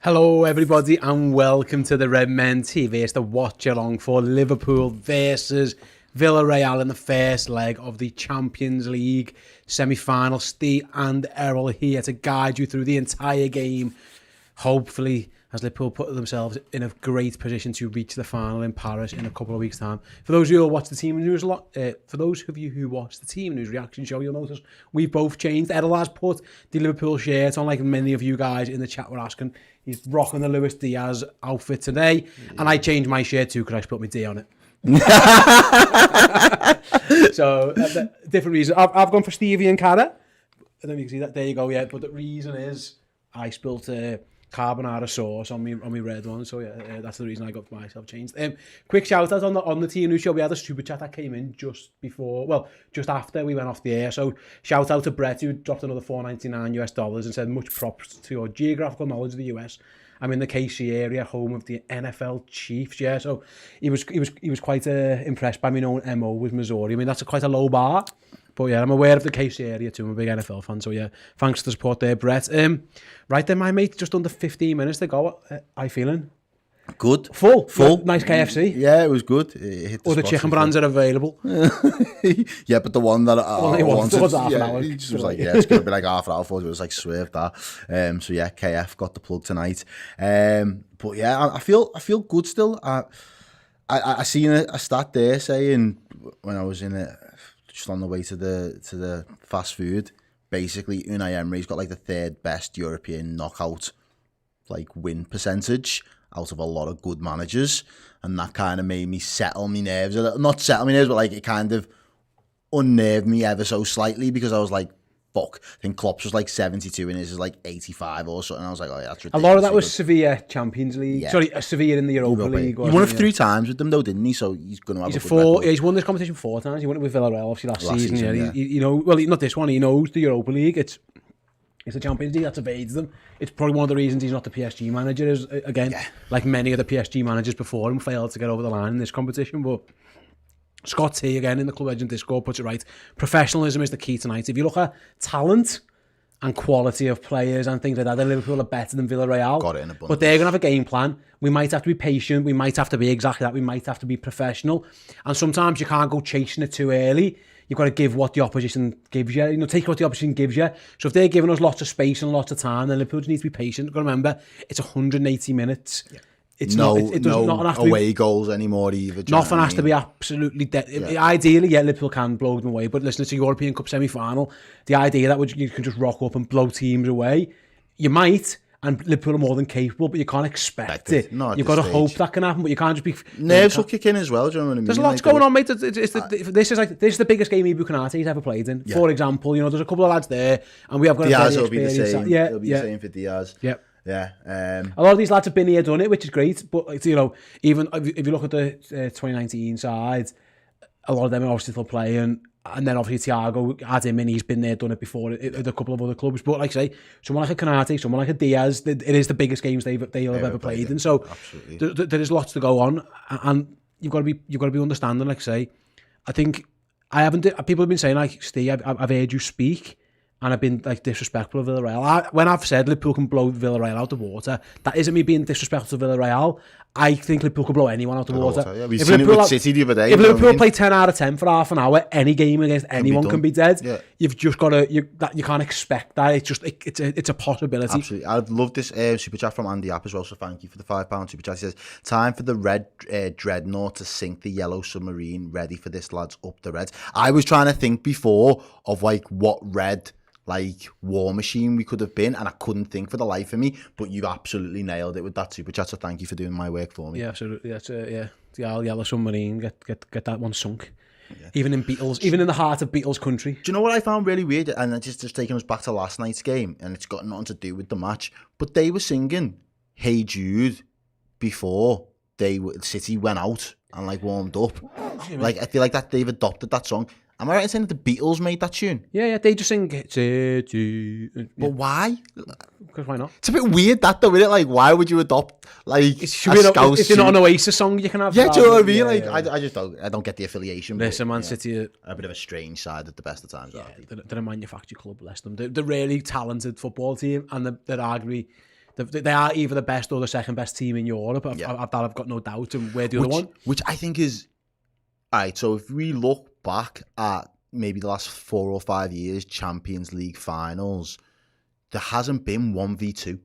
Hello everybody and welcome to the Redmen TV. It's the watch along for Liverpool versus Villarreal in the first leg of the Champions League semi-final. Ste and Errol here to guide you through the entire game. Hopefully, as Liverpool put themselves in a great position to reach the final in Paris in a couple of weeks' time. For those of you who watch the team news for those of you who watch the team news reaction show, you'll notice we've both changed. Errol has put the Liverpool shirt on, like many of you guys in the chat were asking. He's rocking the Luis Diaz outfit today, and I changed my shirt too because I put my D on it. So, different reason. I've gone for Stevie and Cara. I don't know if you can see that. There you go, yeah. But the reason is I spilt carbonara sauce on me red one, so yeah, that's the reason I got myself changed. Quick shout out on the team news show. We had a super chat that came in just after we went off the air. So shout out to Brett, who dropped another $4.99 and said much props to your geographical knowledge of the US. I'm in the KC area, home of the NFL Chiefs. Yeah, so he was quite impressed by me knowing MO was Missouri. I mean, that's quite a low bar. But yeah, I'm aware of the KC area too. I'm a big NFL fan, so yeah, thanks for the support there, Brett. Right then, my mate, just under 15 minutes to go. How you feeling? Good. Full. Nice KFC. Yeah, it was good. It hit the All the chicken brands are available. Yeah, but the one that I wanted, was half an hour. He just was like, yeah, it's going to be like half an hour for it. It was like, swerve that. So yeah, KF got the plug tonight. But yeah, I feel good still. I seen a stat there saying when I was in it, just on the way to the fast food, basically Unai Emery's got like the third best European knockout like win percentage out of a lot of good managers, and that kind of made me settle my nerves a little. Not settle my nerves, but like it kind of unnerved me ever so slightly, because I was like, fuck, I think Klopp's was like 72 and his is like 85 or something. I was like, oh yeah, that's ridiculous. A lot of that was Sevilla Champions League. Yeah. Sorry, Sevilla in the Europa League. He won it 3 times with them though, didn't he? So he's going to have a good record. He's won this competition 4 times. He won it with Villarreal obviously last season. Yeah. You know, well, not this one. He knows the Europa League. It's the Champions League that's evades them. It's probably one of the reasons he's not the PSG manager. Is again, like many of the PSG managers before him, failed to get over the line in this competition. But Scott T again in the Club Legend Discord puts it right. Professionalism is the key tonight. If you look at talent and quality of players and things like that, then Liverpool are better than Villarreal. Got it in abundance. But they're going to have a game plan. We might have to be patient. We might have to be exactly that. We might have to be professional. And sometimes you can't go chasing it too early. You've got to give what the opposition gives you. You know, take what the opposition gives you. So if they're giving us lots of space and lots of time, then Liverpool just needs to be patient. You've got to remember, it's 180 minutes. Yeah. It's no not away goals anymore either. Nothing has to be absolutely dead. Yeah. Ideally, yeah, Liverpool can blow them away. But listen, it's a European Cup semi-final. The idea that you can just rock up and blow teams away, you might, and Liverpool are more than capable, but you can't expect it. You've got to hope that can happen, but you can't just be... Nerves will kick in as well, do you know what I mean? There's lots going on, mate. This is the biggest game Ibu Konate's ever played in. Yeah. For example, you know, there's a couple of lads there, and we have got Diaz a will be the same. Yeah, it'll be the same for Diaz. Yeah. Yeah. A lot of these lads have been here, done it, which is great. But, you know, even if you look at the 2019 side, a lot of them are obviously still playing. And then obviously Thiago had him in, he's been there, done it before at a couple of other clubs. But like I say, someone like a Konate, someone like a Diaz, it is the biggest games they'll have ever played in. So there is lots to go on. And you've got to be understanding, like I say. I think people have been saying, like, Steve, I've heard you speak, and I've been like disrespectful of Villarreal. When I've said Liverpool can blow Villarreal out the water, that isn't me being disrespectful to Villarreal. I think Liverpool can blow anyone out the water. Yeah, we've seen it with City the other day. If Liverpool play 10 out of 10 for half an hour, any game against anyone can be dead. Yeah. You've just got to, you can't expect that. It's a possibility. Absolutely. I love this super chat from Andy App as well, so thank you for the £5 super chat. He says, time for the red dreadnought to sink the yellow submarine, ready for this, lads, up the Reds. I was trying to think before of like what red like war machine we could have been, and I couldn't think for the life of me, but you absolutely nailed it with that super chat, so thank you for doing my work for me. Yeah, absolutely. That's the yellow submarine, get that one sunk. Yeah. Even in the heart of Beatles country. Do you know what I found really weird? And it's just taking us back to last night's game, and it's got nothing to do with the match, but they were singing Hey Jude before City went out and like warmed up. Like I feel like that they've adopted that song. Am I right in saying that the Beatles made that tune? Yeah, they just sing it. But why? Because why not? It's a bit weird that though, isn't it? Like, why would you adopt like it's not an Oasis song you can have? Yeah, do you know what I mean? I don't get the affiliation. Listen, Man City are a bit of a strange side at the best of times. Yeah, they're a manufactured club, bless them. They're really talented football team, and they're arguably they are either the best or the second best team in Europe. I've got no doubt. And we're the other one. Which I think is... All right, so if we look back at maybe the last 4 or 5 years, Champions League finals, there hasn't been 1v2.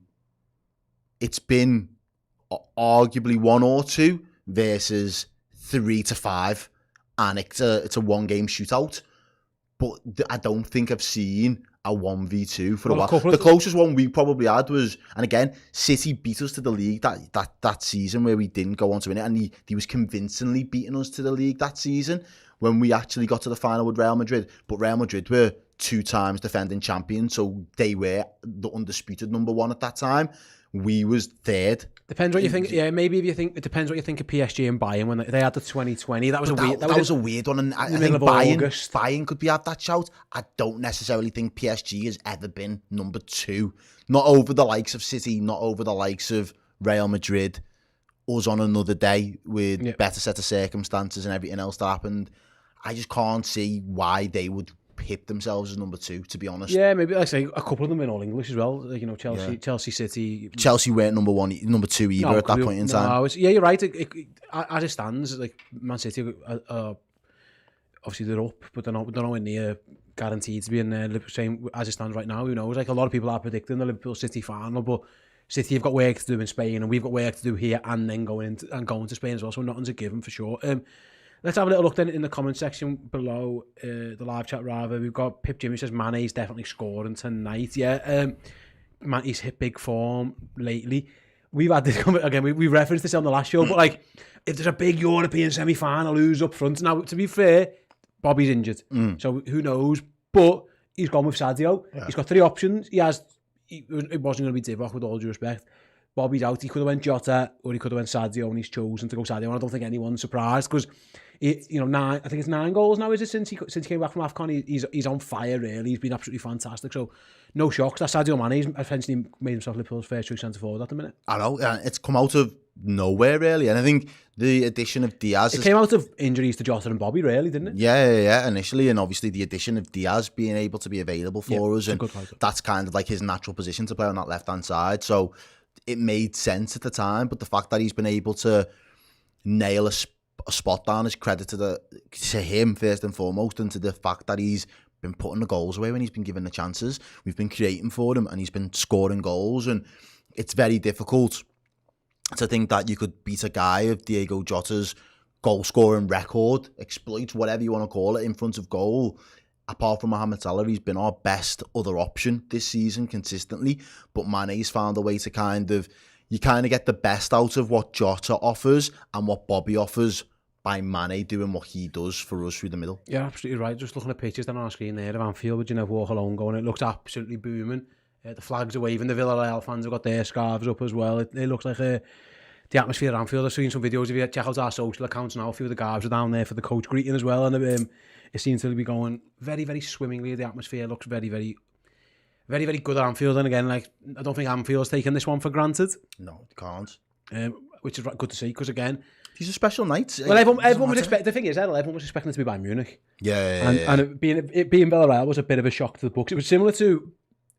It's been arguably 1 or 2 versus 3 to 5, and it's a one-game shootout. But I don't think I've seen a 1v2 for a while. The closest one we probably had was, and again, City beat us to the league that season where we didn't go on to win it, and he was convincingly beating us to the league that season when we actually got to the final with Real Madrid. But Real Madrid were 2 times defending champions, so they were the undisputed number 1 at that time. We was 3rd. Depends what you think. Yeah, maybe if you think, it depends what you think of PSG and Bayern when they had the 2020. That was a weird one. And I think Bayern could be at that shout. I don't necessarily think PSG has ever been number 2. Not over the likes of City, not over the likes of Real Madrid. Us on another day with better set of circumstances and everything else that happened. I just can't see why they would hit themselves as number 2, to be honest. Yeah, maybe like say a couple of them in all English as well. Like, you know, Chelsea, City. Chelsea weren't number 1, number 2 either at that point in time. You're right. As it stands, like Man City, obviously they're up, but they're nowhere near guaranteed to be in there. Same as it stands right now. Who knows? Like a lot of people are predicting the Liverpool City final, but City have got work to do in Spain, and we've got work to do here, and then going to Spain as well. So nothing's a given for sure. Let's have a little look then in the comment section below the live chat. Rather, we've got Pip Jimmy says Mane's definitely scoring tonight. Yeah, he's hit big form lately. We've had this again. We referenced this on the last show, but like, if there's a big European semi-final, who's up front now? To be fair, Bobby's injured, so who knows? But he's gone with Sadio. Yeah. He's got 3 options. It wasn't going to be Divock, with all due respect. Bobby's out. He could have went Jota, or he could have went Sadio, and he's chosen to go Sadio. And I don't think anyone's surprised because, I think it's 9 goals now. Is it since he came back from AFCON? He's on fire. Really, he's been absolutely fantastic. So no shocks. That Sadio Mane, he's essentially made himself Liverpool's first choice centre forward at the minute. I know, it's come out of nowhere really, and I think the addition of Diaz came out of injuries to Jota and Bobby, really, didn't it? Yeah, initially, and obviously the addition of Diaz being able to be available for us, and that's kind of like his natural position to play on that left hand side. So it made sense at the time, but the fact that he's been able to nail a spot down is credit to him first and foremost, and to the fact that he's been putting the goals away when he's been given the chances. We've been creating for him, and he's been scoring goals, and it's very difficult to think that you could beat a guy of Diego Jota's goal-scoring record, exploit whatever you want to call it, in front of goal. Apart from Mohamed Salah, he's been our best other option this season consistently, but Mane's found a way to you get the best out of what Jota offers and what Bobby offers by Mane doing what he does for us through the middle. You're absolutely right. Just looking at pictures on our screen there of Anfield with Walk-Along going, it looks absolutely booming. The flags are waving. The Villarreal fans have got their scarves up as well. It looks like the atmosphere at Anfield. I've seen some videos. If you check out our social accounts now, a few of the guards are down there for the coach greeting as well, and it seems to be going very, very swimmingly. The atmosphere looks very, very, very, very good at Anfield. And again, like, I don't think Anfield's taking this one for granted. No, it can't. Which is good to see, because again, these are special nights. Well, everyone was expecting. The thing is, everyone was expecting it to be Bayern Munich. And it being Villarreal was a bit of a shock to the books. It was similar to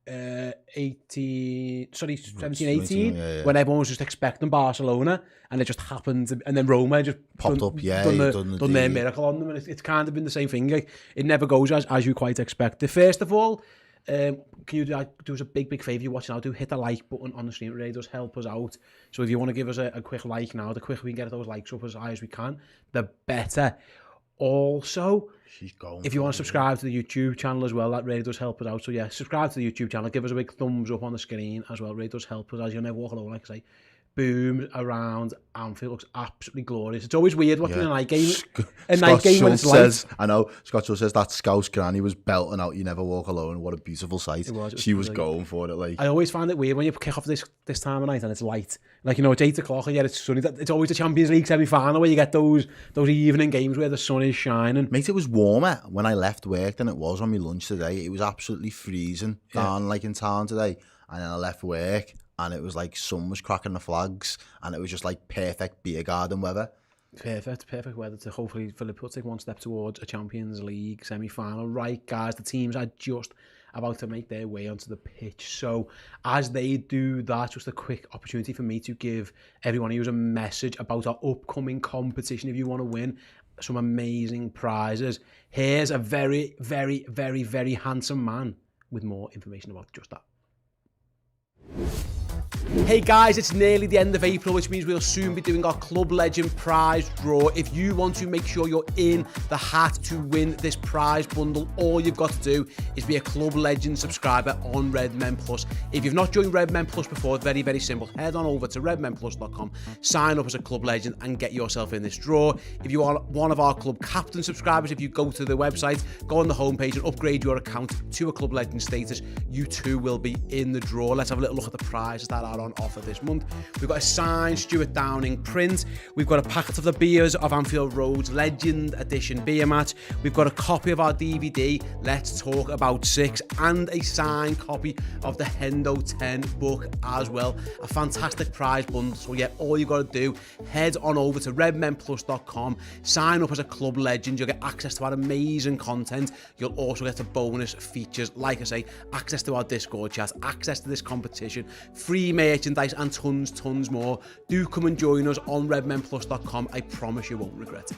17, 18, when everyone was just expecting Barcelona, and it just happened, and then Roma just popped up, done their miracle on them, and it's kind of been the same thing. Like, it never goes as you quite expect. First of all, can you do us a big favour? You're watching now, hit the like button on the stream. It really does help us out. So if you want to give us a quick like now, the quicker we can get those likes up as high as we can, the better. Also, if you want to subscribe to the YouTube channel as well, that really does help us out. So yeah, subscribe to the YouTube channel, give us a big thumbs up on the screen as well. It really does help us, as you'll never walk alone, like I say. Booms around Anfield, looks absolutely glorious. It's always weird watching a night game. Night game when it's light. I know, Scott Schultz says that Scouse granny was belting out "You Never Walk Alone." What a beautiful sight. She was going for it. Like, I always find it weird when you kick off this time of night and it's light. Like, it's 8 o'clock and yet it's sunny. It's always the Champions League semi-final where you get those evening games where the sun is shining. Mate, it was warmer when I left work than it was on my lunch today. It was absolutely freezing down like in town today, and then I left work and it was like sun was cracking the flags, and it was just like perfect beer garden weather. Perfect weather to hopefully for Liverpool take one step towards a Champions League semi-final. Right, guys, the teams are just about to make their way onto the pitch. So as they do that, just a quick opportunity for me to give everyone of you a message about our upcoming competition. If you want to win some amazing prizes, here's a very, very, very, very handsome man with more information about just that. Hey guys, it's nearly the end of April, which means we'll soon be doing our Club Legend prize draw. If you want to make sure you're in the hat to win this prize bundle, all you've got to do is be a Club Legend subscriber on Redmen Plus. If you've not joined Redmen Plus before, very, very simple. Head on over to redmenplus.com, sign up as a Club Legend and get yourself in this draw. If you are one of our Club Captain subscribers, if you go to the website, go on the homepage and upgrade your account to a Club Legend status, you too will be in the draw. Let's have a little look at the prizes that are on offer this month. We've got a signed Stuart Downing print. We've got a packet of the beers of Anfield Road's Legend Edition beer match. We've got a copy of our DVD, Let's Talk About Six, and a signed copy of the Hendo 10 book as well. A fantastic prize bundle. So yeah, all you've got to do, head on over to redmenplus.com, sign up as a Club Legend. You'll get access to our amazing content. You'll also get the bonus features, like I say, access to our Discord chat, access to this competition, free merchandise and tons more. Do come and join us on redmenplus.com. I promise you won't regret it.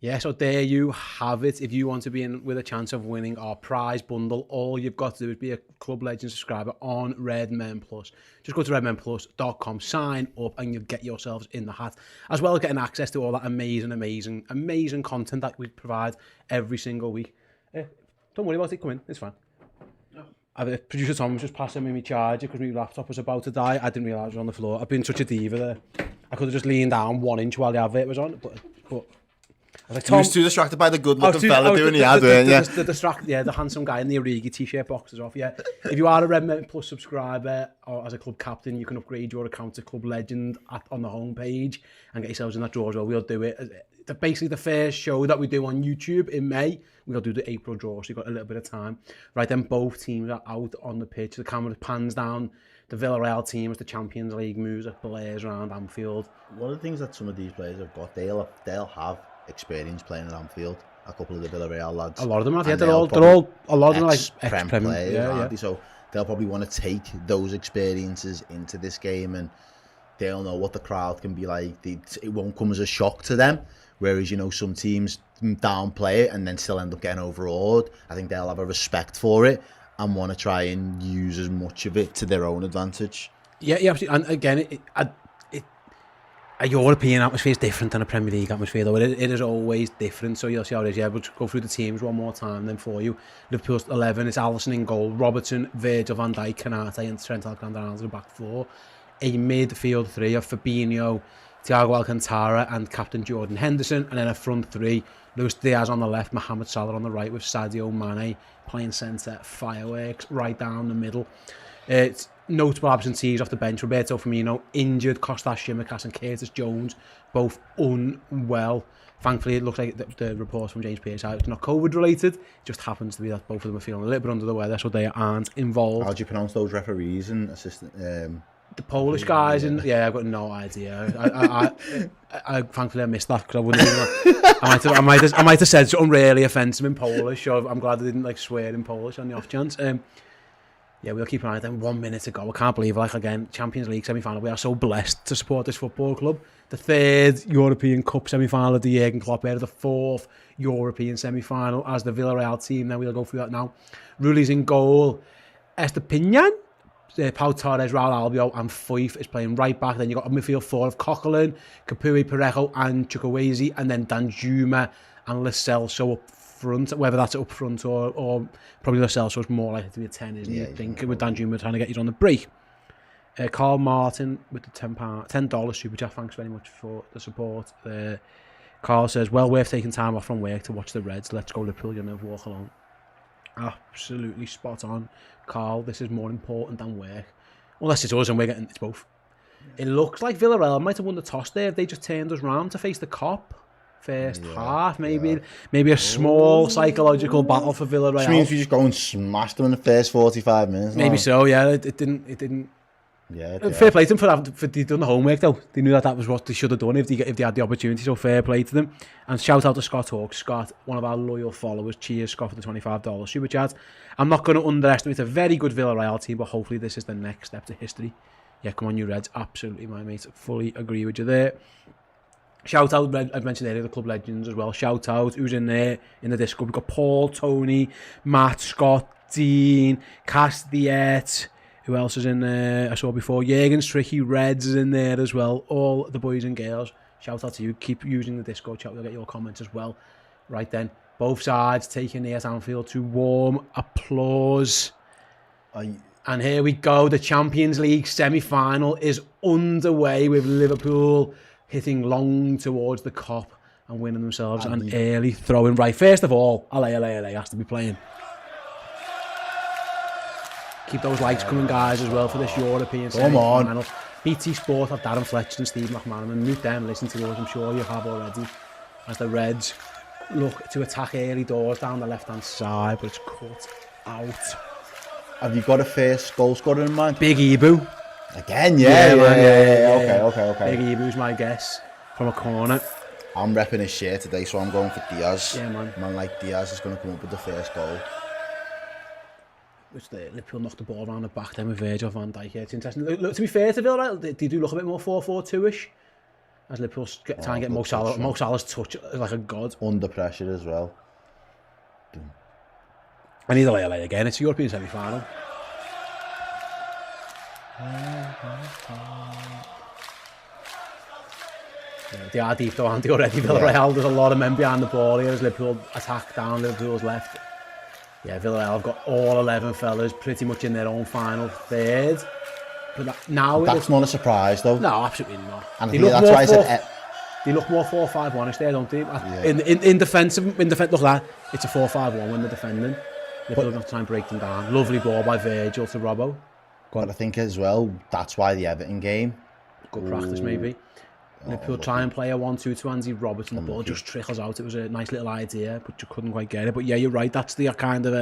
Yeah, so there you have it. If you want to be in with a chance of winning our prize bundle, all you've got to do is be a Club Legend subscriber on Redmen Plus. Just go to redmenplus.com, sign up, and you'll get yourselves in the hat, as well as getting access to all that amazing content that we provide every single week. Don't worry about it, come in, it's fine. Producer Tom was just passing me my charger because my laptop was about to die. I didn't realise it was on the floor. I've been such a diva there. I could have just leaned down 1 inch while the advert was on, but I was like, Tom, you was too distracted by the good-looking fella doing the ad, weren't you? The handsome guy in the Origi t-shirt boxes off, yeah. If you are a Redmen Plus subscriber or as a club captain, you can upgrade your account to Club Legend on the homepage and get yourselves in that draw as well. We'll do it. Basically, the first show that we do on YouTube in May, we'll do the April draw, so you've got a little bit of time. Right, then both teams are out on the pitch. The camera pans down. The Villarreal team as the Champions League moves at blares around Anfield. One of the things that some of these players have got, they'll have experience playing at Anfield. A couple of the Villarreal lads. A lot of them have, yeah. They're all a lot of them like ex-Prem players, aren't they? So they'll probably want to take those experiences into this game, and they'll know what the crowd can be like. It won't come as a shock to them. Whereas, you know, some teams downplay it and then still end up getting overawed. I think they'll have a respect for it and want to try and use as much of it to their own advantage. Yeah, absolutely. And again, a European atmosphere is different than a Premier League atmosphere, though. It is always different, so you'll see how it is. Yeah, we'll go through the teams one more time then for you. Liverpool's 11 is Alisson in goal, Robertson, Virgil van Dijk, Kanate and Trent Alexander-Arnold in the back four. A midfield three of Fabinho, Thiago Alcantara and captain Jordan Henderson, and then a front three, Luis Diaz on the left, Mohamed Salah on the right, with Sadio Mane playing centre, fireworks right down the middle. It's notable absentees off the bench: Roberto Firmino injured, Kostas Tsimikas and Curtis Jones both unwell. Thankfully, it looks like the reports from James Pearce are it's not COVID related. It just happens to be that both of them are feeling a little bit under the weather, so they aren't involved. How do you pronounce those referees and assistant? The Polish guys, and yeah, I've got no idea. I thankfully I missed that because I wouldn't. I might have said something really offensive in Polish. So I'm glad I didn't like swear in Polish on the off chance. Yeah, we'll keep an eye on them. 1 minute to go. I can't believe, like, again, Champions League semi-final. We are so blessed to support this football club. The third European Cup semi-final of the Jurgen Klopp era. The fourth European semi-final as the Villarreal team. Now we'll go through that now. Ruli's in goal. Estepinian. Pau Torres, Raul Albiol and Foyth is playing right back. Then you've got a midfield four of Coquelin, Capuy, Parejo and Chukwueze, and then Danjuma and Lo Celso up front. Whether that's up front or probably Lo Celso's more likely to be a 10, isn't he? I think, with Danjuma trying to get you on the break. Carl Martin with the $10 super chat. Thanks very much for the support. Carl says, well worth taking time off from work to watch the Reds. Let's go Liverpool, you know, walk along. Absolutely spot on, Carl. This is more important than work, unless it's us and we're getting it's both. It looks like Villarreal might have won the toss there if they just turned us round to face the Cop first half. Maybe a small psychological battle for Villarreal. Which means we just go and smash them in the first 45 minutes. Maybe so. Yeah, it didn't. Yeah, fair play to them for they done the homework though. They knew that was what they should have done if they had the opportunity. So fair play to them. And shout out to Scott Hawks. Scott, one of our loyal followers. Cheers, Scott, for the $25 super chat. I'm not going to underestimate a very good Villarreal team, but hopefully this is the next step to history. Yeah, come on, you Reds. Absolutely, my mate. Fully agree with you there. Shout out, I mentioned earlier, the club legends as well. Shout out, who's in there in the Discord? We've got Paul, Tony, Matt, Scott, Dean, Castiet. Who else is in there? I saw before. Jürgen, Tricky, Reds is in there as well. All the boys and girls. Shout out to you. Keep using the Discord chat. We'll get your comments as well. Right then. Both sides taking the Anfield to warm applause. And here we go. The Champions League semi-final is underway with Liverpool hitting long towards the Kop and winning themselves an early throw-in. Right, first of all, LA has to be playing. Keep those likes coming, guys, as well for this European semi-final. BT Sport have Darren Fletcher and Steve McManaman. Mute them, listen to us, I'm sure you have already. As the Reds look to attack early doors down the left-hand side, but it's cut out. Have you got a first goal scorer in mind? Big Ibu. Again, yeah. Okay. Big Ibu's my guess from a corner. I'm repping his shirt today, so I'm going for Diaz. Yeah, man. Man like Diaz is going to come up with the first goal. Which Liverpool knocked the ball around the back then with Virgil van Dijk. Yeah, it's interesting. Look, to be fair to Villarreal, they do look a bit more 4-4-2-ish. As Liverpool try and get Mo Salah's touch like a god. Under pressure as well. And either LA again, it's a European semi-final. Yeah, they are deep though, aren't they already? Villarreal, there's a lot of men behind the ball here as Liverpool attack down Liverpool's left. Yeah, Villarreal have got all 11 fellas pretty much in their own final third. But now that's not a surprise though. No, absolutely not. And that's why I said they look more 4-5-1ish there, don't they? Yeah. In defence, look at that. It's a 4-5-1 when they're defending. Liverpool have to try and break them down. Lovely ball by Virgil to Robbo. But I think as well, that's why the Everton game. Good practice maybe. Liverpool try and play a 1-2 to Andy Robertson. The ball just trickles out. It was a nice little idea, but you couldn't quite get it. But yeah, you're right. That's the kind of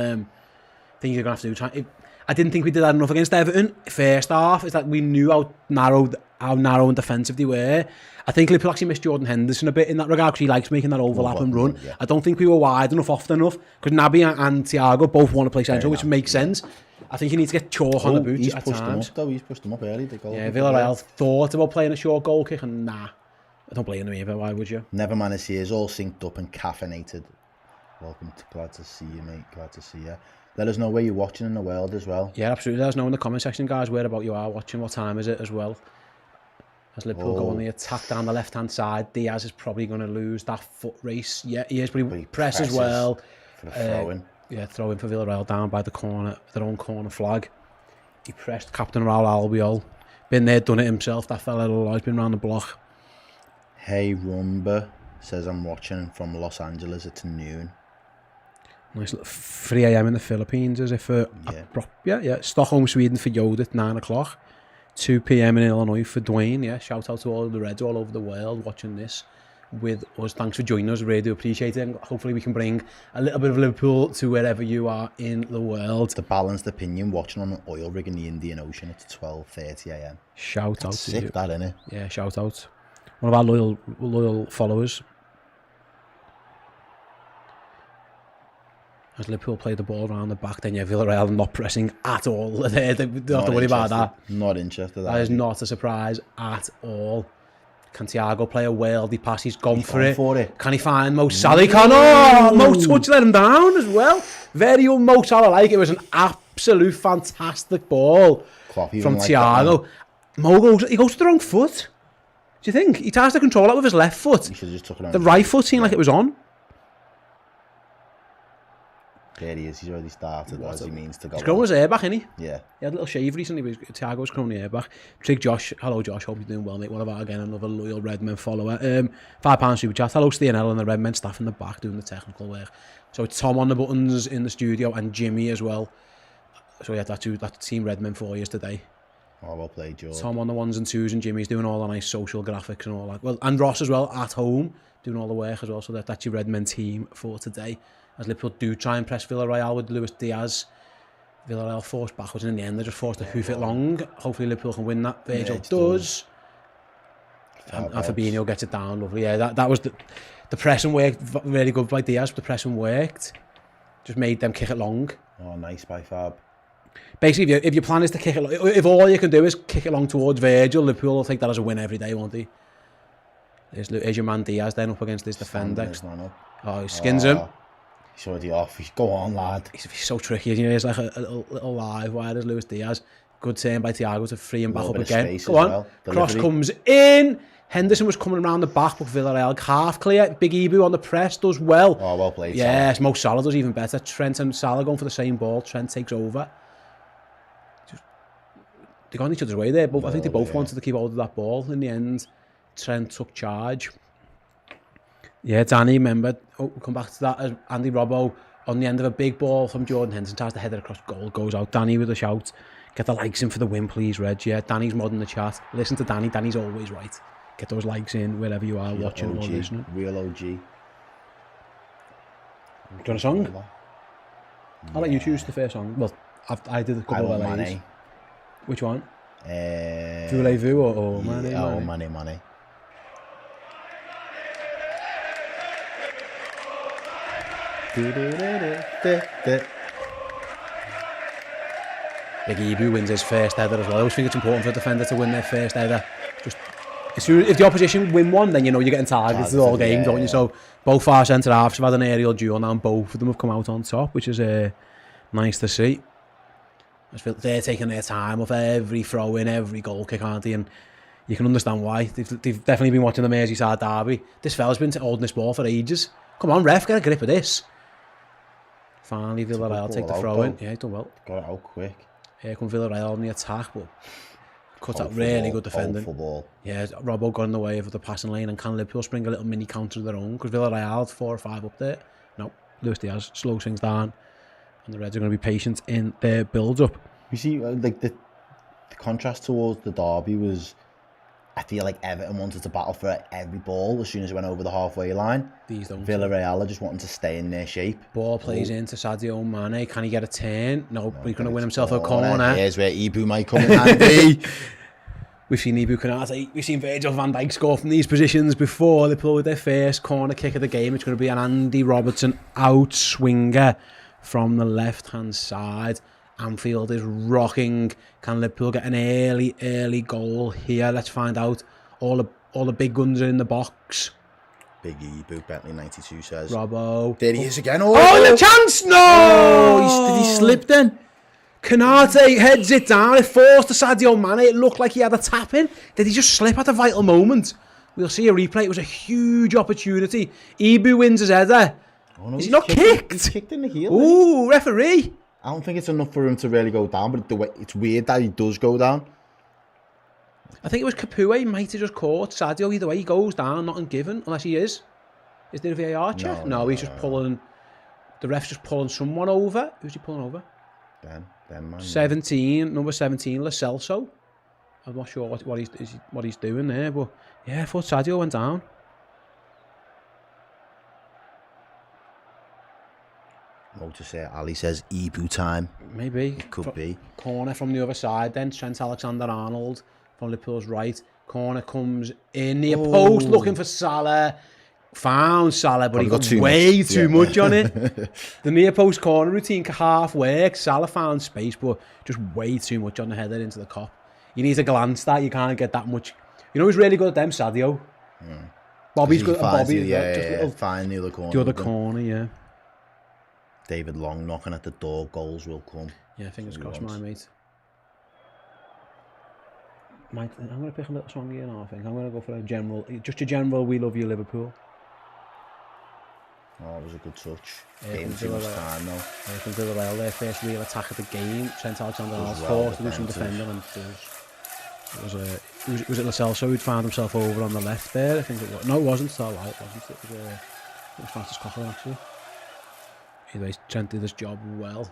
thing you're going to have to do. I didn't think we did that enough against Everton. First half is that we knew how narrow and defensive they were. I think Liverpool actually missed Jordan Henderson a bit in that regard because he likes making that overlap and run. Yeah. I don't think we were wide enough, often enough, because Naby and Thiago both want to play central, which makes sense. I think you need to get Chalk on the boot at times. He's pushed them up early. Villarreal thought about playing a short goal kick, and nah, I don't blame them either. Why would you? Never mind, he is all synced up and caffeinated. Glad to see you, mate. Glad to see you. Let us know where you're watching in the world as well. Yeah, absolutely. Let us know in the comment section, guys, where about you are watching. What time is it as well? As Liverpool go on the attack down the left-hand side, Diaz is probably going to lose that foot race. Yeah, he is, but he presses well. For the throw-in. Yeah, throw in for Villarreal down by the corner, their own corner flag. He pressed Captain Raul Albiol. Been there, done it himself. That fella has been round the block. Hey Rumba says I'm watching from Los Angeles. It's noon. Nice little 3 a.m. in the Philippines, as if Stockholm, Sweden for Yoda at 9 o'clock. 2 p.m. in Illinois for Dwayne. Yeah, shout out to all of the Reds all over the world watching this with us. Thanks for joining us. Really do appreciate it. And hopefully we can bring a little bit of Liverpool to wherever you are in the world. The balanced opinion, watching on an oil rig in the Indian Ocean at 12:30 a.m. Shout out to sick, you. That, innit? Yeah, shout out. One of our loyal followers. As Liverpool play the ball around the back, then Villarreal not pressing at all. They don't have to worry about that. Not interested. That is not a surprise at all. Can Thiago play a worldy pass? He's gone for it. Can he find Mo Salah? Mo touch let him down as well. Very Mo Salah like. It was an absolute fantastic ball from Thiago. Mo goes to the wrong foot. Do you think? He tries to control it with his left foot. He should have just took it on. The right foot seemed like it was on. There he is. He's already started as he means to go. He's grown his hair back, isn't he? Yeah. He had a little shave recently, but Thiago's grown the hair back. Trig Josh. Hello, Josh. Hope you're doing well, mate. What about, again, another loyal Redmen follower. £5 super chat. Hello, Ste and Errol and the Redmen staff in the back doing the technical work. So it's Tom on the buttons in the studio and Jimmy as well. So yeah, that's Team Redmen for you today. Oh, well played, George. Tom on the ones and twos and Jimmy's doing all the nice social graphics and all that. Well, and Ross as well at home doing all the work as well. So that's your Redmen team for today. As Liverpool do try and press Villarreal with Luis Diaz. Villarreal forced backwards, and in the end they just forced to hoof it long. Hopefully Liverpool can win that. Virgil does. And Fabinho gets it down, lovely. Yeah, that was the pressing worked really good by Diaz. The pressing worked. Just made them kick it long. Oh, nice by Fab. Basically, if your plan is to kick it, if all you can do is kick it long towards Virgil, Liverpool will take that as a win every day, won't they? There's your man Diaz then up against this defender. Oh, he skins him. He's already off. He's go on, lad. He's so tricky. You know, he's like a little live wire as Luis Diaz. Good turn by Thiago to free him back up again. Go on. Well. Cross comes in. Henderson was coming around the back, but Villarreal half clear. Big Ibu on the press does well. Oh, well played. Yes, Mo Salah does even better. Trent and Salah going for the same ball. Trent takes over. They got in each other's way there. I think they both wanted to keep hold of that ball. In the end, Trent took charge. Yeah, Danny, remember, we'll come back to that, as Andy Robbo on the end of a big ball from Jordan Henderson, tries to head it across goal, goes out. Danny with a shout. Get the likes in for the win, please, Reg. Yeah, Danny's mod in the chat. Listen to Danny. Danny's always right. Get those likes in wherever you are, watching or listening. Real OG. Do you want a song? Yeah. I'll let you choose the first song. Well, I did a couple of LAs. Which one? Voulez-vous or Money? Oh, Money. Big Ibu wins his first header as well. I always think it's important for a defender to win their first header. Just if the opposition win one, then you know you're getting targeted all game, don't you? So both our centre halves have had an aerial duel now, and both of them have come out on top, which is nice to see. I just feel they're taking their time off every throw in, every goal kick, aren't they? And you can understand why. They've definitely been watching the Merseyside derby. This fella's been holding this ball for ages. Come on, ref, get a grip of this. Finally, Villarreal take the throw in. Yeah, he's done well. Got it out quick. Here come Villarreal on the attack, but cut out really good defending. Yeah, Robbo got in the way of the passing lane, and can Liverpool spring a little mini counter of their own? Because Villarreal 4 or 5 up there. No, Luis Diaz slows things down, and the Reds are going to be patient in their build-up. You see, like the contrast towards the derby was, I feel like Everton wanted to battle for every ball as soon as it went over the halfway line. These don't. Villarreal are just wanting to stay in their shape. Ball plays into Sadio Mane. Can he get a turn? No, but he's going to win himself a corner. Here's where Ibu might come in handy. We've seen Ibu Konate. We've seen Virgil van Dijk score from these positions before. They pull with their first corner kick of the game. It's going to be an Andy Robertson out swinger from the left-hand side. Anfield is rocking. Can Liverpool get an early goal here? Let's find out. All the big guns are in the box. Big Ibu, Bentley 92 says. Robbo. There he is again. Oh, the chance! No! Oh, did he slip then? Konate heads it down. It falls to Sadio Mane. It looked like he had a tap in. Did he just slip at a vital moment? We'll see a replay. It was a huge opportunity. Ibu wins his header. Oh, no, is he not kicked? He's kicked in the heel. Ooh, referee. I don't think it's enough for him to really go down, but it's weird that he does go down. I think it was Capoue. He might have just caught Sadio. Either way, he goes down, nothing given, unless he is. Is there a VAR check? No, he's just pulling. The ref's just pulling someone over. Who's he pulling over? Ben, man. 17, number 17, Lo Celso. I'm not sure what he's doing there, but yeah, I thought Sadio went down. Ali says Ibu time. Maybe. It could be. Corner from the other side then. Trent Alexander-Arnold from Liverpool's right. Corner comes in near post looking for Salah. Found Salah, but he got way too much on it. The near post corner routine half worked. Salah found space, but just way too much on the header into the cop. You need to glance that. You can't get that much. You know who's really good at them? Sadio. Bobby's good at Bobby. Yeah, find the other corner. The other corner, yeah. David Long knocking at the door. Goals will come. Yeah, fingers crossed, my mate. I'm going to pick a little song here now, I think. I'm going to go for a general, just a general We Love You Liverpool. Oh, it was a good touch. Game too much time though. From Villarreal, their first real attack of the game. Trent Alexander-Arnold forced to do some defending, and was it Lo Celso who'd found himself over on the left there? I think it was. No, it wasn't. So light, wasn't it? It was Francis Coughlin actually. Anyway, Trent did his job well.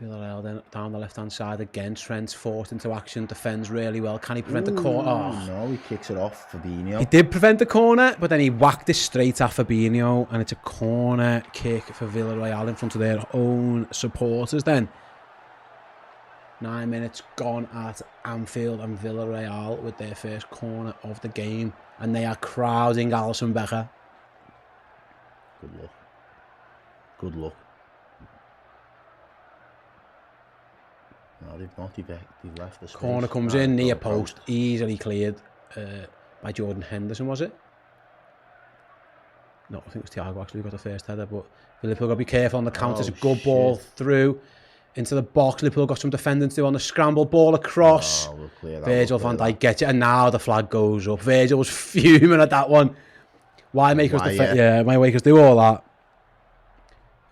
Villarreal then down the left-hand side again. Trent's forced into action, defends really well. Can he prevent the corner? Oh. No, he kicks it off Fabinho. He did prevent the corner, but then he whacked it straight at Fabinho, and it's a corner kick for Villarreal in front of their own supporters then. 9 minutes gone at Anfield, and Villarreal with their first corner of the game, and they are crowding Alisson Becker. Good luck. Good luck. No, they've not. They've left the space. Corner comes in, near post, easily cleared by Jordan Henderson, was it? No, I think it was Thiago actually who got the first header, but Liverpool got to be careful on the counter. It's a good ball through into the box. Liverpool got some defending to do on the scramble, ball across. We'll clear that, Virgil van Dijk gets it, and now the flag goes up. Virgil was fuming at that one. Why make us do all that?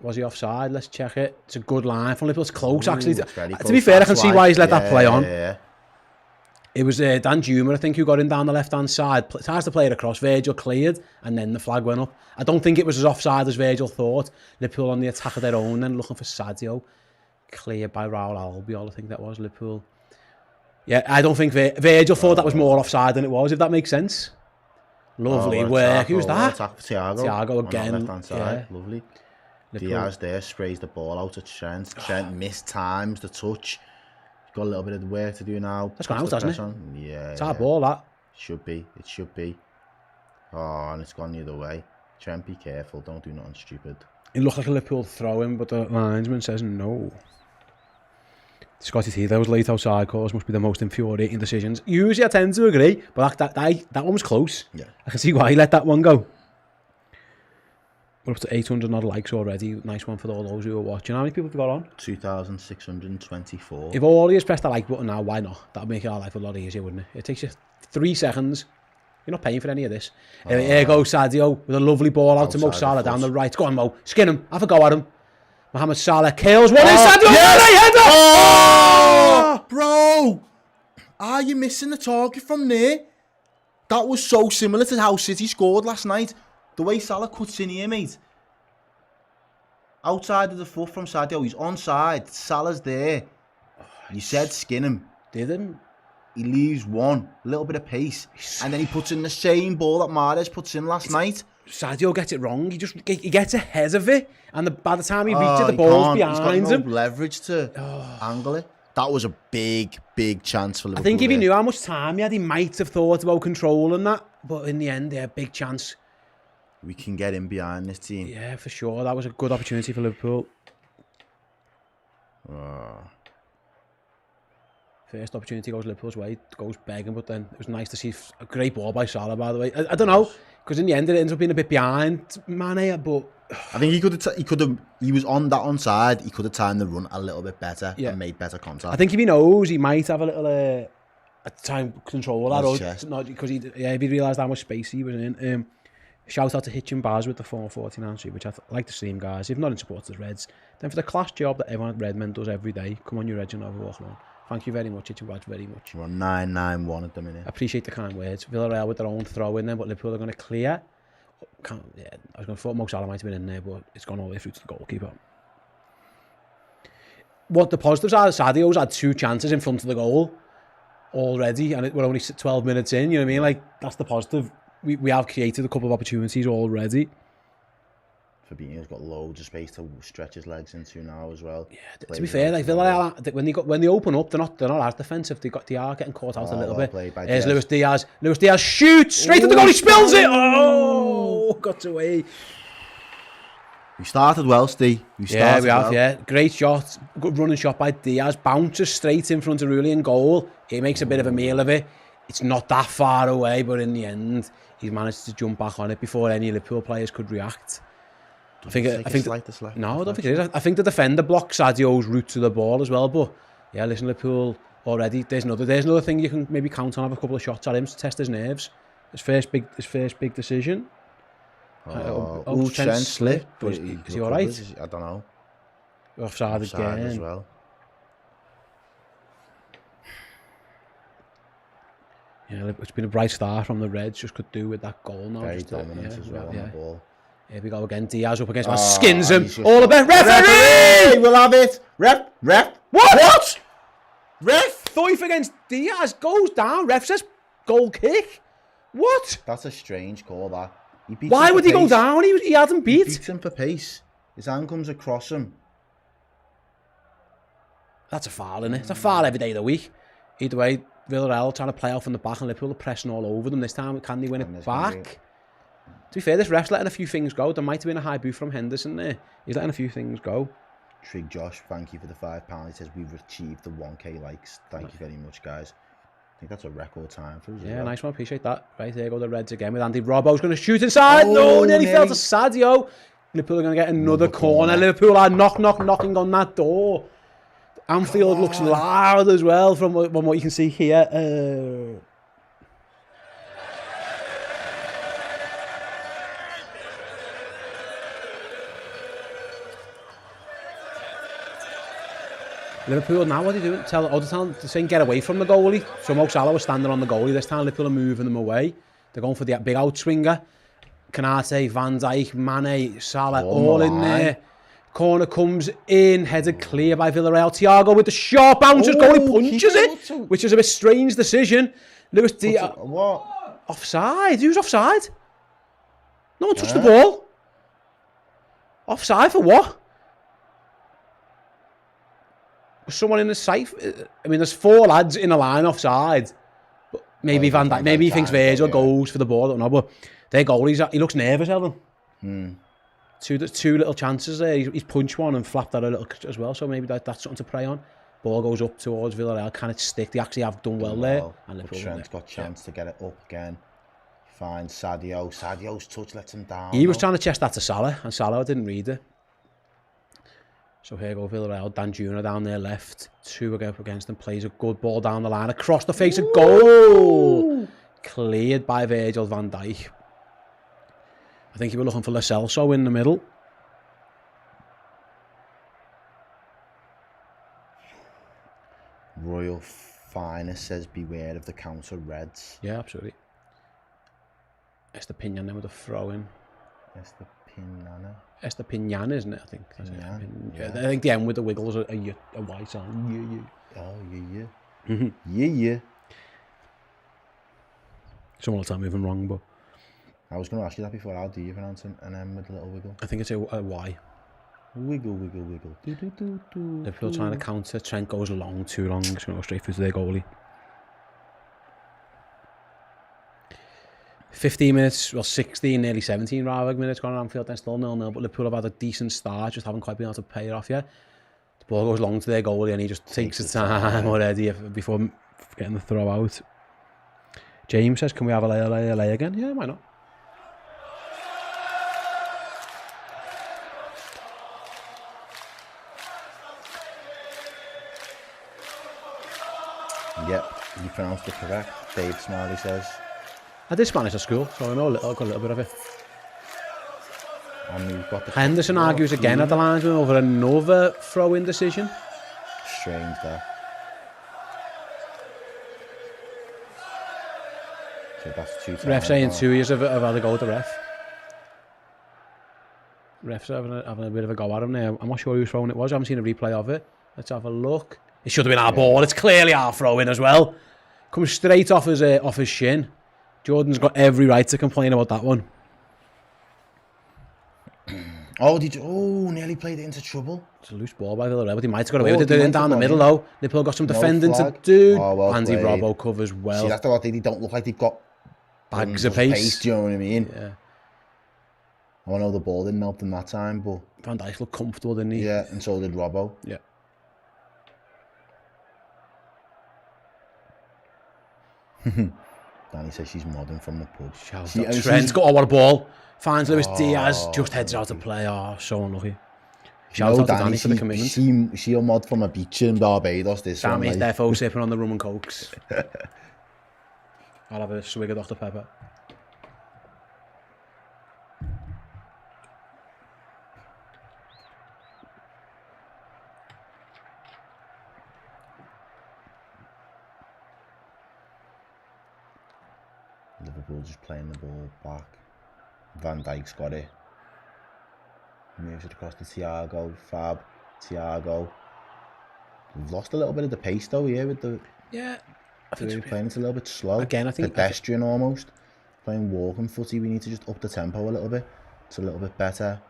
Was he offside? Let's check it. It's a good line from Liverpool. It's close, actually. To be fair, I can see why he's let that play on. Yeah. It was Dan Juma, I think, who got in down the left-hand side. Tries to play it across. Virgil cleared, and then the flag went up. I don't think it was as offside as Virgil thought. Liverpool on the attack of their own, then looking for Sadio. Cleared by Raul Albiol, I think that was, Liverpool. Yeah, I don't think Virgil thought that was more offside than it was, if that makes sense. Lovely work. Who's that? Attack for Thiago. Thiago again. Left-hand side. Yeah. Lovely. Liverpool. Diaz there sprays the ball out at Trent. Trent mistimes the touch. He's got a little bit of work to do now. That's gone out, hasn't it? Yeah. It's our ball, that. Should be. It should be. Oh, and it's gone the other way. Trent, be careful. Don't do nothing stupid. It looked like a Liverpool throw-in, but the linesman says no. Scotty T, those late outside calls must be the most infuriating decisions. Usually I tend to agree, but that one was close. Yeah. I can see why he let that one go. We're up to 800 odd likes already. Nice one for all those who are watching. How many people have we got on? 2,624. If all of you press the like button now, why not? That would make our life a lot easier, wouldn't it? It takes you 3 seconds. You're not paying for any of this. Here goes Sadio with a lovely ball out to Mo Salah down the right. Go on, Mo. Skin him. Have a go at him. Mohamed Salah kills one in Sadio. Yes! Oh! Bro! Are you missing the target from there? That was so similar to how City scored last night. The way Salah cuts in here, mate. Outside of the foot from Sadio. He's onside. Salah's there. You said skin him. Did him? He leaves one. A little bit of pace. And then he puts in the same ball that Mahrez puts in last night. Sadio gets it wrong. He gets ahead of it. And by the time he reaches the ball's behind him. He's got no leverage to angle it. That was a big, big chance for Liverpool. I think if he knew how much time he had, he might have thought about controlling that. But in the end, yeah, big chance. We can get in behind this team. Yeah, for sure. That was a good opportunity for Liverpool. First opportunity goes Liverpool's way, goes begging, but then it was nice to see a great ball by Salah, by the way. I don't know, because in the end it ends up being a bit behind Mane, but I think he was on that onside. He could have timed the run a little bit better and made better contact. I think if he knows, he might have a little time control of that, not because if he realised how much space he was in. Shout out to Hitch and Baz with the 449 super, which I'd like to see him, guys. If not in support of the Reds, then for the class job that everyone at Redmen does every day, come on, you Reds and overwalk along. Thank you very much, Hitch and Baz, very much. We're on 9-9-1 at the minute. I appreciate the kind words. Villarreal with their own throw in there, but Liverpool are going to clear. I was going to thought Mo Salah might have been in there, but it's gone all the way through to the goalkeeper. What the positives are, Sadio's had 2 chances in front of the goal already, and we're only 12 minutes in, you know what I mean? Like, that's the positive. We have created a couple of opportunities already. Fabinho's got loads of space to stretch his legs into now as well. Yeah, to be fair, like Villarreal, when they open up, they're not as defensive. They are getting caught out a little bit. There's Luis Diaz. Luis Diaz shoots straight at the goal. He spills it. Oh, got away. We started well, Steve. We have. Yeah, great shot. Good running shot by Diaz. Bounces straight in front of Rulli in goal. He makes a bit of a meal of it. It's not that far away, but in the end, he's managed to jump back on it before any Liverpool players could react. I think I don't think it is. I think the defender blocked Sadio's route to the ball as well. But yeah, listen, Liverpool already. There's another thing you can maybe count on. Have a couple of shots at him to test his nerves. His first big decision. Trent slipped. Is he all right? I don't know. Offside again as well. Yeah, it's been a bright start from the Reds. Just could do with that goal now. Very dominant as well on the ball. Here we go again. Diaz up against man. Skins him. Just All the best. Referee! We'll have it. Ref. What? Ref. Thuyf against Diaz. Goes down. Ref says goal kick. What? That's a strange call, that. Why would he go down? He had him beat. He beats him for pace. His hand comes across him. That's a foul, isn't it? It's a foul every day of the week. Either way, Villarreal trying to play off from the back and Liverpool are pressing all over them. This time, can they win it back? To be fair, this ref's letting a few things go. There might have been a high boot from Henderson there. He's letting a few things go. Trig Josh, thank you for the £5. He says, we've achieved the 1k likes. Thank you very much, guys. I think that's a record time for us. Yeah, nice one. Appreciate that. Right, there go the Reds again with Andy Robbo's going to shoot inside. Oh, no, nearly fell to Sadio. Liverpool are going to get another corner. Liverpool are knocking on that door. Anfield looks loud as well from what you can see here. Liverpool now, what are they doing? They're saying get away from the goalie. So Mo Salah was standing on the goalie. This time Liverpool are moving them away. They're going for the big outswinger. Kanate, Van Dijk, Mane, Salah, all in there. Corner comes in, headed clear by Villarreal. Thiago with the sharp bounces, goalie punches it, which is a bit strange decision. Lewis Diaz. What? Offside? Who's offside? No one touched the ball. Offside for what? Was someone in the safe? I mean, there's 4 lads in a line offside. But maybe Van Dijk, maybe he thinks Virgil goes for the ball. I don't know, but their goalie, he looks nervous, Evan. Two little chances there. He's punched one and flapped that a little as well. So maybe that's something to prey on. Ball goes up towards Villarreal. Can it stick? They actually have done well there. And Trent's got chance to get it up again. Finds Sadio. Sadio's touch lets him down. He was trying to chest that to Salah, and Salah didn't read it. So here go Villarreal. Danjuma down there left. 2 up against him. Plays a good ball down the line. Across the face of goal. Cleared by Virgil van Dijk. I think he was looking for Lo Celso in the middle. Royal Finest says beware of the counter Reds. Yeah, absolutely. Estepinian then with a throw in. Estepinian, isn't it? I think. Yeah. I think the M with the wiggles a Y sound. Yeah. Oh, yeah. Yeah. Someone will tell me if I'm wrong, but I was going to ask you that before. How do you pronounce an M with a little wiggle? I think it's a Y. Wiggle. Liverpool trying to counter. Trent goes long, too long. It's going to go straight through to their goalie. 15 minutes, well 16, nearly 17 rather minutes gone on Anfield, then still 0-0, but Liverpool have had a decent start, just haven't quite been able to pay it off yet. The ball goes long to their goalie and he just takes the time already before getting the throw out. James says, can we have a lay again? Yeah, why not? Yep, you pronounced it correct. Dave Smiley says. I did Spanish at school, so I know I've got a little bit of it. And we've got the Henderson argues again at the linesman over another throw-in decision. Strange that. So that's 2 times. Ref saying 2 years have had a go at the ref. Ref's having a bit of a go at him there. I'm not sure whose throwing it was. I haven't seen a replay of it. Let's have a look. It should have been our ball. It's clearly our throw-in as well. Comes straight off his shin. Jordan's got every right to complain about that one. Nearly played it into trouble. It's a loose ball by Villarreal, but he might have got away with it. They're in down the middle though. Liverpool got some defending to do. Andy Robbo covers well. See, that's the lot. They don't look like they've got bags of pace. Do you know what I mean? Yeah. I know the ball didn't help them that time, but Van Dijk looked comfortable, didn't he? Yeah, and so did Robbo. Yeah. Danny says she's modding from the pub. Trent's got what a ball. Finds Luis Diaz, just heads out to play. Oh, so unlucky. Shout out to Danny for the commitment. She'll mod from a beach in Barbados this one. Sammy's defo sipping on the rum and cokes. I'll have a swig of Dr. Pepper. Liverpool just playing the ball back. Van Dijk's got it. Moves it across to Thiago, Fab, Thiago. We've lost a little bit of the pace though here with the... Yeah. We're playing it a little bit slow. Again, I think... Pedestrian almost. Playing walking footy, we need to just up the tempo a little bit. It's a little bit better.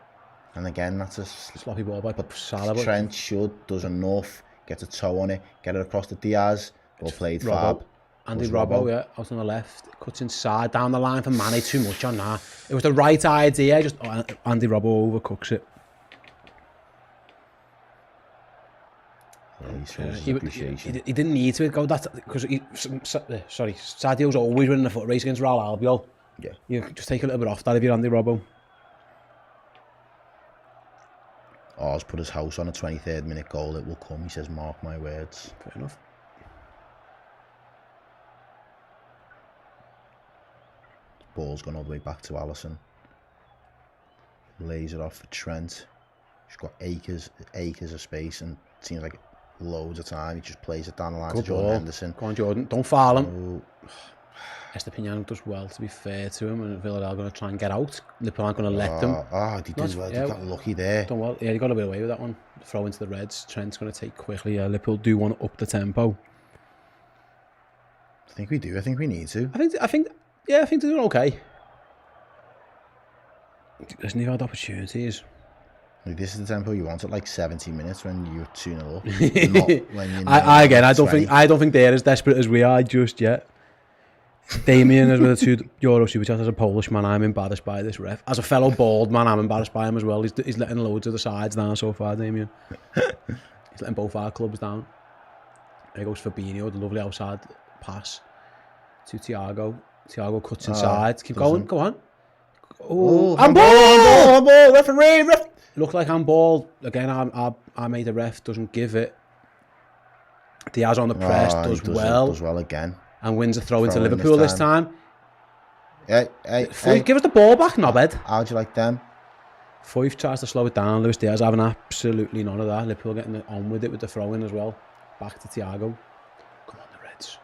And again, that's a... sloppy ball by Salah. Trent does enough. Gets a toe on it. Get it across to Diaz. Well played, Fab. Andy Robbo, yeah, out on the left. Cuts inside, down the line for Mane, too much on that. It was the right idea, just Andy Robbo overcooks it. Yeah, he shows his appreciation. He didn't need to go that, because Sadio's always winning the foot race against Real Albiol. Yeah. You just take a little bit off that if you're Andy Robbo. Ours put his house on a 23rd minute goal. It will come, he says, mark my words. Fair enough. Ball's gone all the way back to Alisson. Lays it off for Trent. He's got acres of space and seems like loads of time. He just plays it down the line to Jordan Henderson. Go on, Jordan. Don't foul him. Estepinian does well, to be fair to him, and Villarreal are going to try and get out. Liverpool aren't going to let them. He did well. He got lucky there. Done well. Yeah, he got a bit away with that one. Throw into the Reds. Trent's going to take quickly. Liverpool do want to up the tempo. I think we do. I think we need to. I think they're doing okay. Listen, you've had opportunities. Like, this is the tempo you want at like 70 minutes when you're 2-0 up. Not when you're I don't think they're as desperate as we are just yet. Damien is with a €2 super chat as a Polish man. I'm embarrassed by this ref. As a fellow bald man, I'm embarrassed by him as well. He's letting loads of the sides down so far, Damien. He's letting both our clubs down. There goes Fabinho, the lovely outside pass to Thiago. Thiago cuts inside. Keep going. Go on. Oh, handball! Referee! Looked like handball. Again, I made the ref. Doesn't give it. Diaz on the press. Does well again. And wins a throw into Liverpool this time. Hey. Give us the ball back, knobhead. How'd you like them? Foyth tries to slow it down. Luis Diaz having absolutely none of that. Liverpool getting on with it with the throw-in as well. Back to Thiago. Come on, the Reds.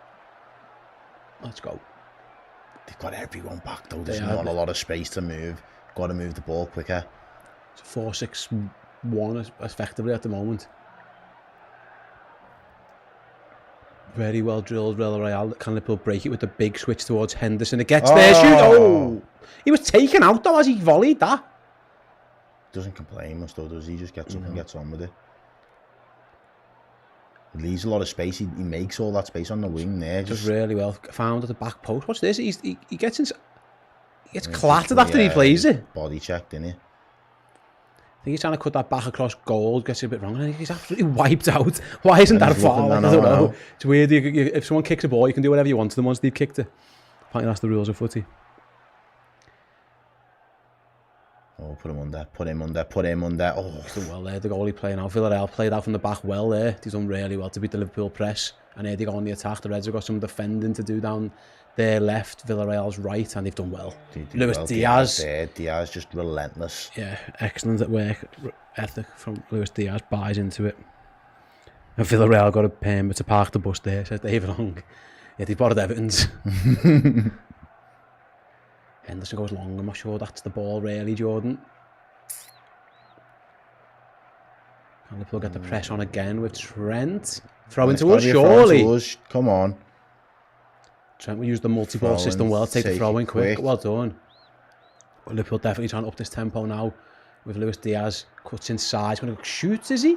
Let's go. They've got everyone back though. There's not a lot of space to move. Got to move the ball quicker. It's 4-6-1 effectively at the moment. Very well drilled, Villarreal. Can Liverpool break it with the big switch towards Henderson? It gets there, shoot! Oh! He was taken out though as he volleyed that. Doesn't complain much though, does he? Just gets up and gets on with it. He leaves a lot of space. He makes all that space on the wing there. Just really well found at the back post. What's this? He gets clattered after he plays it. Body checked, didn't he? I think he's trying to cut that back across goal, gets it a bit wrong, and he's absolutely wiped out. Why isn't that a foul? I don't know. It's weird. If someone kicks a ball, you can do whatever you want to them once they've kicked it. Apparently that's the rules of footy. Oh, put him under. Oh, he's done well there. The goalie playing out. Villarreal played out from the back well there. He's done really well to beat the Liverpool press. And here they go on the attack. The Reds have got some defending to do down their left, Villarreal's right, and they've done well. Luis Diaz. Diaz just relentless. Yeah, excellent at work ethic from Luis Diaz. Buys into it. And Villarreal got a permit to park the bus there, says David Long. Yeah, they bought Everton's. Henderson goes long. I'm not sure that's the ball really, Jordan. Can Liverpool get the press on again with Trent? Throw into us, surely. Come on. Trent will use the multi-ball system well. Take the throw in quick. Well done. But Liverpool definitely trying to up this tempo now with Luis Diaz. Cuts inside. He's going to shoot, is he?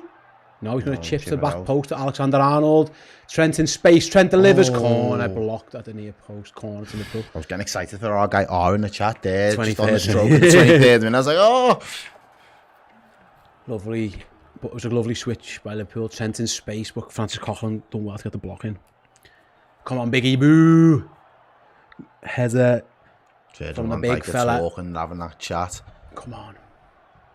No, he's going to chip to the back post to Alexander-Arnold. Trent in space. Trent delivers. Corner blocked at the near post. Corner to Liverpool. I was getting excited for our guy R in the chat there. 23rd. Just on the stroke of the 23rd minute. I was like, oh. Lovely. But it was a lovely switch by Liverpool. Trent in space, but Francis Coughlin done well to get the block in. Come on, Biggie. Boo. Header from the big fella. Talking, having that chat. Come on.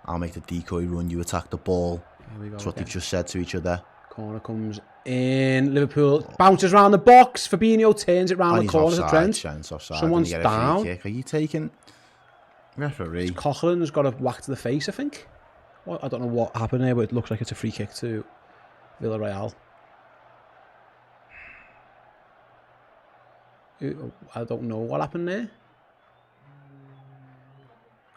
I'll make the decoy run. You attack the ball. That's what they've just said to each other. Corner comes in. Liverpool bounces around the box. Fabinho turns it round the corner to Trent. Someone's down. Are you taking referee? Coughlin has got a whack to the face, I think. Well, I don't know what happened there, but it looks like it's a free kick to Villarreal. I don't know what happened there.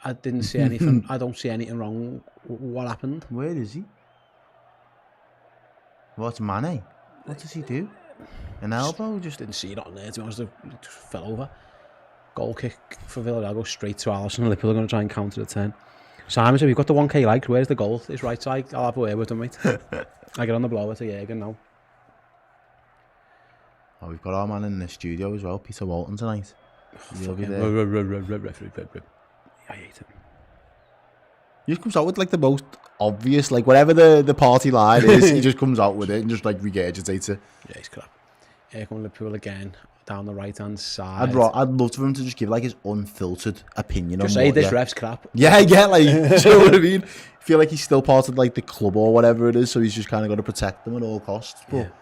I didn't see anything. I don't see anything wrong. What happened? Where is he? What's Mane? What does he do? An elbow? Just didn't see it on there. To be honest, it just fell over. Goal kick for Villarreal, go straight to Alisson. Liverpool are going to try and counter the 10. Simon said, we've got the 1k likes. Where's the goal? It's right side. I'll have a word with him, mate. I get on the blower to Jürgen now. Oh, we've got our man in the studio as well, Peter Walton tonight. He'll be there. I hate him. He just comes out with like the most obvious, like whatever the party line is, he just comes out with it and just like regurgitates it. Yeah, he's crap. Here come Liverpool again, down the right hand side. I'd love for him to just give like his unfiltered opinion just on say what, this ref's crap. Yeah, like, do you know what I mean? I feel like he's still part of like the club or whatever it is, so he's just kind of got to protect them at all costs. But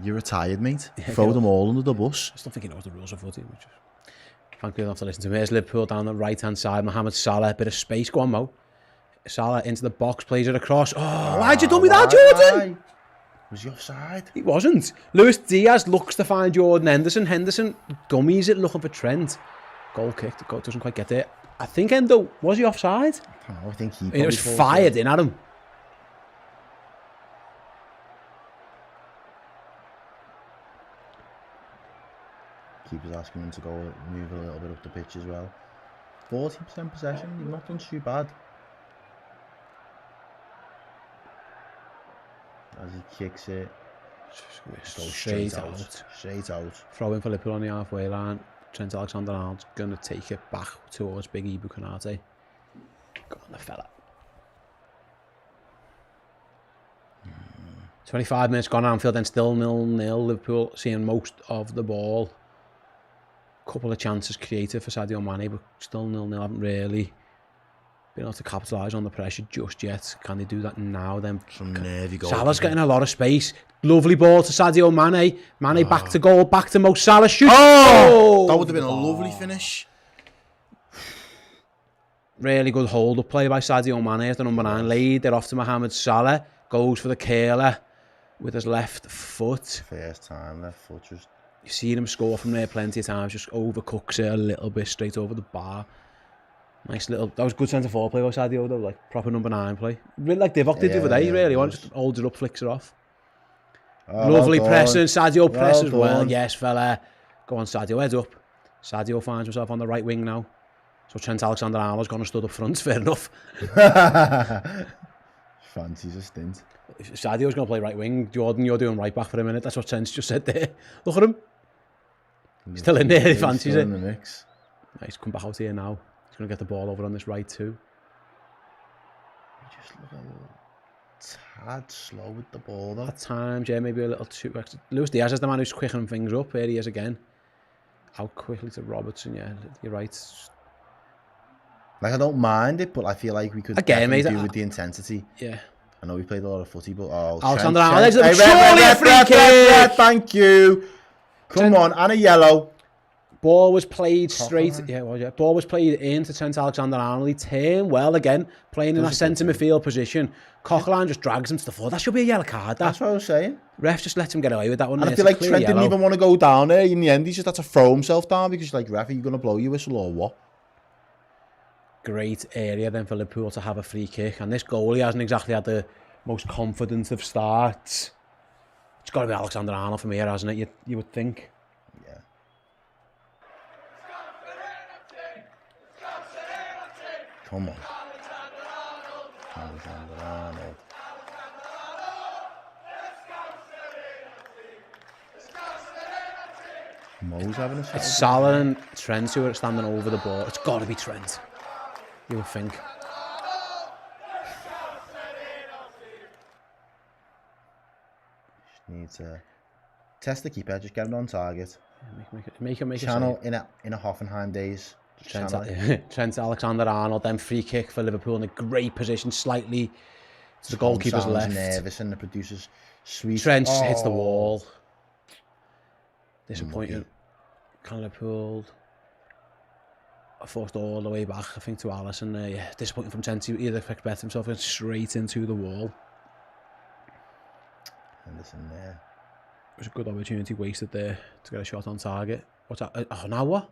you're retired, mate. Throw them all under the bus. I still think he knows the rules of footy. Frankly, I'll have to listen to him. Here's Liverpool down the right hand side. Mohamed Salah, bit of space. Go on, Mo. Salah into the box, plays it across. Oh, why'd you do me that, Jordan? Was he offside? He wasn't. Luis Diaz looks to find Jordan Henderson. Henderson gummies it looking for Trent. Goal kick. The goal doesn't quite get there. I think Endo, was he offside? I don't know, I think he it was fired in at him. Keeper's asking him to go move a little bit up the pitch as well. 40% possession, you've not done too bad. As he kicks it, straight out. Throw in for Liverpool on the halfway line. Trent Alexander-Arnold's going to take it back towards Big Ibu Konate. Go on, the fella. 25 minutes gone Anfield, then still 0-0. Liverpool seeing most of the ball. Couple of chances created for Sadio Mane, but still 0-0. Haven't really been able to capitalise on the pressure just yet. Can they do that now then? Some nervy goal. Salah's getting a lot of space. Lovely ball to Sadio Mane. Mane back to goal, back to Mo Salah. Shoot! Oh! That would have been a lovely finish. Really good hold-up play by Sadio Mane as the number 9. Laid it off to Mohamed Salah. Goes for the curler with his left foot. First time, left foot just... You've seen him score from there plenty of times. Just overcooks it a little bit straight over the bar. Nice little... That was good centre-forward play by Sadio though. Like proper number 9 play. Really like Divock did the other day. Really. Just holds it up, flicks it off. Lovely pressing. Sadio presses well. Yes, fella. Go on, Sadio. Heads up. Sadio finds himself on the right wing now. So Trent Alexander-Arnold's gone and stood up front. Fair enough. Fancies a stint. If Sadio's going to play right wing, Jordan, you're doing right back for a minute. That's what Trent's just said there. Look at him. Still in there. He fancies it. In the mix. Nice. Come back out here now. He's going to get the ball over on this right too. Just look a tad slow with the ball though. At times, yeah, maybe a little too extra. Luis Diaz is the man who's quickening things up. Here he is again. Out quickly to Robertson. Yeah, you're right. Like, I don't mind it, but I feel like we could again, mate, do with the intensity. Yeah. I know we played a lot of footy, but... Alexander Arnold, surely a free kick! Thank you! Come on, and a yellow. Ball was played straight... Yeah. Ball was played into Trent Alexander-Arnold. He turned well again, playing in a centre midfield position. Coquelin just drags him to the floor. That should be a yellow card, That's what I was saying. Ref just let him get away with that one. And I feel like Trent didn't even want to go down there. In the end, he just had to throw himself down because, like, ref, are you going to blow your whistle or what? Great area then for Liverpool to have a free kick. And this goalie hasn't exactly had the most confident of starts. It's got to be Alexander-Arnold from here, hasn't it? You would think. Yeah. Come on. Alexander-Arnold. Mo's having a shot. It's Salah and Trent who are standing over the ball. It's got to be Trent. You would think. Just need to test the keeper. Just get him on target. Yeah, make him channel in a Hoffenheim days. Trent Alexander-Arnold, then free kick for Liverpool in a great position, slightly to the goalkeeper's left. Nervous and the producer's sweet. Trent hits the wall. Disappointing. Can Liverpool forced all the way back, I think, to Alisson. Yeah, disappointing from Trent. He'd expect himself straight into the wall. Henderson there. It was a good opportunity wasted there to get a shot on target. What's that? Oh, now what?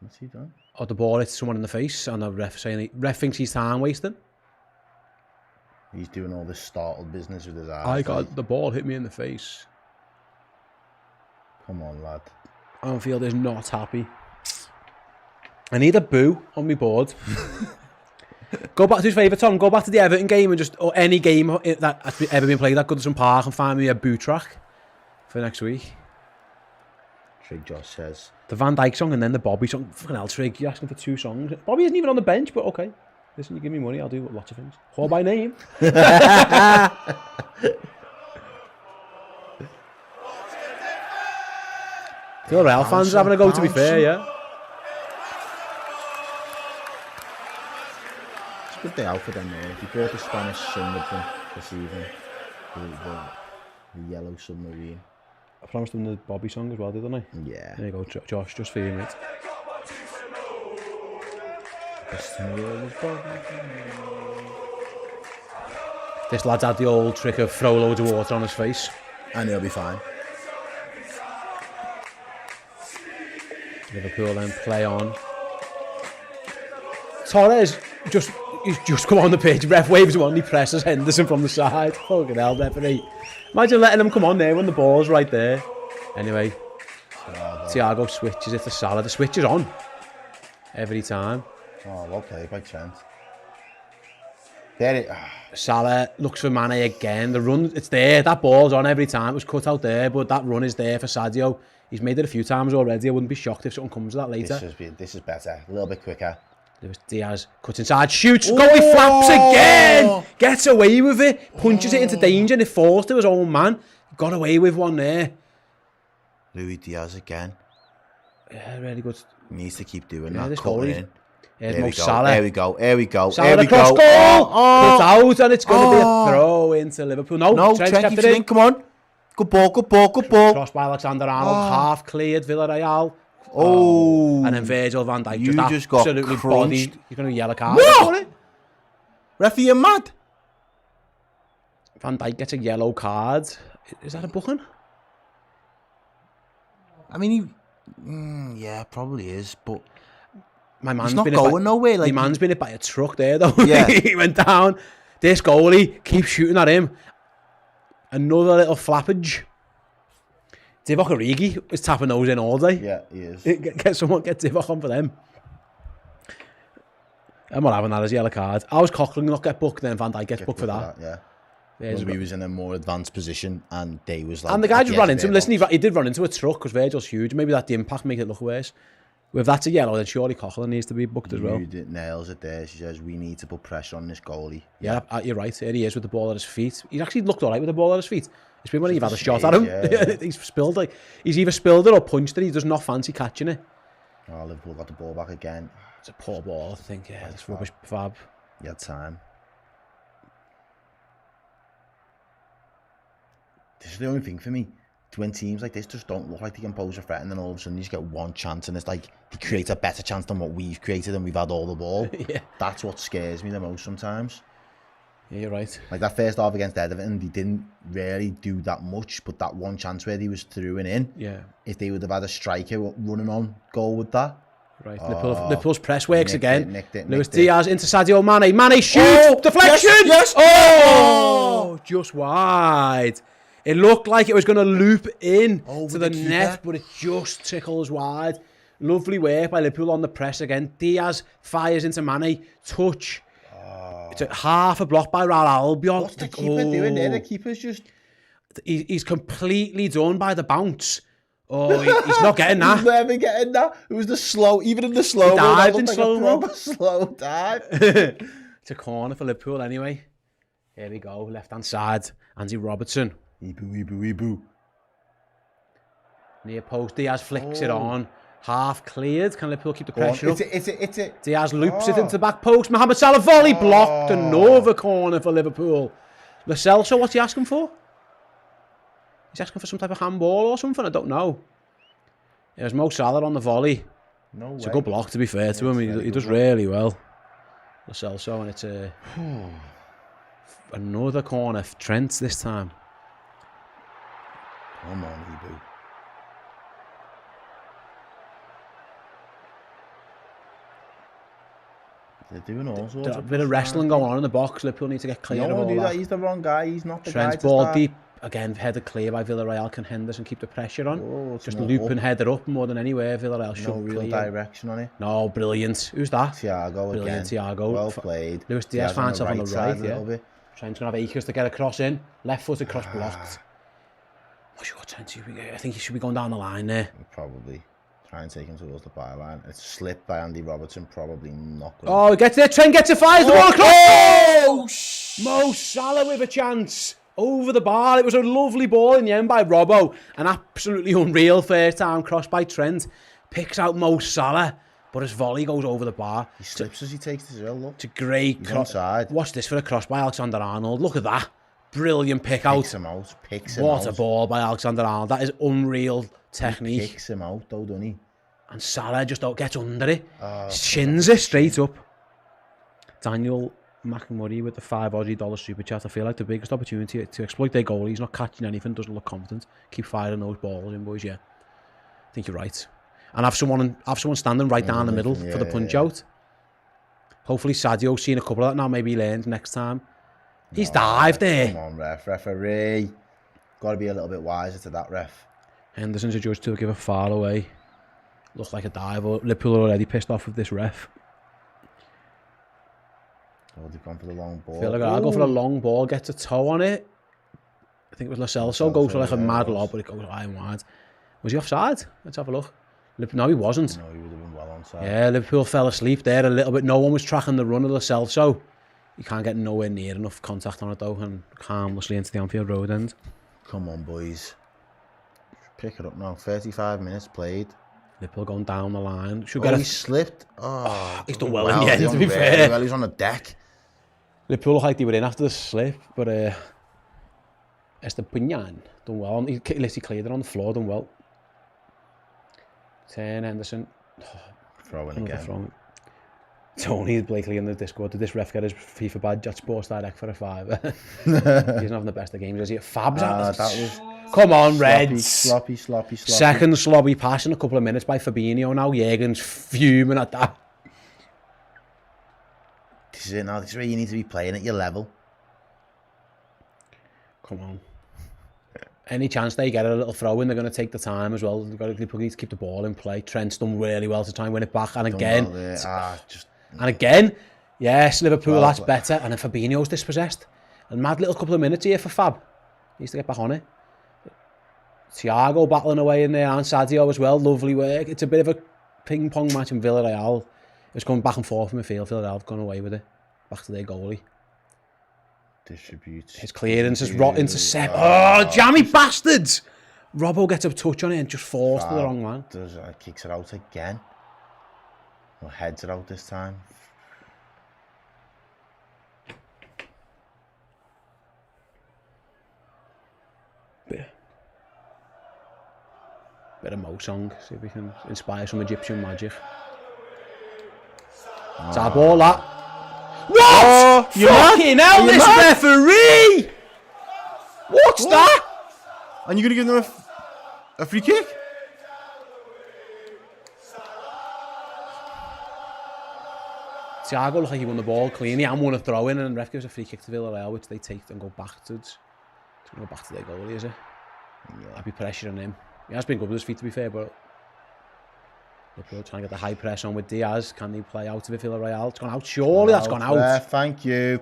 What's he done? Or the ball hits someone in the face and the ref thinks he's time wasting. He's doing all this startled business with his eyes. The ball hit me in the face. Come on, lad. Anfield is not happy. I need a boo on my board. Go back to his favourite, Tom. Go back to the Everton game or any game that has ever been played at Goodison Park and find me a boo track for next week. Trig Josh says. The Van Dijk song and then the Bobby song. Fucking hell, Trig, you're asking for 2 songs. Bobby isn't even on the bench, but okay. Listen, you give me money, I'll do lots of things. Call by name. Villarreal fans are having a go, to be fair, yeah. It's a good day out for them, though. He brought the Spanish sun with them this evening. The yellow submarine. I promised them the Bobby song as well, didn't I? Yeah. There you go, Josh, just for you, mate. This lad's had the old trick of throw loads of water on his face. And he'll be fine. Liverpool then play on. Torres he's just come on the pitch. Ref waves him on. He presses Henderson from the side. Fucking hell, referee. Imagine letting him come on there when the ball's right there. Anyway, Thiago switches it to Salah. The switch is on every time. Oh, okay, by chance. Salah looks for Mane again. The run, it's there. That ball's on every time. It was cut out there, but that run is there for Sadio. He's made it a few times already. I wouldn't be shocked if something comes of that later. This is better. A little bit quicker. Lewis Diaz cuts inside, shoots, goalie flaps again! Gets away with it, punches it into danger and it falls to his own man. Got away with one there. Luis Diaz again. Yeah, really good. Needs to keep doing Yeah, that. Cutting in. Here's Mo Salah. Here we go. Salah Here we across go. goal! Cut out and it's going to be a throw into Liverpool. No, Trent kept it in. Come on. Good ball. Crossed by Alexander-Arnold, half cleared Villarreal. And then Virgil van Dijk just got absolutely bodied. You're going to yellow card. What? Referee, you're mad. Van Dijk gets a yellow card. Is that a booking? I mean, yeah, probably is, but He's not going nowhere. My man's been hit by a truck there, though. Yeah. He went down. This goalie keeps shooting at him. Another little flappage. Divock Origi is tapping those in all day. Yeah, he is. Get Divock on for them. I'm not having that as a yellow card. I was Cochran not get booked, then Van Dijk gets booked for that. Yeah. He was in a more advanced position and they was like... And the guy just ran into him. Listen, he did run into a truck because Virgil's huge. Maybe that the impact make it look worse. If that's a yellow, then surely Cochran needs to be booked as well. Nails it there. She says, we need to put pressure on this goalie. Yeah, you're right. There he is with the ball at his feet. He's actually looked all right with the ball at his feet. It's been when you've had a shot at him. Yeah. He's either spilled it or punched it. He does not fancy catching it. Oh, Liverpool got the ball back again. It's a poor ball, I think. Yeah, it's rubbish fab. You had time. This is the only thing for me. When teams like this just don't look like they can pose a threat, and then all of a sudden you just get one chance and it's like they create a better chance than what we've created and we've had all the ball. Yeah. That's what scares me the most sometimes. Yeah, you're right. Like that first half against Everton, they didn't really do that much, but that one chance where he was through and in, yeah. If they would have had a striker running on goal with that. Right, Liverpool's press works again. Nicked it. Lewis Diaz into Sadio Mane. Mane shoots! Deflection! Yes! Oh! Just wide. It looked like it was going to loop in to the net, but it just tickles wide. Lovely work by Liverpool on the press again. Diaz fires into Mane. Touch. It's a half a block by Real Albion. What's the keeper doing there? The keeper's just... He's completely done by the bounce. Oh, he's not getting that. He's never getting that. It was the slow, even in the slow. He dived in slow-mo. Proper slow dive. It's a corner for Liverpool anyway. Here we go, left-hand side. Andy Robertson. Eeboo. Near post, Diaz flicks it on. Half cleared. Can Liverpool keep the pressure up? It's it. Diaz loops it into the back post. Mohamed Salah volley blocked. Another corner for Liverpool. Lo Celso, what's he asking for? He's asking for some type of handball or something. I don't know. It was Mo Salah on the volley. No way. It's a good block, to be fair to him. He does really well. Lo Celso, and it's another corner. Trent this time. Come on, Eeboo. They're doing all sorts There's a bit of wrestling going on in the box. Liverpool need to get clear of all that. He's the wrong guy. He's not the Trent's guy to ball start. deep. Again, headed clear by Villarreal. Can Henderson keep the pressure on? Oh, just loop and header up more than anywhere. Villarreal should no real clear. direction on it. No, brilliant. Who's that? Thiago brilliant, again. Thiago. Well played. Luis Diaz finds himself on the right, yeah. Trent's going to have acres to get a cross in. Left footed cross blocked. What's your Trent? I think he should be going down the line there. Probably. Try and take him towards the byline. It's slipped by Andy Robertson. Probably not good. Oh, he gets there. Trent gets it. Fires the ball across. Oh! Mo Salah with a chance. Over the bar. It was a lovely ball in the end by Robbo. An absolutely unreal first time cross by Trent. Picks out Mo Salah. But his volley goes over the bar. He slips as he takes it as well, look. It's a great cross. Watch this for a cross by Alexander Arnold. Look at that. Brilliant pick out. Picks him out. What a ball by Alexander Arnold. That is unreal technique. He picks him out though, doesn't he? And Salah just gets under it. Shins it straight up. Daniel McMurray with the $5 super chat. I feel like the biggest opportunity to exploit their goal. He's not catching anything, doesn't look confident. Keep firing those balls in, boys, yeah. I think you're right. And have someone standing right down the middle for the punch out. Hopefully Sadio's seen a couple of that now. Maybe he learns next time. He's dived there. Come on, referee. Got to be a little bit wiser to that, ref. Henderson's adjudged to give a foul away. Looks like a dive. Liverpool are already pissed off with this ref. Oh, they've gone for the long ball. I feel like I'll go for the long ball. Gets a toe on it. I think it was Lo Celso. Goes for like a mad lob, but it goes high and wide. Was he offside? Let's have a look. No, he wasn't. No, he would have been well onside. Yeah, Liverpool fell asleep there a little bit. No one was tracking the run of Lo Celso. You can't get nowhere near enough contact on it though, and harmlessly into the Anfield Road end. Come on, boys. Pick it up now. 35 minutes played. Liverpool going down the line. He slipped. Oh, he's done well in the end, to be fair. Well, he's on the deck. Liverpool looked like they were in after the slip, but Estepinian done well. He literally cleared it on the floor, done well. Turn Henderson. Throwing again. Throw. Tony Blakely in the Discord. Did this ref get his FIFA badge at Sports Direct for a $5? He's not having the best of games, is he? Fab's that was... Come on, Reds. Sloppy. Second slobby pass in a couple of minutes by Fabinho now. Jürgen's fuming at that. This is it now. This is where you need to be playing at your level. Come on. Any chance they get a little throw in, they're going to take the time as well. They've got to keep the ball in play. Trent's done really well to try and win it back. And again, yes, Liverpool, that's better. And then Fabinho's dispossessed. A mad little couple of minutes here for Fab. He needs to get back on it. Thiago battling away in there and Sadio as well. Lovely work. It's a bit of a ping-pong match in Villarreal. It's going back and forth from midfield. Villarreal have gone away with it. Back to their goalie. Distributes. His clearance is rot intercept. Oh, jammy bastards! Robbo gets a touch on it and just falls to the wrong man. Kicks it out again. Or heads it out this time. Bit of Mo song. See if we can inspire some Egyptian magic. It's our ball, that. What? Fucking hell, this referee! What's that? And you're going to give them a free kick? Thiago looked like he won the ball cleanly and won a throw in, and the ref gives a free kick to Villarreal, which they take and go backwards. It's going to go back to their goalie, is it? Yeah. I'd be pressuring him. He has been good with his feet, to be fair, but Liverpool trying to get the high press on with Diaz. Can they play out of it, Villarreal? It's gone out, surely that's gone out. Thank you.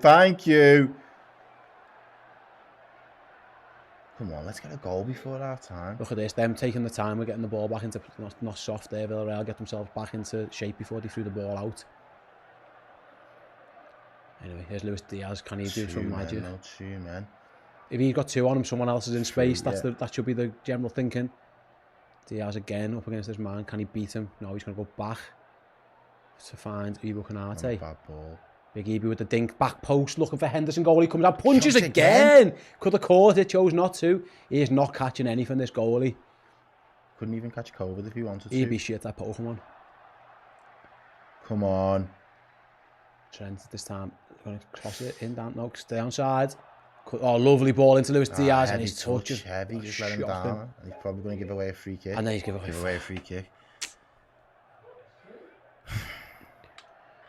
Come on, let's get a goal before half time. Look at this, them taking the time, we're getting the ball back into, not soft there, Villarreal get themselves back into shape before they threw the ball out. Anyway, here's Luis Diaz, can he do some magic? No, 2 men. If he's got 2 on him, someone else is in space, that should be the general thinking. Diaz again, up against this man, can he beat him? No, he's going to go back to find Ibu Konate. Bad ball. Big Ibu with the dink, back post, looking for Henderson, goalie comes out, punches again! Could have caught it, chose not to. He is not catching anything, this goalie. Couldn't even catch COVID if he wanted to. He'd be shit, that Pokemon. Come on. Trent this time, going to cross it in, no, stay on side. Oh, lovely ball into Luis Diaz, and his touch is heavy, just let him down. And he's probably going to give away a free kick. And then he's give away a free kick.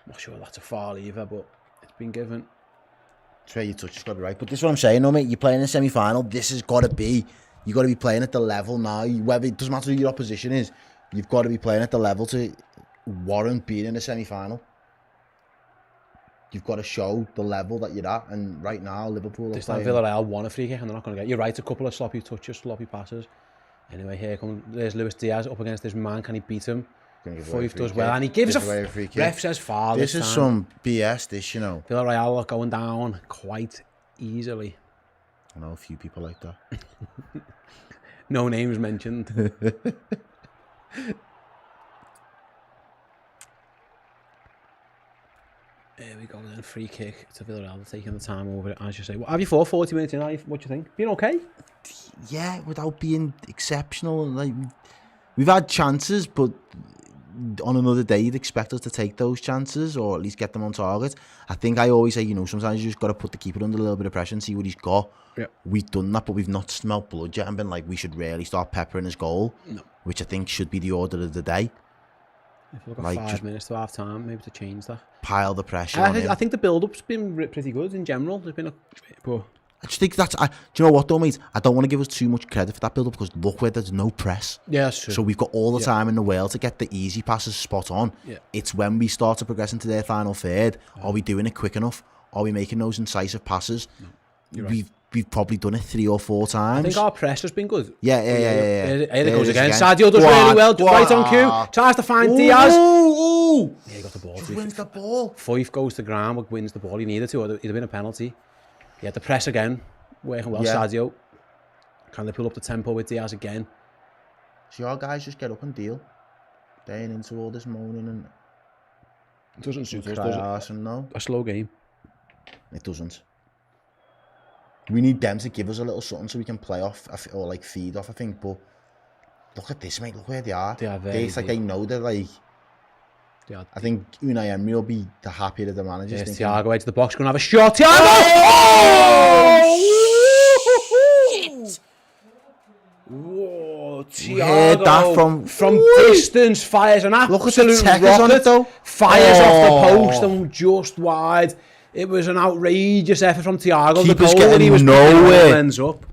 not sure that's a foul either, but it's been given. It's where your touch has got to be right. But this is what I'm saying, though, mate. You're playing in a semi-final. This has got to be... You've got to be playing at the level now. Whether it doesn't matter who your opposition is, you've got to be playing at the level to warrant being in a semi-final. You've got to show the level that you're at. And right now, Liverpool This time Villarreal won a free kick and they're not going to get... You're right, a couple of sloppy touches, sloppy passes. Anyway, there's Luis Diaz up against this man. Can he beat him? Foyth does well, and he gives a free kick. Ref says foul. This is some BS, this, you know. Villarreal are going down quite easily. I know a few people like that. No names mentioned. There we go then, free kick to Villarreal, taking the time over it, as you say. What have you for 40 minutes in? What do you think? Been okay? Yeah, without being exceptional. Like, we've had chances, but on another day you'd expect us to take those chances or at least get them on target. I think I always say, you know, sometimes you just got to put the keeper under a little bit of pressure and see what he's got. Yeah. We've done that, but we've not smelt blood yet and been like, we should really start peppering his goal. No. Which I think should be the order of the day. If you look at like 5 minutes to half time, maybe to change that. Pile the pressure on him. I think the build-up's been pretty good in general. There's been I just think that's... do you know what though, mate? I don't want to give us too much credit for that build-up because look where there's no press. Yeah, that's true. So we've got all the time in the world to get the easy passes spot on. Yeah. It's when we start to progress into their final third. Are we doing it quick enough? Are we making those incisive passes? No, you're right. We've probably done it 3 or 4 times. I think our press has been good. Yeah. Here it goes again. Sadio does really well. Right on cue. Tries to find Diaz. Ooh. Yeah, he got the ball. Just wins the ball. Foyth goes to ground, but wins the ball. He needed to, or it'd have been a penalty. He had the press again. Working well, Sadio. Can they pull up the tempo with Diaz again? So your guys just get up and deal. Staying into all this moaning and... It doesn't suit us, does it? No. A slow game. It doesn't. We need them to give us a little something so we can play off or like feed off, I think. But look at this, mate. Look where they are. It's like they know they're like... I think Unai Emery will be the happier of the managers. Yes, Thiago edge the box, going to have a shot. Thiago! Oh! Shit! Whoa, Thiago that from distance fires an absolute rocket. On it, though. Fires off the post and just wide. It was an outrageous effort from Thiago. Keeper's the goal getting he was nowhere. Ends up.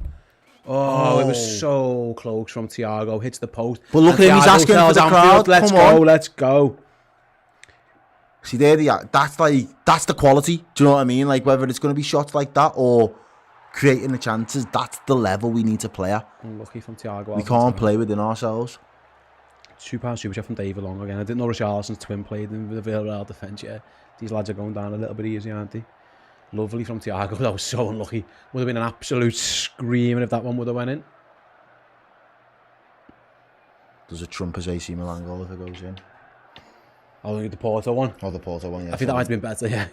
Oh, it was so close from Thiago. Hits the post. But look at him, he's asking for the crowd. Let's go. See, that's the quality. Do you know what I mean? Like, whether it's going to be shots like that or creating the chances, that's the level we need to play at. Unlucky from Thiago. We can't play within ourselves. £2 super chat from David Long again. I didn't know Richarlison's twin played in the Villarreal defence yet. These lads are going down a little bit easy, aren't they? Lovely from Thiago. That was so unlucky. Would have been an absolute screaming if that one would have went in. Does it trump as AC Milan goal if it goes in? Oh, the Porto one. Oh, the Porto one, yeah. I think that might have been better, yeah.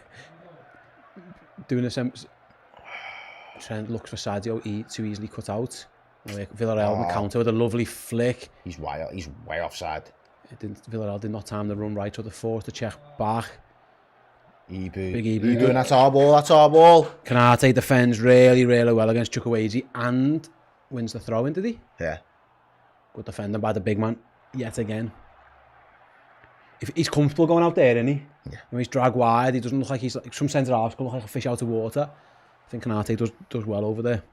Doing the same... Trent looks for Sadio too easily cut out. Villarreal on the counter with a lovely flick. He's way offside. Villarreal did not time the run right, so the force to check back. Big Ibu. Doing that's our ball. Canate defends really, really well against Chukwueze and wins the throw in, did he? Yeah. Good defending by the big man yet again. If he's comfortable going out there, isn't he? Yeah. When he's dragged wide, he doesn't look like he's like some centre half can look like a fish out of water. I think Canate does well over there.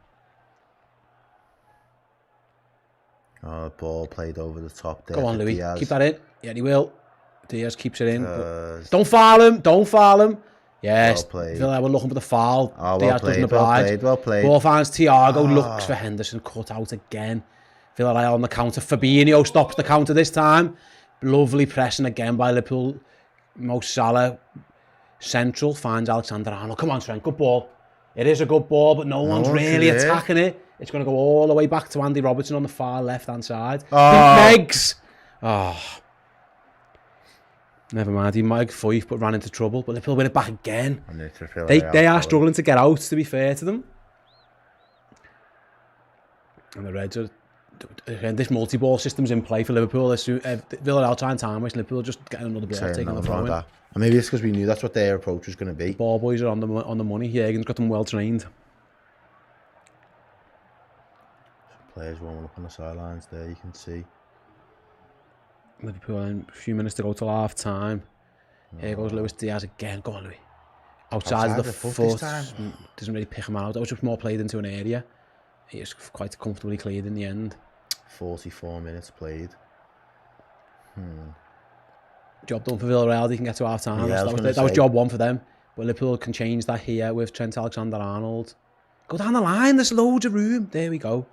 Oh, ball played over the top there. Go on, Louis. Diaz. Keep that in. Yeah, he will. Diaz keeps it in. Don't foul him. Yes. Well played. Villa were looking for the foul. Oh, Diaz doesn't oblige. Well played. Ball finds Thiago. Looks for Henderson. Cut out again. Villarreal on the counter. Fabinho stops the counter this time. Lovely pressing again by Liverpool. Mo Salah. Central. Finds Alexander-Arnold. Come on, Trent. Good ball. It is a good ball, but no one's really attacking it. It's going to go all the way back to Andy Robertson on the far left-hand side. Megs! Oh. Never mind. He might have Foyth, but ran into trouble. But Liverpool win it back again. They are struggling to get out, to be fair to them. And the Reds are... Again, this multi-ball system's in play for Liverpool. Villarreal trying time waste. Liverpool just getting another ball, taking the throw in. And maybe it's because we knew that's what their approach was going to be. The ball boys are on the money. Jürgen's got them well trained. Players warming up on the sidelines there, you can see. Liverpool in a few minutes to go till half time. Here goes Luis Diaz again. Go on, Louis. Outside of the foot. Doesn't really pick him out. That was just more played into an area. He was quite comfortably cleared in the end. 44 minutes played. Job done for Villarreal. They can get to half time. Yeah, that was job one for them. But Liverpool can change that here with Trent Alexander-Arnold. Go down the line. There's loads of room. There we go.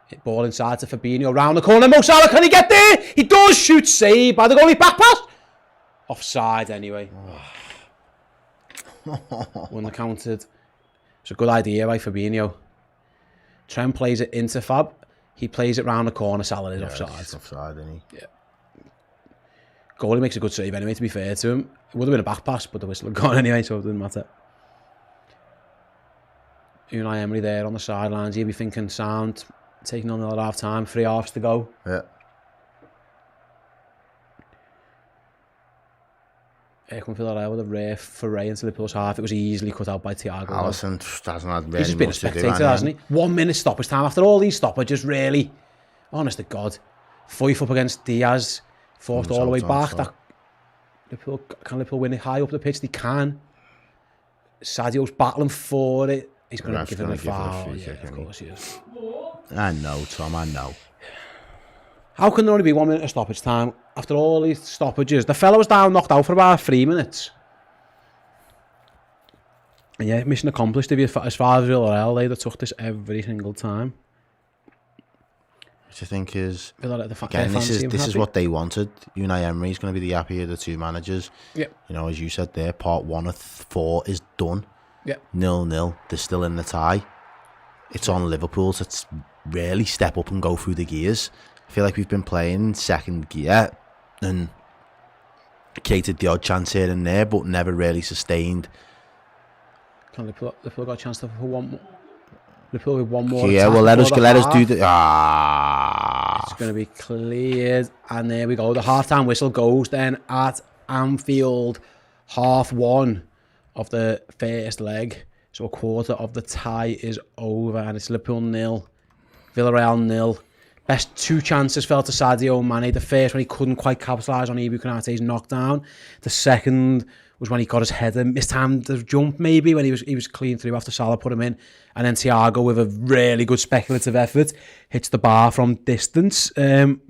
Hit ball inside to Fabinho. Round the corner. Mo Salah, can he get there? He does shoot. Save by the goalie. Back pass. Offside anyway. Won the counted. It's a good idea by Fabinho. Trent plays it into Fab. He plays it round the corner. Salah is offside. It's offside, isn't he? Yeah. Goalie makes a good save anyway, to be fair to him. It would have been a back pass, but the whistle had gone anyway, so it didn't matter. Unai Emery there on the sidelines. He'll be thinking sound. Taking on another half time. 3 halves to go. Yeah. Here comes Villarreal with a rare foray into Liverpool's half. It was easily cut out by Thiago. Alisson hasn't had really He's just been a much to do, spectator, hasn't he? 1 minute stoppage time. After all these stoppages, really, honest to God, Foyth up against Diaz, forced all the way back. Can Liverpool win it high up the pitch? They can. Sadio's battling for it. He's going to give him a foul. Yeah, of course he is. I know, Tom, I know. How can there only be 1 minute of stoppage time after all these stoppages? The fellow was down, knocked out for about 3 minutes. And yeah, mission accomplished. If you, as far as Villarreal, they took this every single time. Which I think is... Again, this is what they wanted. Unai Emery is going to be the happier of the two managers. Yeah. You know, as you said there, part 1 of 4 is done. Yeah. 0-0. They're still in the tie. It's on Liverpool to really step up and go through the gears. I feel like we've been playing second gear and created the odd chance here and there, but never really sustained. Can Liverpool got a chance to for one more? Liverpool with one more. Yeah, well, let us do the. It's going to be cleared, and there we go. The half-time whistle goes then at Anfield, 1/2 of the first leg. So a quarter of the tie is over, and it's Liverpool 0, Villarreal 0. Best 2 chances fell to Sadio Mane. The first one he couldn't quite capitalise on Ibu Konate's knockdown. The second was when he got his header, mistimed the jump maybe, when he was clean through after Salah put him in. And then Thiago, with a really good speculative effort, hits the bar from distance. In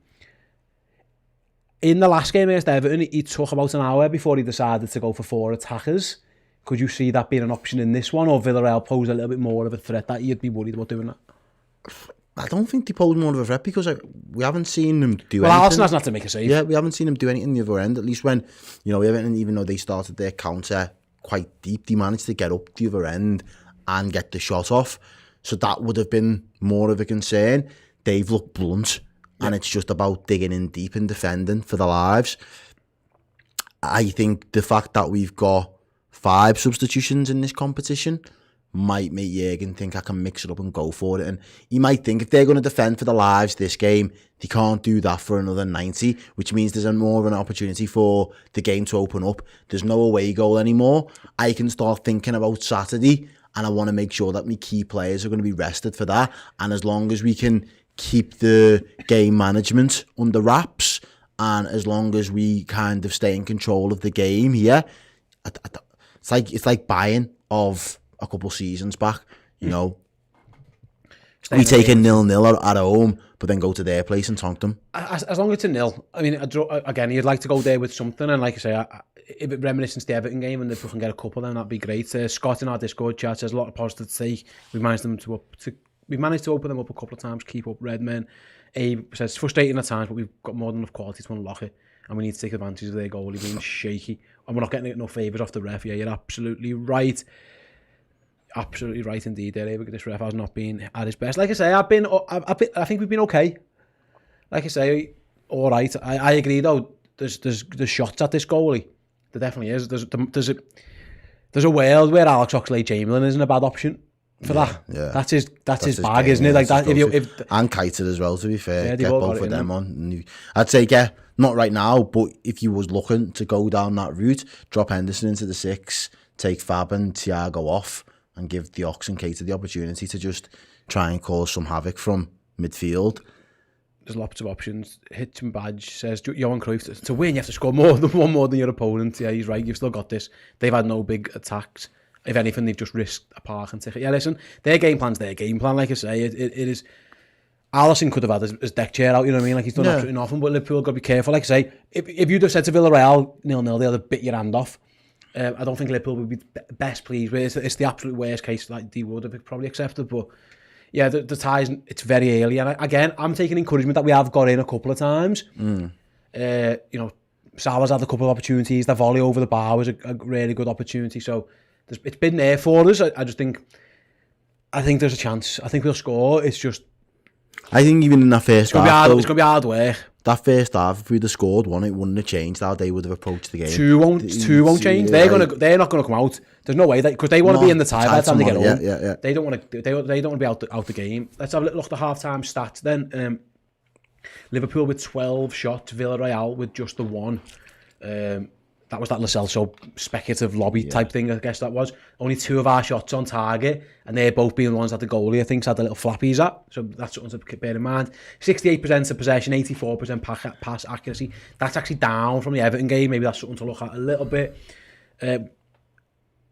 the last game against Everton, he took about an hour before he decided to go for 4 attackers. Could you see that being an option in this one, or Villarreal pose a little bit more of a threat that you'd be worried about doing that? I don't think they pose more of a threat because we haven't seen them do anything. Well, Alisson hasn't had to make a save. Yeah, we haven't seen them do anything the other end. At least when, you know, even though they started their counter quite deep, they managed to get up the other end and get the shot off. So that would have been more of a concern. They've looked blunt, and it's just about digging in deep and defending for their lives. I think the fact that we've got 5 substitutions in this competition might make Jürgen think I can mix it up and go for it. And he might think if they're going to defend for their lives this game, they can't do that for another 90, which means there's more of an opportunity for the game to open up. There's no away goal anymore. I can start thinking about Saturday, and I want to make sure that my key players are going to be rested for that. And as long as we can keep the game management under wraps, and as long as we kind of stay in control of the game here, it's like buying of a couple seasons back, you know. We take a 0-0 at home, but then go to their place and tonk them. As long as it's a 0. I mean, again, you'd like to go there with something, and like I say, if it reminiscence the Everton game, and if we can get a couple, then that'd be great. Scott in our Discord chat says a lot of positive to take. We've managed to open them up a couple of times, keep up Redmen. Abe says it's frustrating at times, but we've got more than enough quality to unlock it, and we need to take advantage of their goalie being shaky, and we're not getting enough favours off the ref. Yeah, you're absolutely right. Absolutely right indeed there, Abe. This ref has not been at his best. Like I say, I think we've been okay. Like I say, all right. I agree though. There's shots at this goalie. There definitely is. There's a world where Alex Oxlade-Chamberlain isn't a bad option for that. Yeah. That's his bag, game, isn't it? Like that. And Keita as well. To be fair, get both of them on. I'd say not right now, but if you was looking to go down that route, drop Henderson into the 6, take Fab and Thiago off, and give the Ox and Keita the opportunity to just try and cause some havoc from midfield. there's lots of options. Hitchin Badge says, Johan Cruyff, to win you have to score one more than your opponent. Yeah, he's right, you've still got this. They've had no big attacks. If anything, they've just risked a parking ticket. Yeah, listen, their game plan's their game plan, like I say. It is... Alisson could have had his deck chair out, you know what I mean? Like, he's done absolutely nothing, but Liverpool got to be careful. Like I say, if you'd have said to Villarreal 0-0, they'll have bit your hand off. I don't think Liverpool would be best pleased with it. It's the absolute worst case that they would have probably accepted, but yeah, the ties, it's very early. And again, I'm taking encouragement that we have got in a couple of times. You know, Salah's had a couple of opportunities. The volley over the bar was a really good opportunity. So it's been there for us. I think there's a chance. I think we'll score. It's just... I think even in that first half, it's going to be hard work. That first half, if we'd have scored one, it wouldn't have changed how they would have approached the game. Two won't change. They're not going to come out. There's no way because they want to be in the tie by the time they get home. Yeah. They don't want to be out the game. Let's have a look at the half-time stats then. Liverpool with 12 shots, Villarreal with just the one. That was that Lo Celso speculative lobby type thing, I guess that was. Only 2 of our shots on target, and they're both being the ones that the goalie, I think, had the little flappies at. So that's something to bear in mind. 68% of possession, 84% pass accuracy. That's actually down from the Everton game. Maybe that's something to look at a little bit.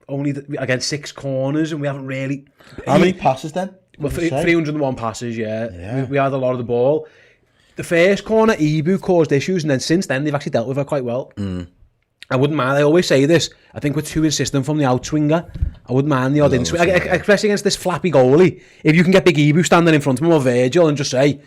Only, again, 6 corners, and we haven't really... How many passes then? Well, 301 passes, yeah. We had a lot of the ball. The first corner, Ibu caused issues, and then since then, they've actually dealt with her quite well. I wouldn't mind. I always say this. I think we're too insistent from the outswinger. I wouldn't mind the odd in-swing, especially against this flappy goalie. If you can get Big Ibu standing in front of him or Virgil and just say,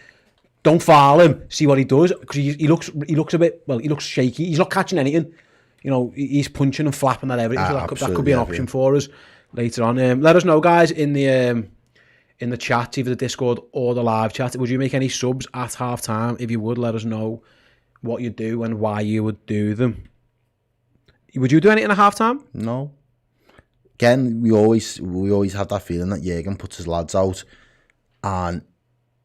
don't foul him, see what he does, because he looks a bit, well, he looks shaky. He's not catching anything. You know, he's punching and flapping at everything. So that could be an option for us later on. Let us know, guys, in the chat, either the Discord or the live chat. Would you make any subs at half time? If you would, let us know what you do and why you would do them. Would you do anything at half time? No. Again, we always have that feeling that Jurgen puts his lads out and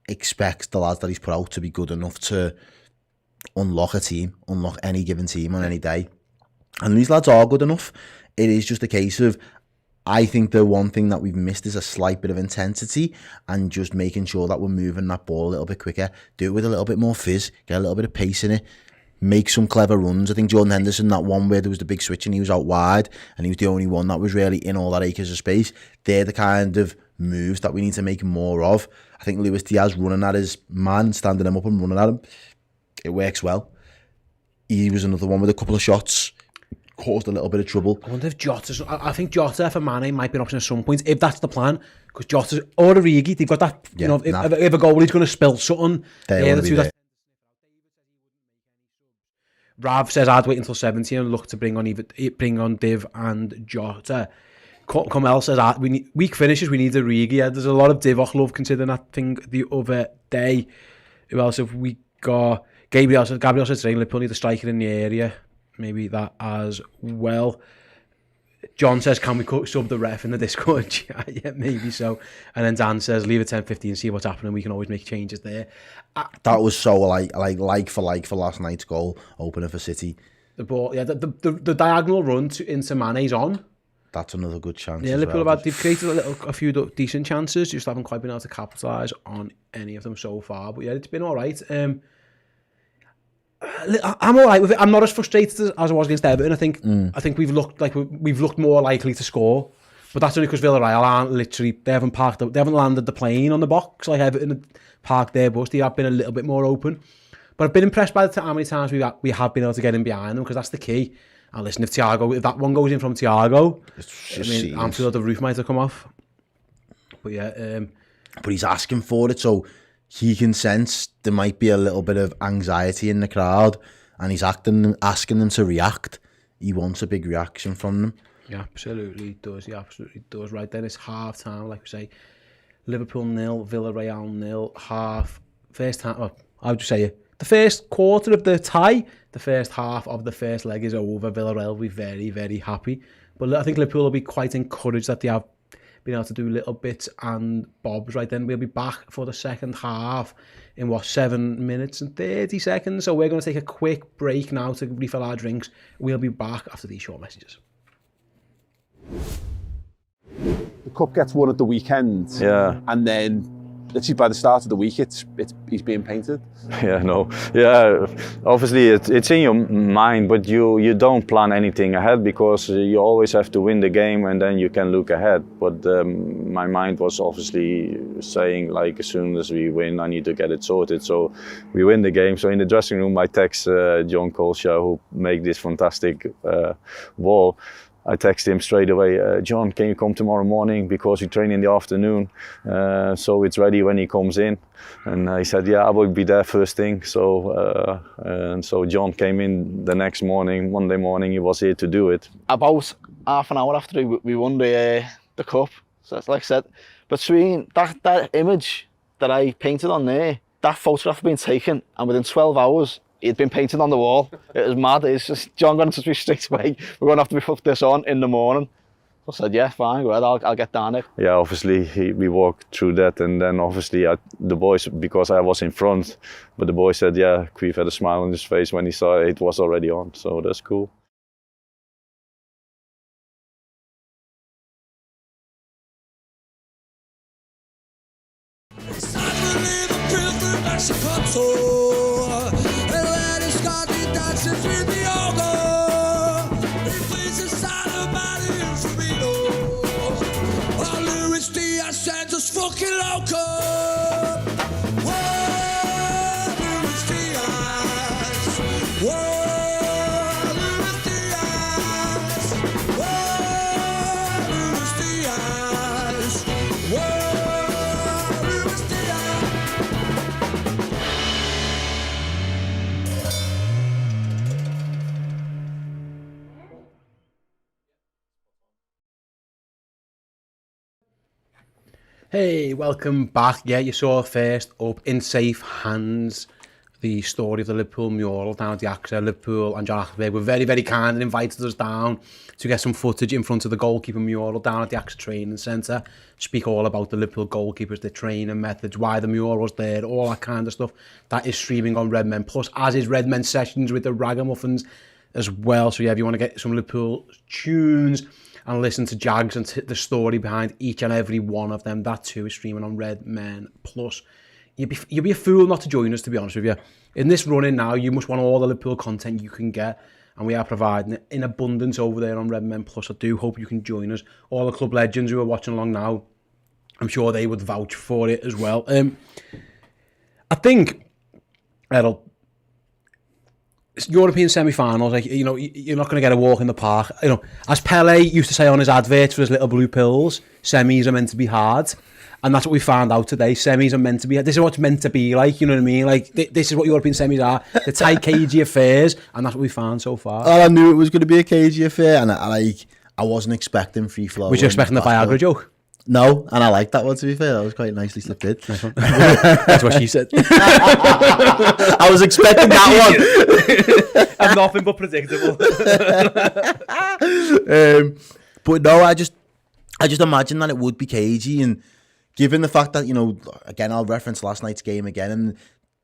expects the lads that he's put out to be good enough to unlock a team, unlock any given team on any day. And these lads are good enough. It is just a case of, I think the one thing that we've missed is a slight bit of intensity and just making sure that we're moving that ball a little bit quicker. Do it with a little bit more fizz, get a little bit of pace in it. Make some clever runs. I think Jordan Henderson, that one where there was the big switch and he was out wide and he was the only one that was really in all that acres of space. They're the kind of moves that we need to make more of. I think Luis Diaz running at his man, standing him up and running at him, it works well. He was another one with a couple of shots, caused a little bit of trouble. I wonder if I think Jota for Mane might be an option at some point, if that's the plan. Because Jota or Origi, they've got that, you know, if a goalie's going to spill something, Rav says I'd wait until 70 and look to bring on Div and Jota. Kamel says weak finishes, we need Origi. Yeah, there's a lot of Divock love considering that thing the other day. Who else have we got? Gabriel says today Liverpool need a striker in the area. Maybe that as well. John says, can we sub the ref in the Discord? Yeah, maybe so. And then Dan says, leave it 10-15 and see what's happening. We can always make changes there. That was so like for last night's goal opener for City. The ball, yeah, the diagonal run into Mane's on. That's another good chance. Yeah, Liverpool they've created a few decent chances, just haven't quite been able to capitalise on any of them so far. But yeah, it's been all right. I'm all right with it. I'm not as frustrated as I was against Everton. I think we've looked more likely to score, but that's only because Villarreal aren't literally. They haven't landed the plane on the box like Everton had parked their bus. They have been a little bit more open, but I've been impressed by how many times we have been able to get in behind them, because that's the key. And listen, if that one goes in from Thiago, Anfield, the roof might have come off. But yeah, but he's asking for it, so he can sense there might be a little bit of anxiety in the crowd, and he's asking them to react. He wants a big reaction from them. He absolutely does. Right then, it's half time, like we say. Liverpool 0, Villarreal 0. First time. Well, I would just say the first quarter of the tie, the first half of the first leg is over. Villarreal will be very, very happy. But I think Liverpool will be quite encouraged that they have been able to do little bits and bobs. Right then, we'll be back for the second half in 7 minutes and 30 seconds. So we're going to take a quick break now to refill our drinks. We'll be back after these short messages. The cup gets won at the weekend, and then literally by the start of the week, he's being painted. Obviously it's in your mind, but you don't plan anything ahead because you always have to win the game and then you can look ahead. But my mind was obviously saying, like, as soon as we win, I need to get it sorted. So we win the game. So in the dressing room, I text John Colshaw, who made this fantastic wall. I texted him straight away, John, can you come tomorrow morning because we train in the afternoon, so it's ready when he comes in. And he said, yeah, I will be there first thing. So John came in the next morning, Monday morning, he was here to do it. About half an hour after we won the cup, so like I said, between that image that I painted on there, that photograph had been taken, and within 12 hours, he'd been painted on the wall. It was mad. It's just, John got in touch with me straight away. We're going to have to put this on in the morning. I said, yeah, fine, well, I'll get down there. Yeah, obviously we walked through that, and then obviously the boys, because I was in front, but the boy said, yeah, Queef had a smile on his face when he saw it was already on, so that's cool. Fucking loco. Whoa, Luis Diaz. Whoa, Luis Diaz. Whoa, Luis Diaz. Whoa, Luis Diaz. Hey, welcome back. Yeah, you saw first up In Safe Hands, the story of the Liverpool mural down at the AXA. Liverpool and John Achterberg were very, very kind and invited us down to get some footage in front of the goalkeeper mural down at the AXA training centre. Speak all about the Liverpool goalkeepers, their training methods, why the mural was there, all that kind of stuff. That is streaming on Redmen Plus, as is Redmen Sessions with the Ragamuffins as well. So yeah, if you want to get some Liverpool tunes and listen to Jags and the story behind each and every one of them, that too is streaming on Redmen Plus. You'd be a fool not to join us, to be honest with you. In this run-in now, you must want all the Liverpool content you can get, and we are providing it in abundance over there on Redmen Plus. I do hope you can join us. All the club legends who are watching along now, I'm sure they would vouch for it as well. I think, Errol, European semi-finals, like, you know, you're not going to get a walk in the park. You know, as Pele used to say on his adverts for his little blue pills, semis are meant to be hard, and that's what we found out today. Semis are meant to be. This is what it's meant to be like. You know what I mean? Like this is what European semis are. The tight, cagey affairs, and that's what we found so far. I knew it was going to be a cagey affair, and I wasn't expecting free flow. Was you expecting the Viagra joke? No, and I liked that one, to be fair. That was quite nicely slipped in. Nice one. That's what she said. I was expecting that one. I'm nothing but predictable. But no, I just imagine that it would be cagey, and given the fact that, you know, again, I'll reference last night's game again, and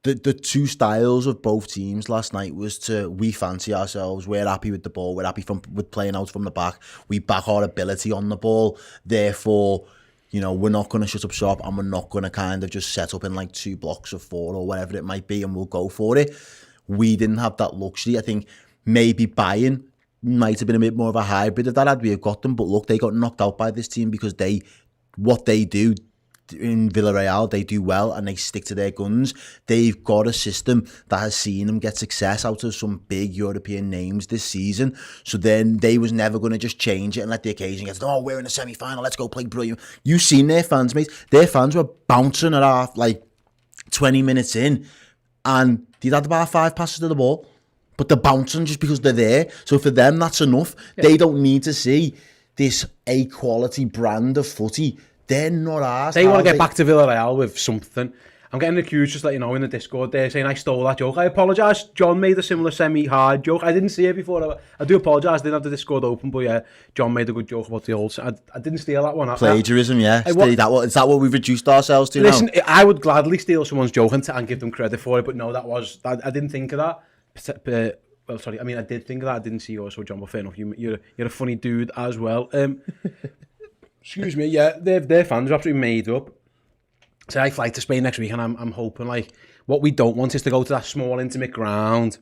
the two styles of both teams last night was we fancy ourselves, we're happy with the ball, we're happy with playing out from the back, we back our ability on the ball, therefore, you know, we're not going to shut up shop, and we're not going to kind of just set up in like 2 blocks of 4 or whatever it might be, and we'll go for it. We didn't have that luxury. I think maybe Bayern might have been a bit more of a hybrid of that had we have got them, but look, they got knocked out by this team because what they do in Villarreal, they do well, and they stick to their guns. They've got a system that has seen them get success out of some big European names this season. So then they was never going to just change it and let the occasion get, oh, we're in the semi-final, let's go play brilliant. You've seen their fans, mate. Their fans were bouncing at half, like 20 minutes in, and they'd had about 5 passes to the ball, but they're bouncing just because they're there. So for them, that's enough. Yeah. They don't need to see this A-quality brand of footy. They're not asked. They want to get back to Villarreal with something. I'm getting accused, just let you know, in the Discord there, saying I stole that joke. I apologise. John made a similar semi-hard joke. I didn't see it before. I do apologise. I didn't have the Discord open, but yeah, John made a good joke about the old... I didn't steal that one. Plagiarism, yeah. Is that what we've reduced ourselves to Listen, now? I would gladly steal someone's joke and give them credit for it, but no, I didn't think of that. Well, sorry, I mean, I did think of that. I didn't see yours, so John, but fair enough. You're a funny dude as well. Excuse me, yeah, their fans are absolutely made up. So I fly to Spain next week, and I'm hoping, like, what we don't want is to go to that small intimate ground,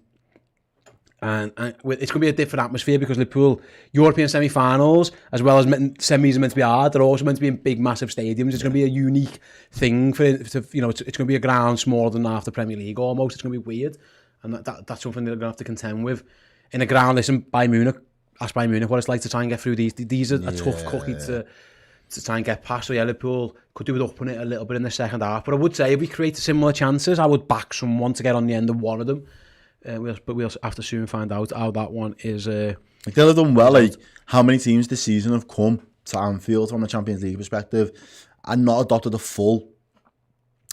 and it's going to be a different atmosphere because Liverpool European semi-finals as well as semis are meant to be hard. They're also meant to be in big, massive stadiums. It's going to be a unique thing for it. You know, it's going to be a ground smaller than half the Premier League almost. It's going to be weird, and that's something they're going to have to contend with. In a ground, listen, Bayern Munich, ask Bayern Munich what it's like to try and get through these. These are a tough cookie to try and get past. So yeah, Liverpool could do with upping it a little bit in the second half. But I would say if we create similar chances, I would back someone to get on the end of one of them. But we'll have to soon find out how that one is. They'll have done well. Like, how many teams this season have come to Anfield from a Champions League perspective and not adopted a full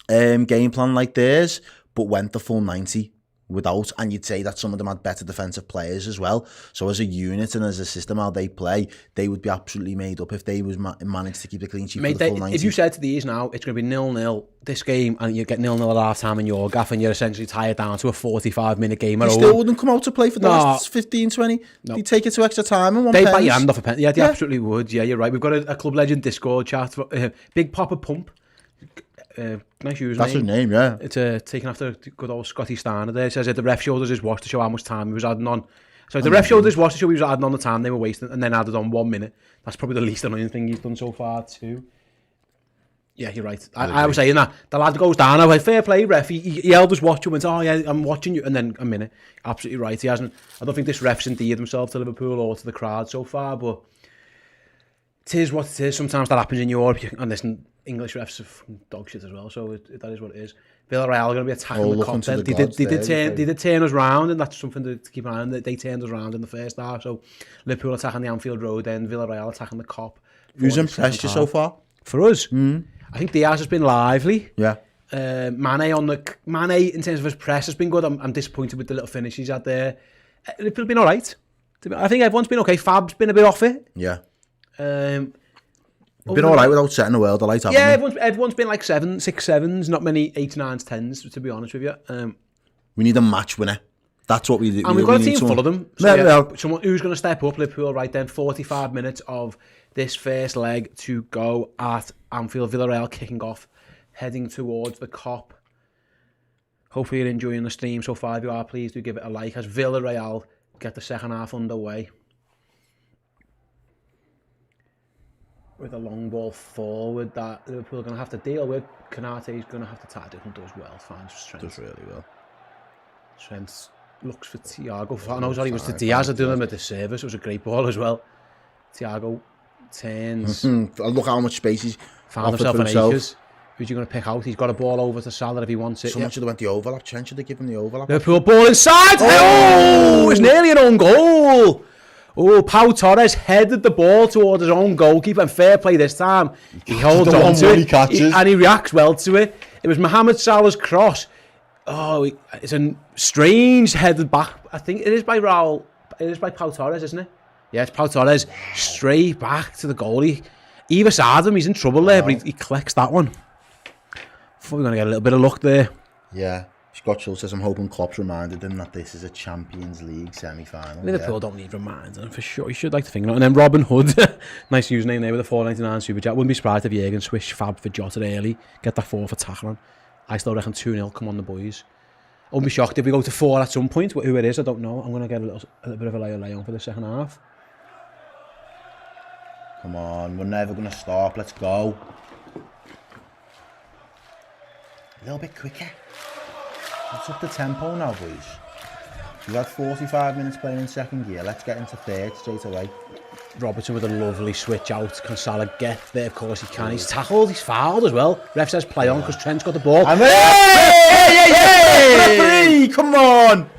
game plan like theirs, but went the full 90 without, and you'd say that some of them had better defensive players as well. So as a unit and as a system, how they play, they would be absolutely made up if they was managed to keep the clean sheet for the full 90. If you said to these now, it's going to be 0-0 this game, and you get 0-0 at half time in your gaff, and you're essentially tied down to a 45-minute game at home. They still wouldn't come out to play for the last 15, 20. No. They'd take it to extra time and They'd bite your hand off a pen. Yeah, they absolutely would. Yeah, you're right. We've got a Club Legend Discord chat. Big Papa Pump. Nice username. That's his name, yeah. It's taken after good old Scotty Starner there. It says the ref showed us his watch to show how much time he was adding on. So the ref showed his watch to show he was adding on the time they were wasting, and then added on 1 minute. That's probably the least annoying thing he's done so far too. Yeah, you're right. I was saying that. The lad goes down, I was like, fair play, ref. He held his watch and went, oh yeah, I'm watching you. And then a minute. Absolutely right. He hasn't. I don't think this ref's endeared himself to Liverpool or to the crowd so far, but it is what it is. Sometimes that happens in Europe. And listen, English refs are dog shit as well, so that is what it is. Villarreal are going to be attacking the cop. They did turn us round, and that's something to keep an eye on. They turned us round in the first half, so Liverpool attacking the Anfield Road, then Villarreal attacking the cop. Who's impressed you so far? For us? I think Diaz has been lively. Yeah. Mane in terms of his press has been good. I'm disappointed with the little finish he's had there. Liverpool been all right. I think everyone's been okay. Fab's been a bit off it. Yeah. Been all right without setting the world alight, haven't they? Everyone's been like 6 7s, not many 8 9s 10s, to be honest with you. We need a match winner. That's what we do. And we've got a team full of them. So someone who's going to step up. Liverpool right then. 45 minutes of this first leg to go at Anfield. Villarreal kicking off, heading towards the cop. Hopefully you're enjoying the stream so far. If you are, please do give it a like as Villarreal get the second half underway. With a long ball forward that Liverpool are going to have to deal with. Kanate is going to have to tackle it and does well. Finds strength. Does really well. Strength looks for Thiago. No, sorry, it was to Diaz. I did him a disservice. It was a great ball as well. Thiago turns. Look how much space he's found himself in acres. Who's he going to pick out? He's got a ball over to Salah if he wants it. Someone should have went the overlap. Trent should have given the overlap. Liverpool ball inside. Oh, it's nearly an own goal. Oh, Pau Torres headed the ball towards his own goalkeeper, and fair play this time. He holds on to it, and he reacts well to it. It was Mohamed Salah's cross. Oh, it's a strange headed back. I think it is by Raul. It is by Pau Torres, isn't it? Yeah, it's Pau Torres. Straight back to the goalie. Either side of him, he's in trouble there, but he collects that one. Thought we were going to get a little bit of luck there. Yeah. Scott Schultz says, I'm hoping Klopp's reminded him that this is a Champions League semi-final. Liverpool don't need reminding, for sure. You should like to think that. And then Robin Hood, nice username there with a $4.99 super chat. Wouldn't be surprised if Jürgen swish Fab for Jota early, get that 4 for tackling. I still reckon 2-0, come on the boys. I wouldn't be shocked if we go to 4 at some point. Who it is, I don't know. I'm going to get a little bit of a lay on for the second half. Come on, we're never going to stop. Let's go. A little bit quicker. Let's up the tempo now, boys. We've had 45 minutes playing in second gear. Let's get into third straight away. Robertson with a lovely switch out. Can Salah get there? Of course he can. He's tackled. He's fouled as well. Ref says play on because Trent's got the ball. Hey! Come on!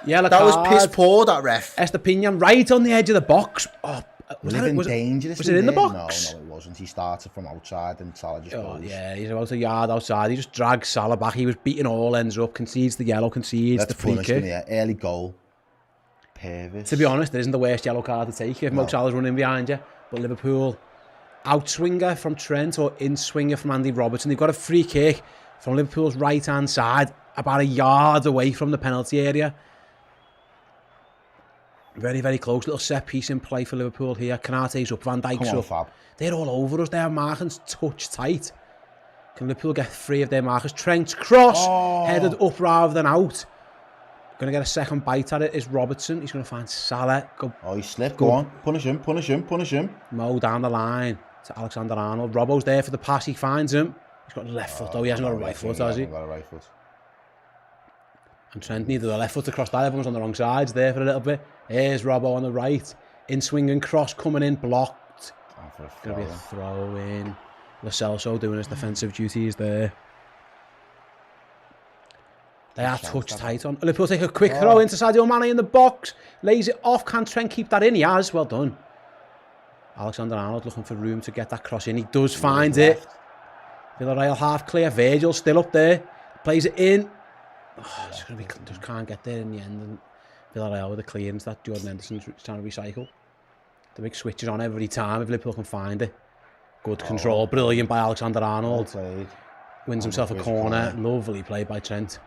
Yeah, that was piss poor, that ref. Estepinian right on the edge of the box. Oh, was it dangerous? Was it in the box? No, it wasn't. He started from outside and Salah just goes. Yeah, he's about a yard outside. He just drags Salah back. He was beating all ends up. Concedes the yellow, concedes the free kick. Early goal. Pervis. To be honest, it isn't the worst yellow card to take if Mo Salah's running behind you. But Liverpool, outswinger from Trent or in-swinger from Andy Robertson. They've got a free kick from Liverpool's right-hand side, about a yard away from the penalty area. Very, very close. Little set piece in play for Liverpool here. Kanate's up, Van Dijk's up. Fab. They're all over us. They're marking touch tight. Can Liverpool get free of their markers? Trent's cross, headed up rather than out. Going to get a second bite at it is Robertson. He's going to find Salah. Go, he slipped. Go on. Punish him. Mo down the line to Alexander-Arnold. Robbo's there for the pass. He finds him. He's got a left foot though. He hasn't got a right foot, has he? Got a right foot. And Trent needed a left foot to cross that. Everyone's on the wrong sides there for a little bit. Here's Robbo on the right. In swinging cross coming in, blocked. Going to be a throw in. Lo Celso doing his defensive duties there. They are touch tight on. Liverpool take a quick throw into Sadio Mane in the box. Lays it off. Can Trent keep that in? He has. Well done. Alexander-Arnold looking for room to get that cross in. He does find it. Villarreal half clear. Virgil still up there. Plays it in. Oh, it's gonna be, just can't get there in the end. And Villarreal with the clearance that Jordan Henderson's trying to recycle. The big switch is on every time if Liverpool can find it. Good control. Brilliant by Alexander-Arnold. Wins himself a corner. Lovely play by Trent.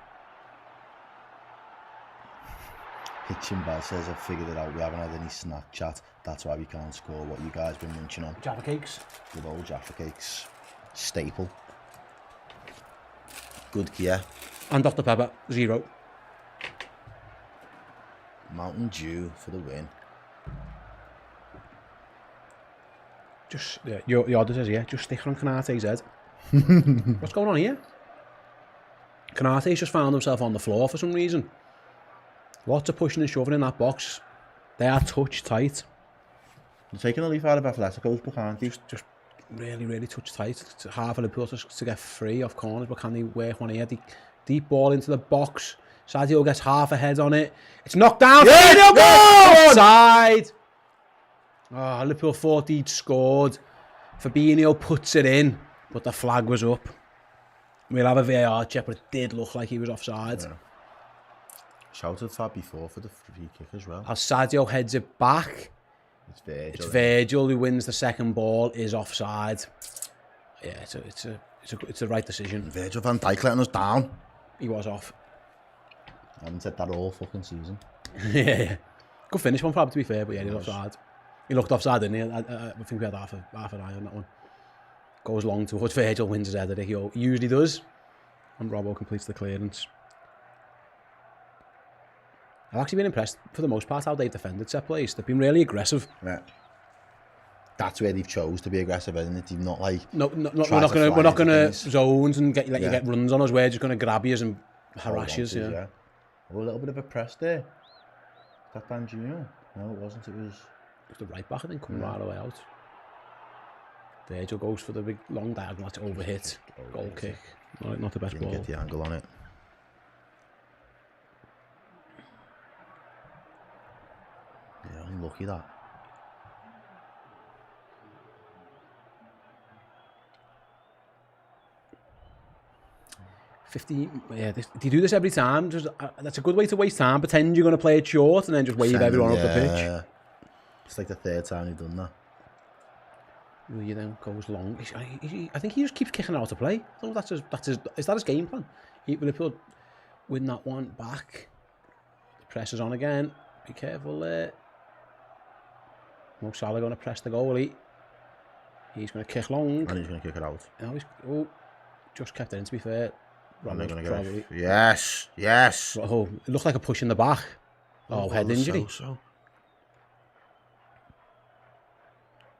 Hitchin Bell says, I've figured it out. We haven't had any snack chat. That's why we can't score what you guys been munching on. Jaffa cakes. Good old Jaffa cakes. Staple. Good gear. And Dr. Pepper, 0. Mountain Dew for the win. Just, yeah, your order says, yeah, just stick on Kanate's head. What's going on here? Kanate's just found himself on the floor for some reason. Lots of pushing and shoving in that box. They are touch tight. They're taking a leaf out of Atletico's book, aren't they? Just really, really touch tight. It's hard for Liverpool to get free off corners, but can they work one here? Deep ball into the box. Sadio gets half a head on it. It's knocked down. Sadio goal! Side. Oh, Liverpool thought he'd scored. Fabinho puts it in, but the flag was up. We'll have a VAR check, but it did look like he was offside. Yeah. Shouted Fab before for the free kick as well. As Sadio heads it back, It's Virgil who wins the second ball, is offside. Yeah, it's the right decision. Virgil van Dijk letting us down. He was off. I haven't said that all fucking season. yeah. Good finish one, Fab, to be fair, but yeah, he was offside. He looked offside, didn't he? I think we had half an eye on that one. Goes long towards Virgil, wins his header. He usually does. And Robbo completes the clearance. I've actually been impressed, for the most part, how they've defended set plays. They've been really aggressive. Yeah. That's where they've chose to be aggressive, isn't it? They've not like... No, we're not gonna zones and let you get runs on us. We're just gonna grab you and harass you. Yeah. Oh, a little bit of a press there. That Banjino? No, it wasn't. It was the right back, I think, coming right away out. Virgil goes for the big long diagonal. That's overhit. Goal kick. Not the best ball. Get the angle on it. Yeah, unlucky that. Yeah, do you do this every time? That's a good way to waste time. Pretend you're going to play it short and then just wave everyone up the pitch. It's like the third time you've done that. He then goes long. I think he just keeps kicking out to play. I don't know is that his game plan? Liverpool win that one back. The press is on again. Be careful there. Mo Salah going to press the goalie. He's going to kick long. And he's going to kick it out. Oh, just kept it in, to be fair. Probably. Yes. Oh, it looked like a push in the back. Head injury.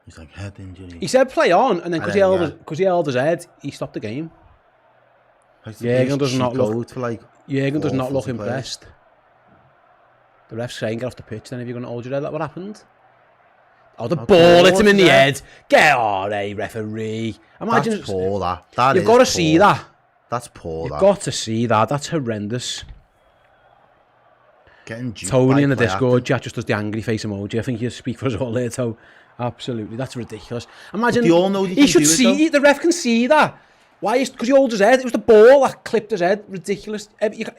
He's like, head injury. He said play on, and then because he held his head, he stopped the game. Jürgen does not look impressed. The ref's saying get off the pitch then if you're going to hold your head. Like what happened? Oh, the ball hit him in the head. Get on, referee. Imagine that's poor, that. You've got to see that. That's poor, You've got to see that. That's horrendous. Getting Tony in the Discord chat just does the angry face emoji. I think you speak for us all there, Tony. Absolutely, that's ridiculous. Imagine they all know he should see it, the ref can see that. Why? Because he holds his head. It was the ball that clipped his head. Ridiculous. It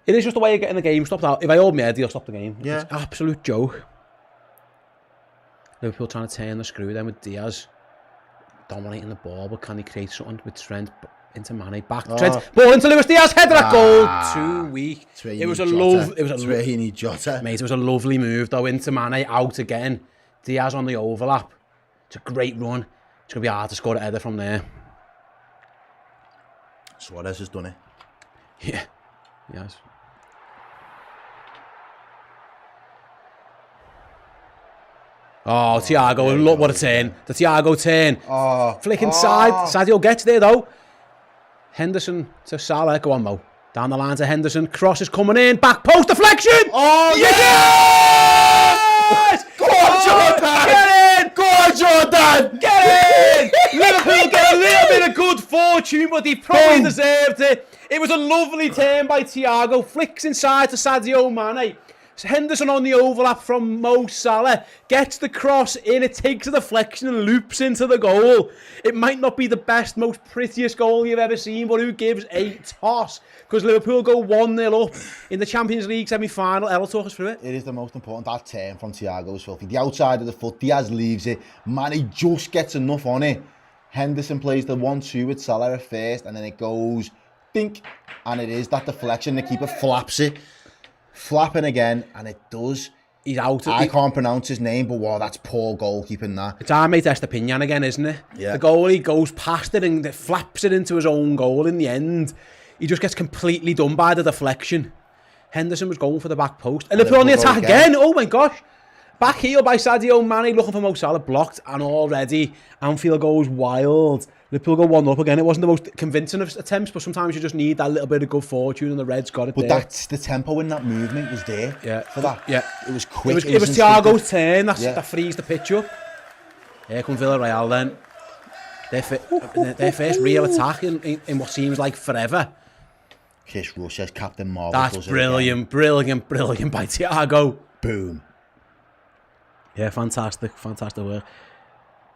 is just the way of getting the game stopped out. If I hold my head, he'll stop the game. Yeah. It's an absolute joke. Liverpool trying to turn the screw then with Diaz dominating the ball, but can he create something with Trent into Mane back? Trent ball into Luis Diaz, header that goal. Too weak. It was a lovely move though into Mane out again. Diaz on the overlap. It's a great run. It's gonna be hard to score a header from there. Suarez has done it. Yeah. Yes. Oh, Thiago, look what a turn. The Thiago turn. Oh, Flick inside. Sadio gets there though. Henderson to Salah. Go on, Mo. Down the line to Henderson. Cross is coming in. Back post deflection. Oh, yes! Go on, Jordan! Get in! Go on, Jordan! Get in! Liverpool get a little bit of good fortune, but they probably Boom. deserved it. It was a lovely turn by Thiago. Flicks inside to Sadio Mane. Henderson on the overlap from Mo Salah, gets the cross in, it takes a deflection and loops into the goal. It might not be the best, most prettiest goal you've ever seen, but who gives a toss? Because Liverpool go 1-0 up in the Champions League semi-final. Errol, talk us through it. It is the most important. That turn from Thiago is filthy. The outside of the foot, Diaz leaves it. Mane just gets enough on it. Henderson plays the 1-2 with Salah at first, and then it goes, dink, and it is that deflection. The keeper flaps it. Flapping again, and it does. He's out. I can't pronounce his name, but wow, that's poor goalkeeping that. It's our mate Estepinian again, isn't it? Yeah. The goalie goes past it and flaps it into his own goal in the end. He just gets completely done by the deflection. Henderson was going for the back post. And Liverpool on the attack again. Oh my gosh. Back heel by Sadio Mane, looking for Mo Salah, blocked, and already Anfield goes wild. Liverpool go 1-up again. It wasn't the most convincing of attempts, but sometimes you just need that little bit of good fortune, and the Reds got it But there. that's the tempo in that movement was there for that. Yeah. It was quick. It was Thiago's turn. Yeah. That frees the pitch up. Here comes Villarreal then. Their first real attack in what seems like forever. Kiss Rush as Captain Marvel. That's brilliant by Thiago. Boom. Yeah, fantastic work.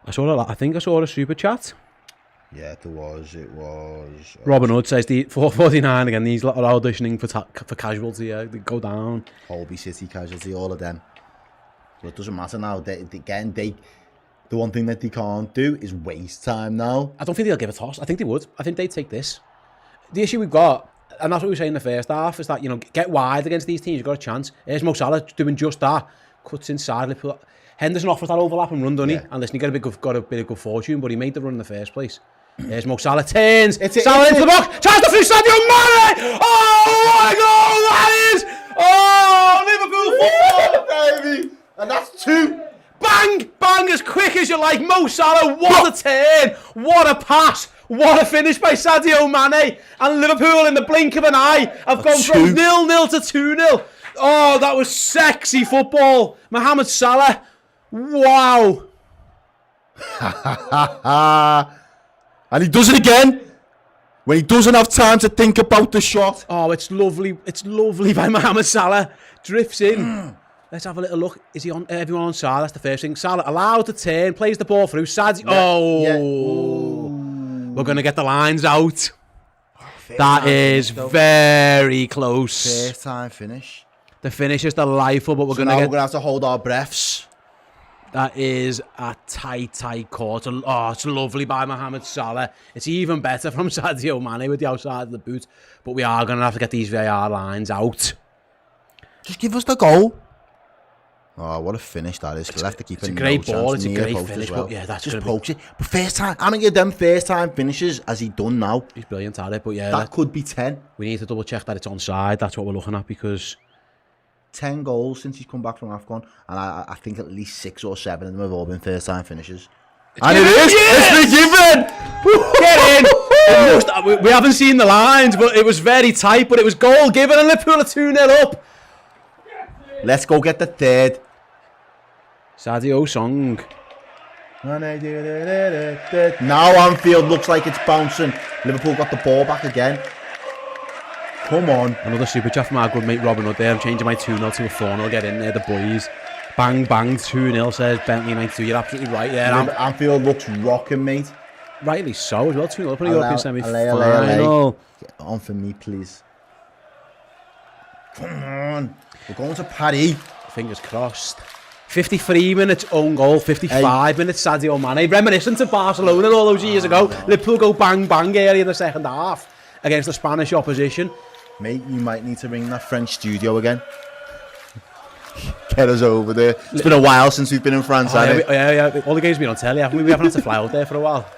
I think I saw a super chat. Yeah, it was. Robin Hood says the 449 again. These lot are auditioning for casualty. Yeah, they go down. Holby City casualty, all of them. But it doesn't matter now. The one thing that they can't do is waste time now. I don't think they'll give a toss. I think they would. I think they'd take this. The issue we've got, and that's what we were saying in the first half, is that, get wide against these teams. You've got a chance. Here's Mo Salah doing just that. Cuts inside. Henderson offers that overlap and run, doesn't he? And listen, he got a bit of good fortune, but he made the run in the first place. Here's Mo Salah, turns. Salah into the box. Tries to finish Sadio Mane. Oh, what a goal that is! Oh, Liverpool 4, baby. And that's 2. Bang, bang, as quick as you like. Mo Salah, what a turn. What a pass. What a finish by Sadio Mane. And Liverpool, in the blink of an eye, have gone from 0-0 to 2-0. Oh, that was sexy football. Mohamed Salah. Wow. And he does it again when he doesn't have time to think about the shot. Oh, it's lovely. It's lovely by Mohamed Salah. Drifts in. Let's have a little look. Is he on? Everyone on Salah? That's the first thing. Salah allowed to turn, plays the ball through. Sadio. We're going to get the lines out. That is very close. First time finish. The finish is delightful, but we're going to we're going to have to hold our breaths. That is a tight quarter. Oh, it's lovely by Mohamed Salah. It's even better from Sadio Mane with the outside of the boot. But we are going to have to get these VAR lines out. Just give us the goal. Oh, what a finish that is. It's a great ball. It's a great finish. Well. But yeah, that's just pokes it. But first time, how many of them first time finishes has he done now? He's brilliant at it. But yeah, that could be 10. We need to double check that it's onside. That's what we're looking at, because 10 goals since he's come back from AFCON, and I think at least 6 or 7 of them have all been first time finishes. And it is! It's been given! Get in! We haven't seen the lines, but it was very tight, but it was goal given, and Liverpool are 2-0 up. Let's go get the third. Sadio Song. Now Anfield looks like it's bouncing. Liverpool got the ball back again. Come on. Another super chat from our good mate Robin Hood there. I'm changing my 2-0 to a 4-0. Get in there, the boys. Bang, bang, 2-0, says Bentley 92. You're absolutely right. Yeah, Anfield looks rocking, mate. Rightly so as well. 2-0 for the European semi-final. Get on for me, please. Come on. We're going to Paris. Fingers crossed. 53 minutes own goal, 55 minutes Sadio Mane. Reminiscent of Barcelona all those years ago. Liverpool go bang, bang early in the second half against the Spanish opposition. Mate, you might need to ring that French studio again. Get us over there. It's been a while since we've been in France, hasn't it? Yeah. All the games have been on telly, haven't we? We haven't had to fly out there for a while.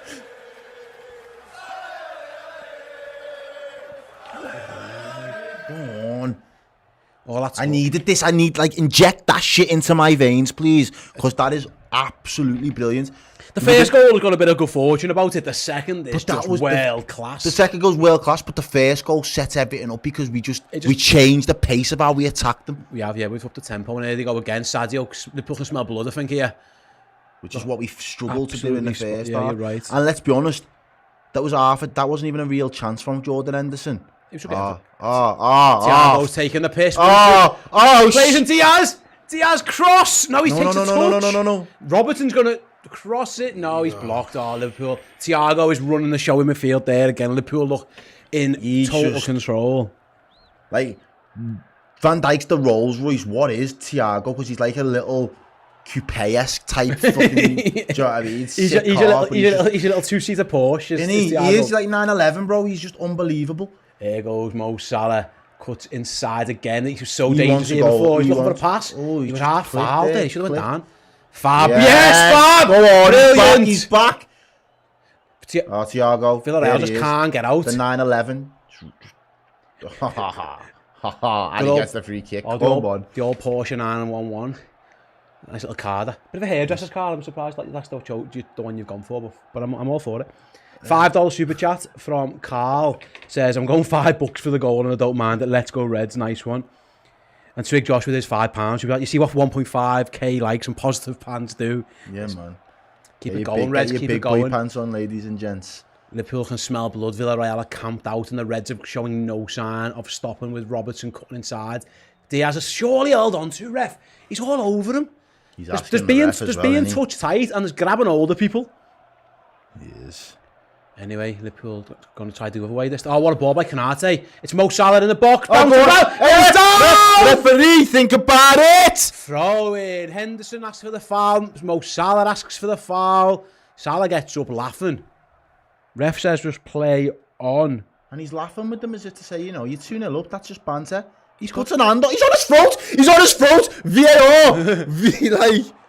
Oh, that's I needed this. I need, like, inject that shit into my veins, please. Because that is absolutely brilliant. The first goal has got a bit of good fortune about it. The second is just world class. The second goal's world class, but the first goal sets everything up because we changed the pace of how we attacked them. We've upped the tempo, and here they go again. Sadio, Liverpool can smell blood, I think, here. Which is what we struggled to do in the first yeah, half. You're right. And let's be honest, that wasn't even a real chance from Jordan Henderson. Thiago's taking the piss. Plays Diaz. Diaz cross. No, he takes a touch. No. Robertson's going to cross it. No, he's blocked. Liverpool. Thiago is running the show in midfield there again. Liverpool look in total control. Like, Van Dijk's the Rolls Royce. What is Thiago? Because he's like a little coupe-esque type fucking... do you know what I mean? He's a little two-seater Porsche. He is like 911, bro. He's just unbelievable. There goes Mo Salah. Cuts inside again. He was so dangerous here before. He's looking for a pass. Oh, he was half fouled there. He should have went down. Fab. Yes, Fab. Go on. Brilliant. He's back. Thiago. Villarreal just can't get out. The 911. And he gets the free kick. The old Porsche 911. Nice little card. Bit of a hairdresser's card. I'm surprised that's the one you've gone for, but I'm all for it. $5 super chat from Carl says, I'm going $5 for the goal and I don't mind it. Let's go Reds. Nice one. And Twig Josh with his £5. You see what 1.5k likes and positive pants do. Yeah, man. Keep it going, Reds. Keep it going. Big boy pants on, ladies and gents. Liverpool can smell blood. Villarreal are camped out and the Reds are showing no sign of stopping with Robertson cutting inside. Diaz is surely held on to, ref. He's all over him. There's being touch tight and there's grabbing older people. He is. Anyway, Liverpool going to try to do other way this. Oh, what a ball by Kanate. It's Mo Salah in the box. Referee, think about it. Throw in. Henderson asks for the foul. Mo Salah asks for the foul. Salah gets up laughing. Ref says just play on. And he's laughing with them as if to say, you're 2-0 up. That's just banter. He's got an hand on. He's on his throat. He's on his throat.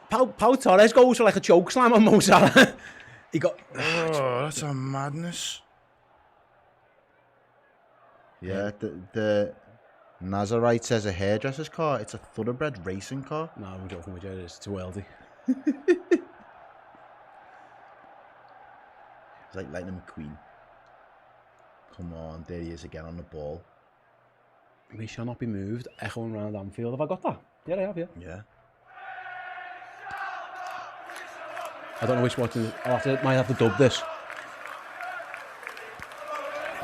VAR. Pau Torres goes for like a choke slam on Mo Salah. He got... Oh, that's a madness. Yeah, the Nazarite says a hairdresser's car. It's a thoroughbred racing car. No, I'm joking with you. It's too worldy. It's like Lightning McQueen. Come on, there he is again on the ball. We shall not be moved. Echoing round Anfield. Have I got that? Yeah, I have, yeah. Yeah. I don't know which one. Might have to dub this.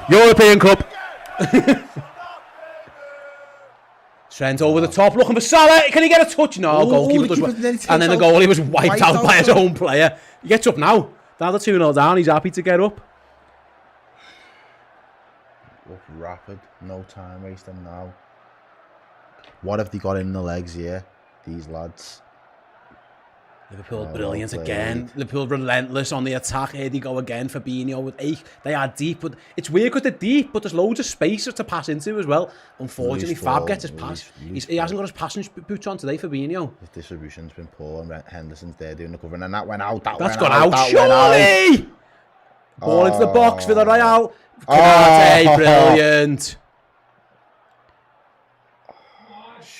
European Cup. Trent over the top, looking for Salah. Can he get a touch? No, goalkeeper does well. And then the goalie was wiped out by his own player. He gets up now. Now they're 2-0 down. He's happy to get up. Look rapid. No time wasting now. What have they got in the legs here? These lads. Liverpool brilliant again. Liverpool relentless on the attack. Here they go again. Fabinho with 8. They are deep, but it's weird because they're deep, but there's loads of space to pass into as well. Unfortunately, Fab gets his pass. He hasn't got his passing boots on today, Fabinho. His distribution's been poor, and Henderson's there doing the covering, and that went out. That's gone out, surely! Ball into the box for the Real. Kanate, brilliant.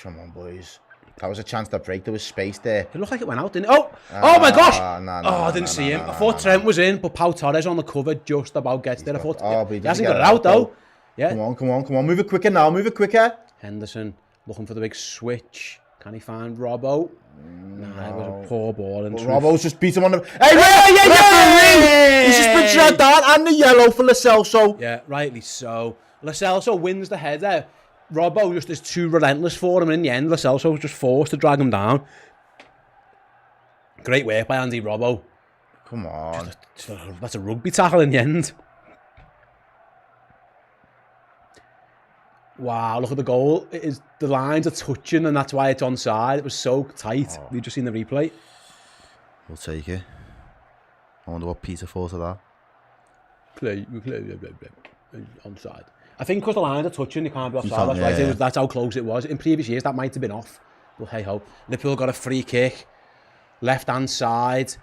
Come on, boys. That was a chance to break. There was space there. It looked like it went out, didn't it? Oh my gosh! I didn't see him. I thought Trent was in, but Pau Torres on the cover just about gets there. I thought he hasn't got it out though. Yeah. Come on. Move it quicker now. Move it quicker. Henderson looking for the big switch. Can he find Robbo? No, it was a poor ball. Robbo's just beat him on the... Hey! He's just been dragged down, and the yellow for Lo Celso. Yeah, rightly so. Lo Celso wins the header. Robbo just is too relentless for him, and in the end, Lo Celso was just forced to drag him down. Great work by Andy Robbo. Come on. That's a rugby tackle in the end. Wow, look at the goal. The lines are touching, and that's why it's onside. It was so tight. We've just seen the replay. We'll take it. I wonder what Peter thought of that. Play. Onside. I think because the lines are touching, they can't be offside. That's that's how close it was. In previous years, that might have been off. But hey ho. Liverpool got a free kick. Left-hand side.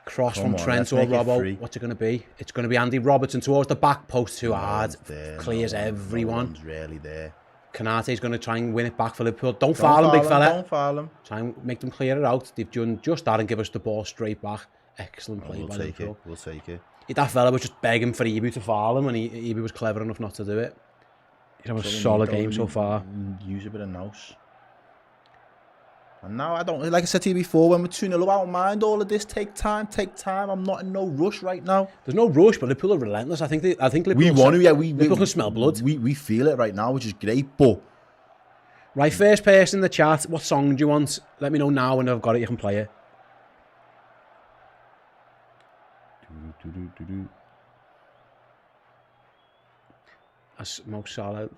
Cross from Trent or Robbo. What's it going to be? It's going to be Andy Robertson towards the back post too hard. Clears everyone. No one's really there. Canate's going to try and win it back for Liverpool. Don't foul him, big fella. Don't foul him. Try and make them clear it out. They've done just that and give us the ball straight back. Excellent play by Liverpool. We'll take it. That fella was just begging for Ibu to foul him, and Ibu was clever enough not to do it. He's having a solid game so far. Use a bit of nous. And now, like I said to you before, when we're 2-0, I don't mind all of this. Take time. I'm not in no rush right now. There's no rush, but Liverpool are relentless. I think Liverpool... We want to, yeah. Liverpool can smell blood. We feel it right now, which is great, but... Right, first person in the chat, what song do you want? Let me know now, when I've got it, you can play it. As Mo Salah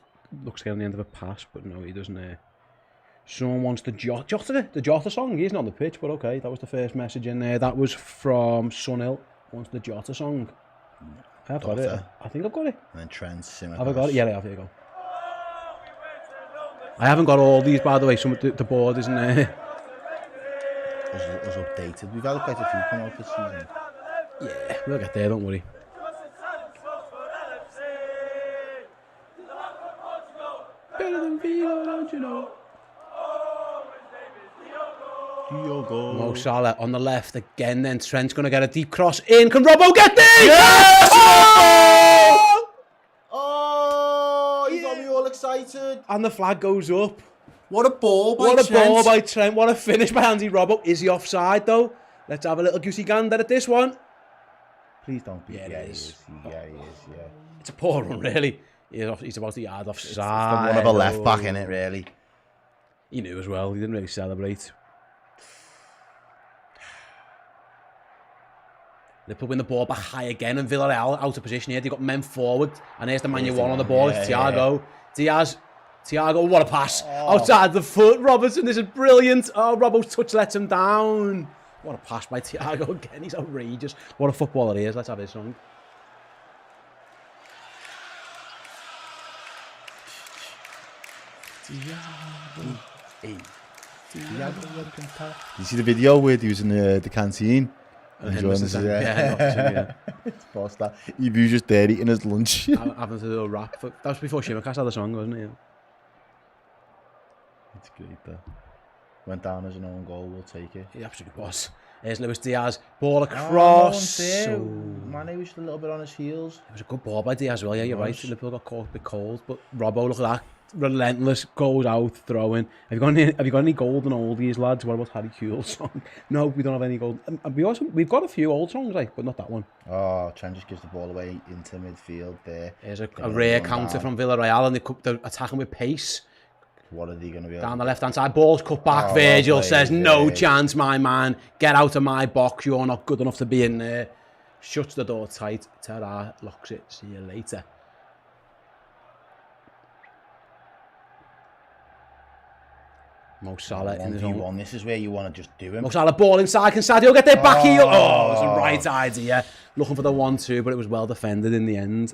looks to get on the end of a pass, but no, he doesn't. Someone wants the Jota song. He isn't on the pitch, but okay, that was the first message in there. That was from Sunil. Wants the Jota song. I've got it. I think I've got it. And then Trent Simmer. Have I got it? Yeah, I have. Here you go. I haven't got all these, by the way. Some of the board isn't there. It was updated. We've had quite a few come out this season. Yeah, we'll get there, don't worry. Better than Vito, don't you know? Diogo. Mo Salah on the left again, then Trent's going to get a deep cross in. Can Robbo get there? Yes! Oh! You got me all excited. And the flag goes up. What a ball by What a Trent. ball by Trent. What a finish by Andy Robbo. Is he offside, though? Let's have a little goosey gander at this one. Please don't be. Yeah, it is. Yeah, he is, yeah. It's a poor run, really. He's about a yard offside. It's the one of a left back, innit, really? He knew as well. He didn't really celebrate. Liverpool win the ball back high again, and Villarreal out of position here. They got men forward, and here's the man you want on the ball. It's Thiago. Thiago, what a pass. Outside the foot. Robertson, this is brilliant. Oh, Robbo's touch lets him down. What a pass by Thiago again. He's outrageous. What a footballer he is. Let's have his song. You see the video where he was in the canteen? Enjoying this, yeah. Post that. He was just there eating his lunch. Having to do a rap. That was before Shimmercast had the song, wasn't it? It's great, though. Went down as an own goal, we'll take it. He absolutely was. Here's Luis Diaz. Ball across. Mane was a little bit on his heels. It was a good ball by Diaz as well, yeah, you're right. Liverpool got caught a bit cold, but Robbo, look at that. Relentless, goes out, throwing. Have you got any golden oldies, lads? What about Harry Kuehl's song? No, we don't have any gold. We've got a few old songs, like, but not that one. Oh, Trent just gives the ball away into midfield there. There's a rare counter from Villarreal, and they're attacking with pace. What are they going to be down the left hand side? Ball's cut back. Virgil says, no chance, my man. Get out of my box. You're not good enough to be in there. Shuts the door tight. Ta-da, locks it. See you later. Mo Salah in his own. This is where you want to just do him. Mo Salah, ball inside. Can Sadio get their back heel? Oh, it was the right idea. Looking for the 1-2, but it was well defended in the end.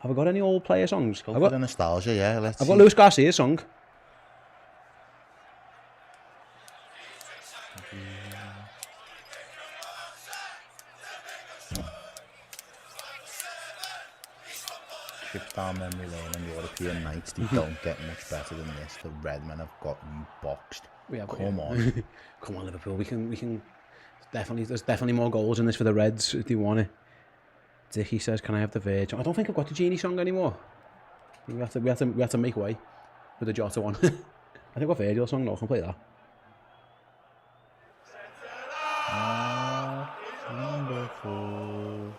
Have I got any old player songs? I've got the nostalgia, yeah. I've got Luis Garcia's song. Trips down memory lane and European nights. They don't get much better than this. The Redmen have got you boxed. Come on. Come on, Liverpool. We can there's definitely more goals in this for the Reds if they want it. Dickie says, can I have the Virgin? I don't think I've got the Genie song anymore. We have to make way with the Jota one. I think I've got Virgil song, no, I can play that. Wonderful.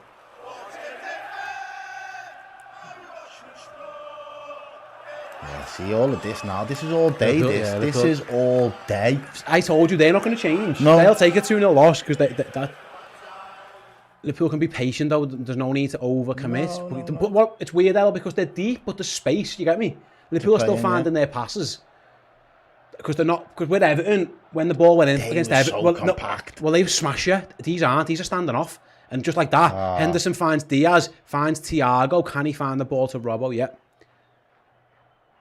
Yeah, see all of this now. This is all day. This is all day. I told you they're not going to change. No. They'll take a 2-0 loss because that Liverpool can be patient though. There's no need to overcommit. But it's weird, Ella, because they're deep, but the space. You get me? Liverpool are still finding their passes because they're not. Because with Everton, when the ball went in against Everton, compact. They smash you. These aren't. These are standing off, and just like that, Henderson finds Diaz, finds Thiago. Can he find the ball to Robbo? Yeah.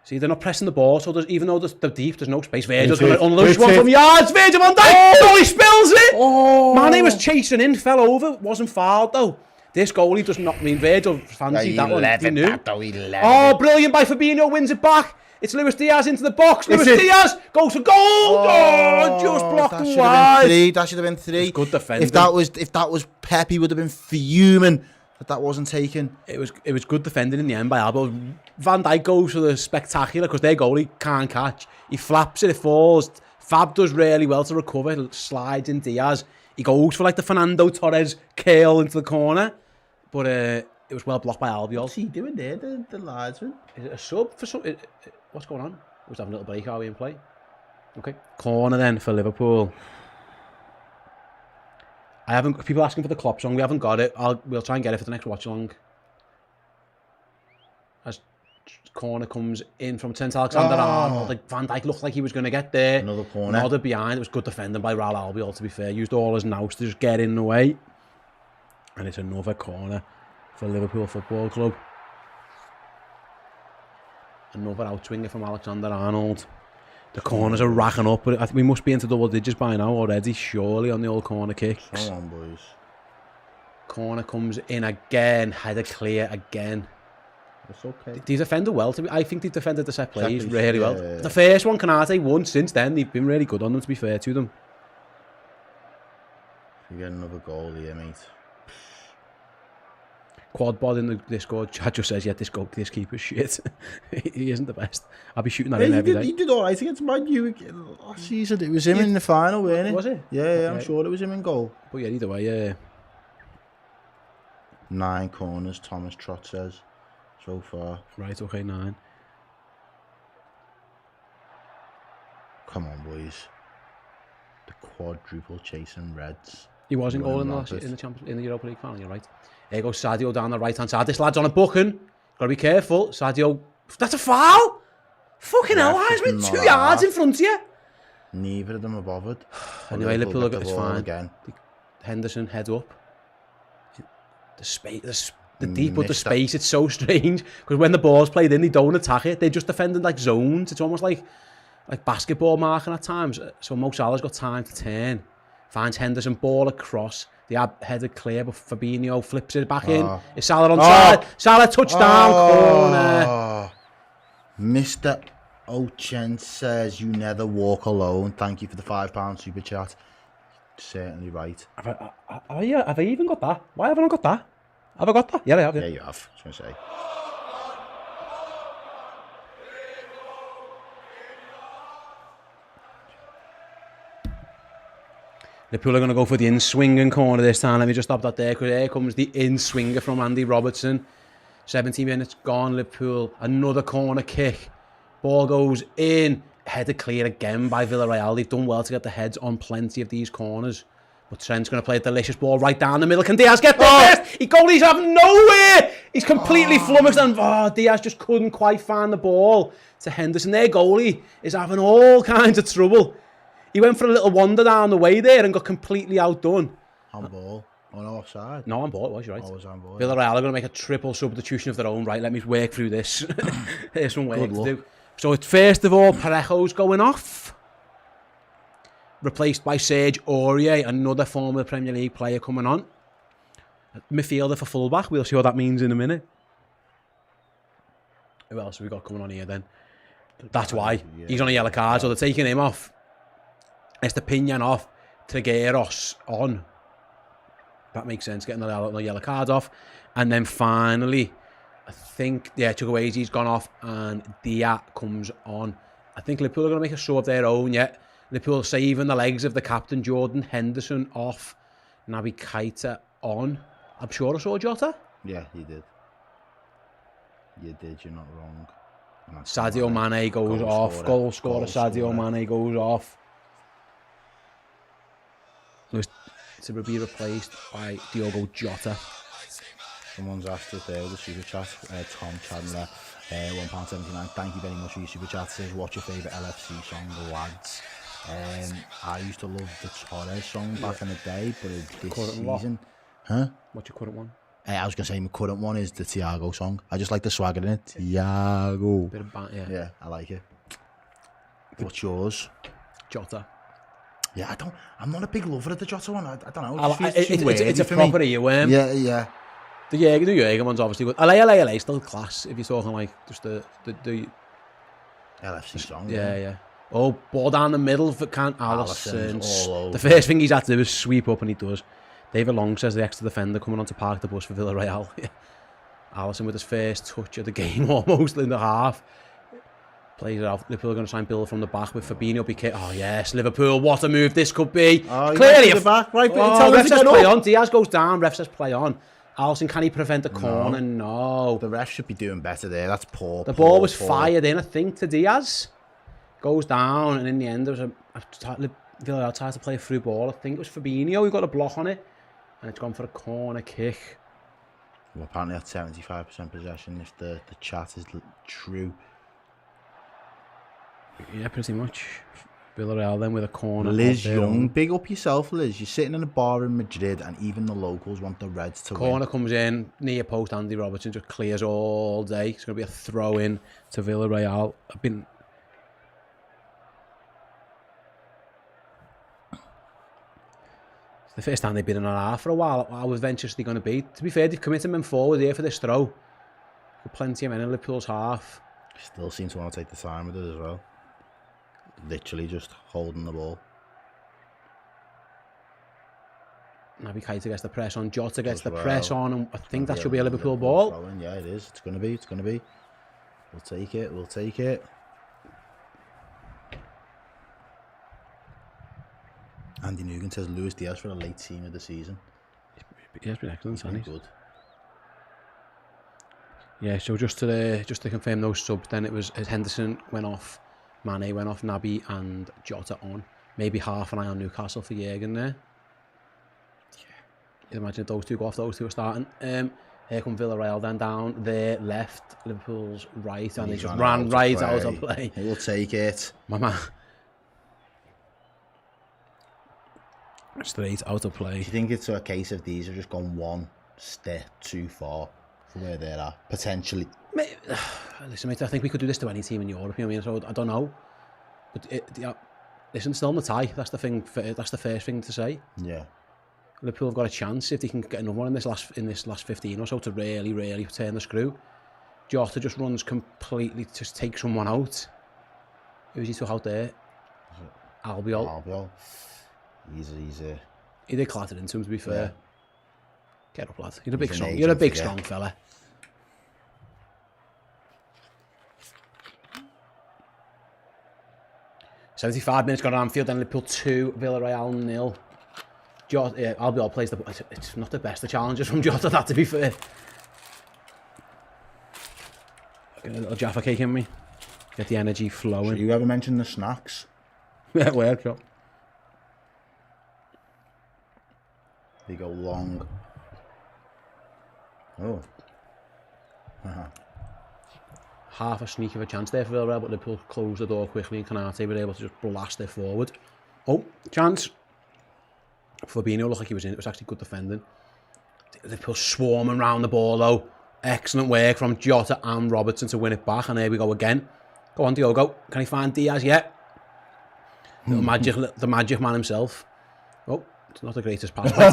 See, they're not pressing the ball, so even though they're deep, there's no space. Virgil's going to unloose one from yards. Virgil van Dijk! Oh, he spills it! Oh. Mane was chasing in, fell over, wasn't fouled though. This goalie does not mean Virgil fancied that one. He knew. He Brilliant by Fabinho, wins it back. It's Luis Diaz into the box. Luis Diaz goes for goal. Oh, just blocking wide. That should have been 3. It's good defending. If that was Pep, he would have been fuming that wasn't taken. It was good defending in the end by Alba. Van Dijk goes for the spectacular because their goalie can't catch. He flaps it falls. Fab does really well to recover. Slides in Diaz. He goes for like the Fernando Torres curl into the corner, but it was well blocked by Albiol. What's he doing there, the linesman? Is it a sub for some? What's going on? We're just having a little break, are we, in play? Okay. Corner then for Liverpool. People asking for the Klopp song. We haven't got it. We'll try and get it for the next watch along. As corner comes in from Trent Alexander-Arnold, like Van Dijk looked like he was going to get there. Another corner. Nodded behind. It was good defending by Raul Albiol, to be fair. Used all his nous to just get in the way. And it's another corner for Liverpool Football Club. Another outswinger from Alexander-Arnold. The corners are racking up, but we must be into double digits by now already, surely, on the old corner kicks. Come on, boys. Corner comes in again, header clear again. It's okay. They defended well. I think they defended the set plays Set piece, really well. yeah. The first one, Canate won. Since then, they've been really good on them, to be fair to them. You get another goal here, mate. Quadbod in the Discord chat just says, yeah, this keeper's shit. He isn't the best. I'll be shooting at him every day. He did alright against Man U last season. It was him in the final, wasn't it? Was it? Yeah, I'm sure it was him in goal. But yeah, either way, yeah. 9 corners, Thomas Trott says, so far. Right, okay, 9. Come on, boys. The quadruple chasing Reds. He was in goal in the Europa League final, you're right. There goes Sadio down the right-hand side. This lad's on a booking. Gotta be careful. Sadio... That's a foul! Fucking hell, why is it 2 yards in front of you? Neither of them are bothered. Anyway, Liverpool got it's fine. Again. Henderson, head up. The space... The deep with the space, it's so strange. Because when the ball's played in, they don't attack it. They're just defending like zones. It's almost like basketball marking at times. So Mo Salah's got time to turn. Finds Henderson, ball across. They have headed clear, but Fabinho flips it back in. It's Salah on side. Salah touchdown, corner. Mr. Ochen says, you never walk alone. Thank you for the £5 super chat. Certainly right. Have I even got that? Why haven't I got that? Have I got that? Yeah, I have. Yeah, you have. I was going to say. Liverpool are going to go for the in-swinging corner this time. Let me just stop that there, because here comes the in-swinger from Andy Robertson. 17 minutes gone, Liverpool. Another corner kick. Ball goes in. Headed clear again by Villarreal. They've done well to get the heads on plenty of these corners. But Trent's going to play a delicious ball right down the middle. Can Diaz get there first? Goalie's out of nowhere. He's completely flummoxed, and Diaz just couldn't quite find the ball to Henderson. Their goalie is having all kinds of trouble. He went for a little wander down the way there and got completely outdone. Handball. Oh no, offside. No, handball, it was, you're right. Oh, it was handball. Villarreal are going to make a triple substitution of their own. Right, let me work through this. There's some work to do. So it's first of all, Parejo's going off. Replaced by Serge Aurier, another former Premier League player coming on. Midfielder for fullback. We'll see what that means in a minute. Who else have we got coming on here then? That's why. He's on a yellow card, so they're taking him off. Estepinian off. Trigueros on. That makes sense, getting the yellow card off. And then finally, I think, Chukwuezi's gone off and Dia comes on. I think Liverpool are going to make a show of their own yet. Liverpool saving the legs of the captain, Jordan Henderson, off. Naby Keita on. I'm sure I saw Jota. Yeah, you did. You did, you're not wrong. Sadio Mane goes off. Goal scorer Sadio Mane goes off. To be replaced by Diogo Jota. Someone's asked us there with the super chat. Tom Chandler, £1.79. Thank you very much for your super chat. Says, what's your favourite LFC song, lads? I used to love the Torres song back in the day, but this season... Huh? What's your current one? I was going to say my current one is the Thiago song. I just like the swagger in it. Thiago. Bit of yeah. Yeah, I like it. What's yours? Jota. Yeah, I'm not a big lover of the Jota one. I don't know. It's a proper earworm. Yeah. The Jaeger one's obviously good. LA still class if you're talking like just the LFC strong. Yeah. Oh, ball down the middle for Alisson. Alisson's all over. The first thing he's had to do is sweep up, and he does. David Long says the extra defender coming on to park the bus for Villarreal. Alisson with his first touch of the game almost in the half. Plays it out. Liverpool are going to try and build from the back with Fabinho. Oh yes, Liverpool, what a move this could be. Clearly the back, right? Ref says play on. Diaz goes down, ref says play on. Alisson, can he prevent the corner? No. The ref should be doing better there. That's poor. The ball was fired in, I think, to Diaz. Goes down, and in the end, there was Villarreal tries to play a through ball. I think it was Fabinho who got a block on it, and it's gone for a corner kick. Well, apparently at 75% possession, if the chat is true. Yeah, pretty much. Villarreal then with a corner. Liz Young, big up yourself, Liz. You're sitting in a bar in Madrid, and even the locals want the Reds to win. Corner comes in, near post, Andy Robertson just clears all day. It's going to be a throw-in to Villarreal. It's the first time they've been in an half for a while. How adventurous are they going to be? To be fair, they've committed men forward here for this throw. Plenty of men in Liverpool's half. Still seem to want to take the time with it as well. Literally just holding the ball. Naby Keita gets the press on. Jota gets the press on, and I think that should be a Liverpool ball. Throwing. Yeah, it is. It's going to be. It's going to be. We'll take it. We'll take it. Andy Nugent says Luis Diaz for a late team of the season. He has been excellent, hasn't he? Good. Yeah, so just to confirm those subs, then it was Henderson went off, Mane went off, Naby and Jota on. Maybe half an eye on Newcastle for Jürgen there. Yeah. Imagine if those two go off, those two are starting. Here come Villarreal then down their left, Liverpool's right, and he just ran right out of play. He'll take it. My man. Straight out of play. Do you think it's a case of these have just gone one step too far from where they're at, potentially? Listen, mate, I think we could do this to any team in Europe. You know what I mean? So I don't know, but listen, still in the tie. That's the thing. That's the first thing to say. Yeah. Liverpool have got a chance if they can get another one in this last 15 or so to really turn the screw. Jota just runs completely, just takes someone out. Who's he took out there? Albiol. He did clatter into him, to be fair. Yeah. Get up, lad. You're a big strong fella. $75 gone on Anfield, then Liverpool 2, Villarreal 0. Albiol plays it's not the best of challenges from Jota, that, to be fair. Get a little Jaffa cake in me. Get the energy flowing. Should you ever mention the snacks? Yeah, where, Joe? They go long. Oh. Half a sneak of a chance there for Villarreal, but Liverpool closed the door quickly and Canate were able to just blast it forward. Oh, chance. Fabinho looked like he was in. It was actually good defending. Liverpool swarming around the ball though. Excellent work from Jota and Robertson to win it back, and here we go again. Go on, Diogo. Can he find Diaz yet? The magic man himself. Oh, it's not the greatest pass. What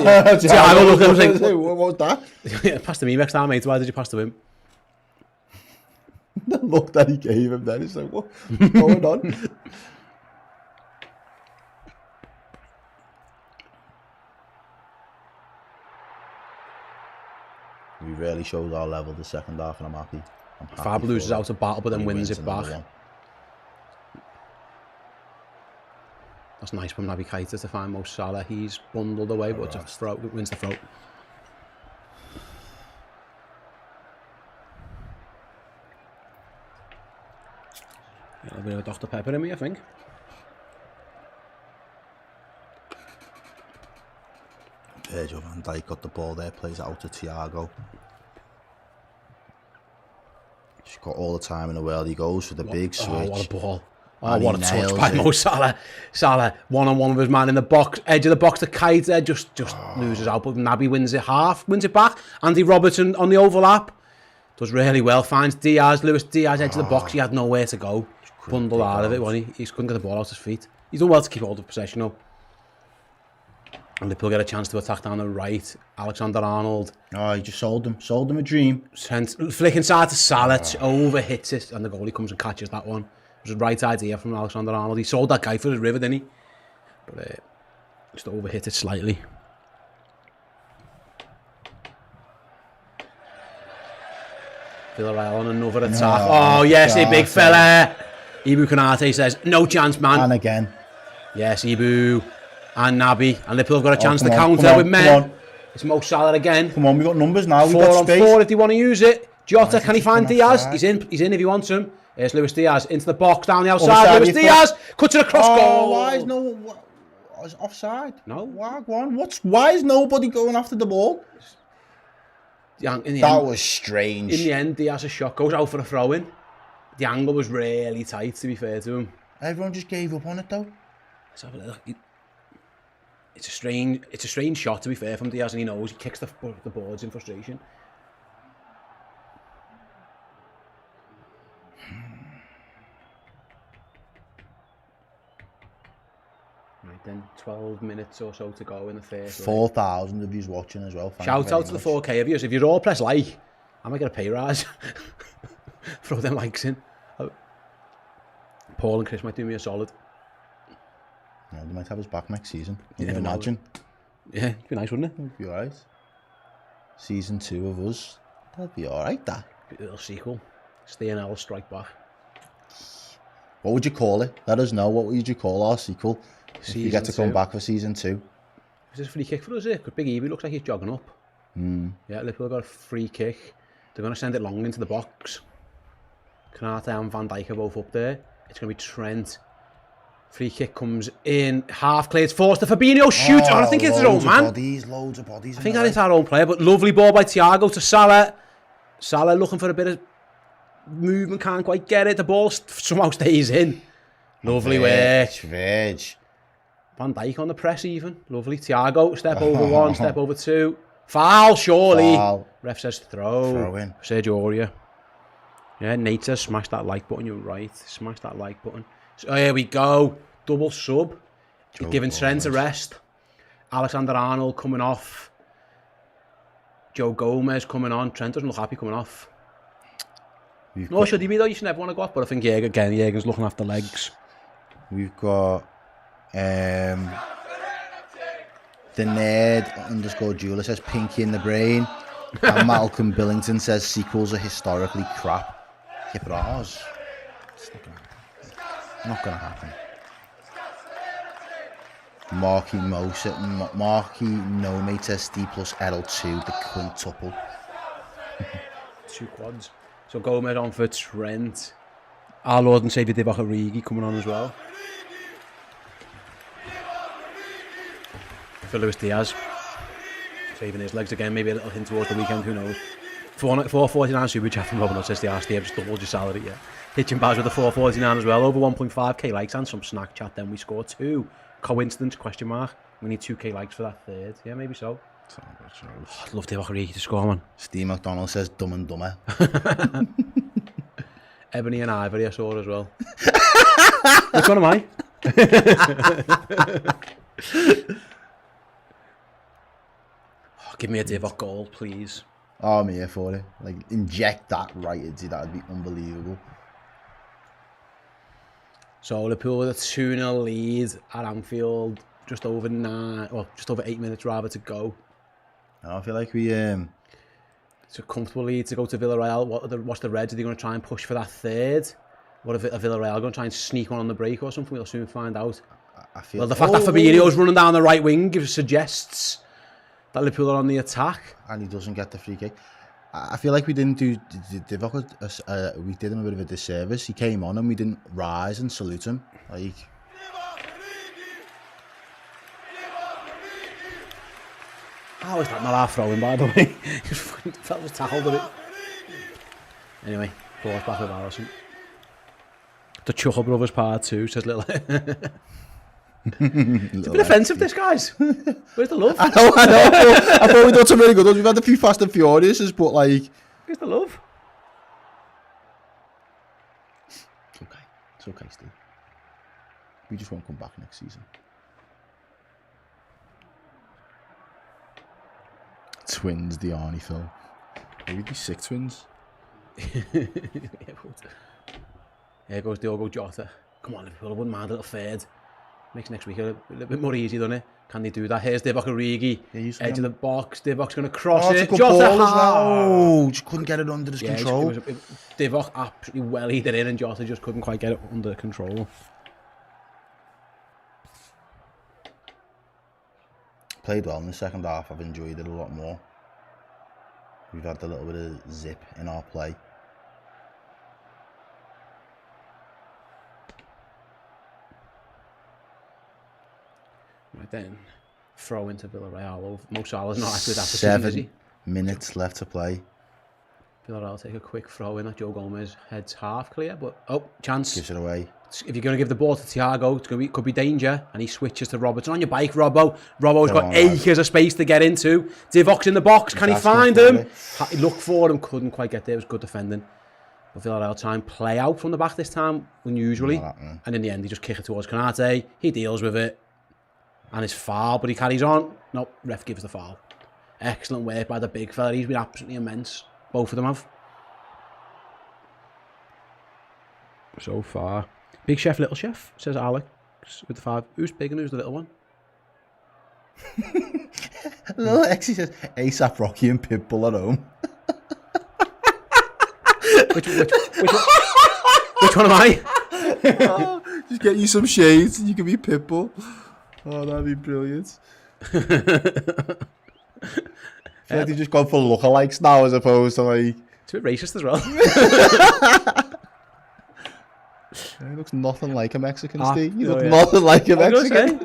was that? Pass to me next time, mate. Why did you pass to him? The look that he gave him then, he's like, what's going on? We really showed our level the second half, and I'm happy. Fab loses out of battle, but then wins it back. That's nice from Naby Keita to find Mo Salah. He's bundled away, but just wins the throw. A bit of Dr. Pepper in me, I think. Virgil van Dijk got the ball there, plays it out to Thiago. He's got all the time in the world. He goes for the big switch. Oh, what a ball. Oh, what a touch by Mo Salah. Salah, one-on-one with his man in the box, edge of the box to Keita, just loses out, but Naby wins it back. Andy Robertson on the overlap. Does really well, finds Diaz, Luis Diaz, edge of the box. He had nowhere to go. Bundled out of it, wasn't he? He couldn't get the ball out his feet. He's done well to keep hold of possession, though. And Liverpool get a chance to attack down the right. Alexander-Arnold. Oh, he just sold him a dream. Flick inside to Salah, over hits it, and the goalie comes and catches that one. was a right idea from Alexander-Arnold. He sold that guy for his river, didn't he? But just overhit it slightly. Villarreal on another attack. Oh, yes, a big fella. Ibu Konate says, no chance, man. And again. Yes, Ibu and Naby. And Liverpool have got a chance to counter with men. It's Mo Salah again. Come on, we got numbers now. 4 on 4 if they want to use it. Jota, can he find Diaz? He's in if he wants him. Here's Luis Diaz into the box down the outside. Luis Diaz cuts it across goal. Why is no one offside? No. Why is nobody going after the ball? That was strange. In the end, Diaz's shot goes out for a throw-in. The angle was really tight, to be fair to him. Everyone just gave up on it, though. Let's have a look. It's a strange shot, to be fair, from Diaz, and he knows he kicks the boards in frustration. Right then, 12 minutes or so to go in the first. 4,000 of yous watching as well. Shout out to the 4K of yous. If you all press like, I might get a pay rise. Throw them likes in. Paul and Chris might do me a solid. Yeah, they might have us back next season. You Can you imagine? Yeah, it'd be nice, wouldn't it? It'd be alright. Season 2 of us. That'd be alright, that. A little sequel. Ste and Errol strike back. What would you call it? Let us know. What would you call our sequel? If you get to come back for season 2. Is this a free kick for us here? Because Big Evie looks like he's jogging up. Yeah, Liverpool got a free kick. They're going to send it long into the box. Konate and Van Dijk are both up there. It's going to be Trent. Free kick comes in. Half cleared. Forced to Fabinho. Shoots. I think it's his own man. Loads of bodies. I think that is our own player. But lovely ball by Thiago to Salah. Salah looking for a bit of movement. Can't quite get it. The ball somehow stays in. Lovely work. Veg. Van Dijk on the press even. Lovely. Thiago. Step over 1. Step over 2. Foul, surely. Foul. Ref says throw. Throw in. Sergio Aurier. Yeah, Nate says smash that like button. You're right. Smash that like button. So here we go. Double sub. Giving Trent a rest. Alexander-Arnold coming off. Joe Gomez coming on. Trent doesn't look happy coming off. No, should he be though? You should never want to go off. But I think Jürgen's looking after legs. We've got the nerd _Jeweler says Pinky in the brain. And Malcolm Billington says sequels are historically crap. Yeah, but ours, it's not gonna happen. Marky No Mate says Ste plus Errol 2, the quintuple. 2 quads. So Gomez on for Trent. Our Lord and Saviour Divock Origi coming on as well. For Luis Diaz. Saving his legs again, maybe a little hint towards the weekend, who knows. 4.49 super chat from Robin says the RSD just doubled your salary, yeah. Hitching Baz with a 4.49 as well, over 1.5k likes and some snack chat, then we score 2. Coincidence, question mark. We need 2k likes for that third, yeah, maybe so. Oh, I'd love Divock Origi to score, man. Steve McDonald says Dumb and Dumber. Ebony and Ivory I saw as well. Which one am I? Oh, give me a Divock goal, please. Oh, I'm here for it. Like, inject that right into that would be unbelievable. So Liverpool with a 2-0 lead at Anfield, just over 8 minutes rather to go. I feel like we It's a comfortable lead to go to Villarreal. What's the Reds? Are they going to try and push for that third? What if Villarreal going to try and sneak one on the break or something? We'll soon find out. I feel well, the fact that Fabinho's running down the right wing suggests that Liverpool are on the attack. And he doesn't get the free kick. I feel like we didn't do Divock. We did him a bit of a disservice. He came on and we didn't rise and salute him. Like, how is that not our throwing, by the way? That was tackled a bit. Anyway, ball's back with Allison. The Chuckle Brothers part 2 says little. It's a bit offensive, this, guys. Where's the love? I know. I thought we'd done some really good ones. We've had a few Fast and Furiouses, but like, where's the love? It's okay. It's okay, Steve. We just won't come back next season. Twins, the Arnie film. Are we be sick twins? Yeah, but Here goes Diogo Jota. Come on, Liverpool, I wouldn't mind a little third. Makes next week a little bit more easy, doesn't it? Can they do that? Here's Divock Origi, edge of the box. Divock's going to cross it. It's a good Jota, ball as well. Oh, just couldn't get it under his control. Divock absolutely wellied it in, and Jota just couldn't quite get it under control. Played well in the second half. I've enjoyed it a lot more. We've had a little bit of zip in our play. Right then, throw into Villarreal. Mo Salah's not actually that position, is 7 he? minutes left to play. Villarreal take a quick throw in at Joe Gomez. Heads half clear, but chance. Gives it away. If you're going to give the ball to Thiago, could be danger, and he switches to Robertson. On your bike, Robbo. Robbo's got acres of space to get into. Divock's in the box. Can he find him? He looked for him, couldn't quite get there. It was good defending. But Villarreal try and play out from the back this time, unusually. And in the end, he just kick it towards Konate. He deals with it. And it's foul, but he carries on. No, ref gives the foul. Excellent work by the big fella. He's been absolutely immense. Both of them have. So far. Big chef, little chef, says Alex with the 5. Who's big and who's the little one? Little Exy says, ASAP Rocky and Pitbull at home. Which one am I? Just get you some shades and you can be Pitbull. Oh, that'd be brilliant. I feel like they've just gone for lookalikes now as opposed to like... It's a bit racist as well. He looks nothing like a Mexican, Steve. You look nothing like a Mexican.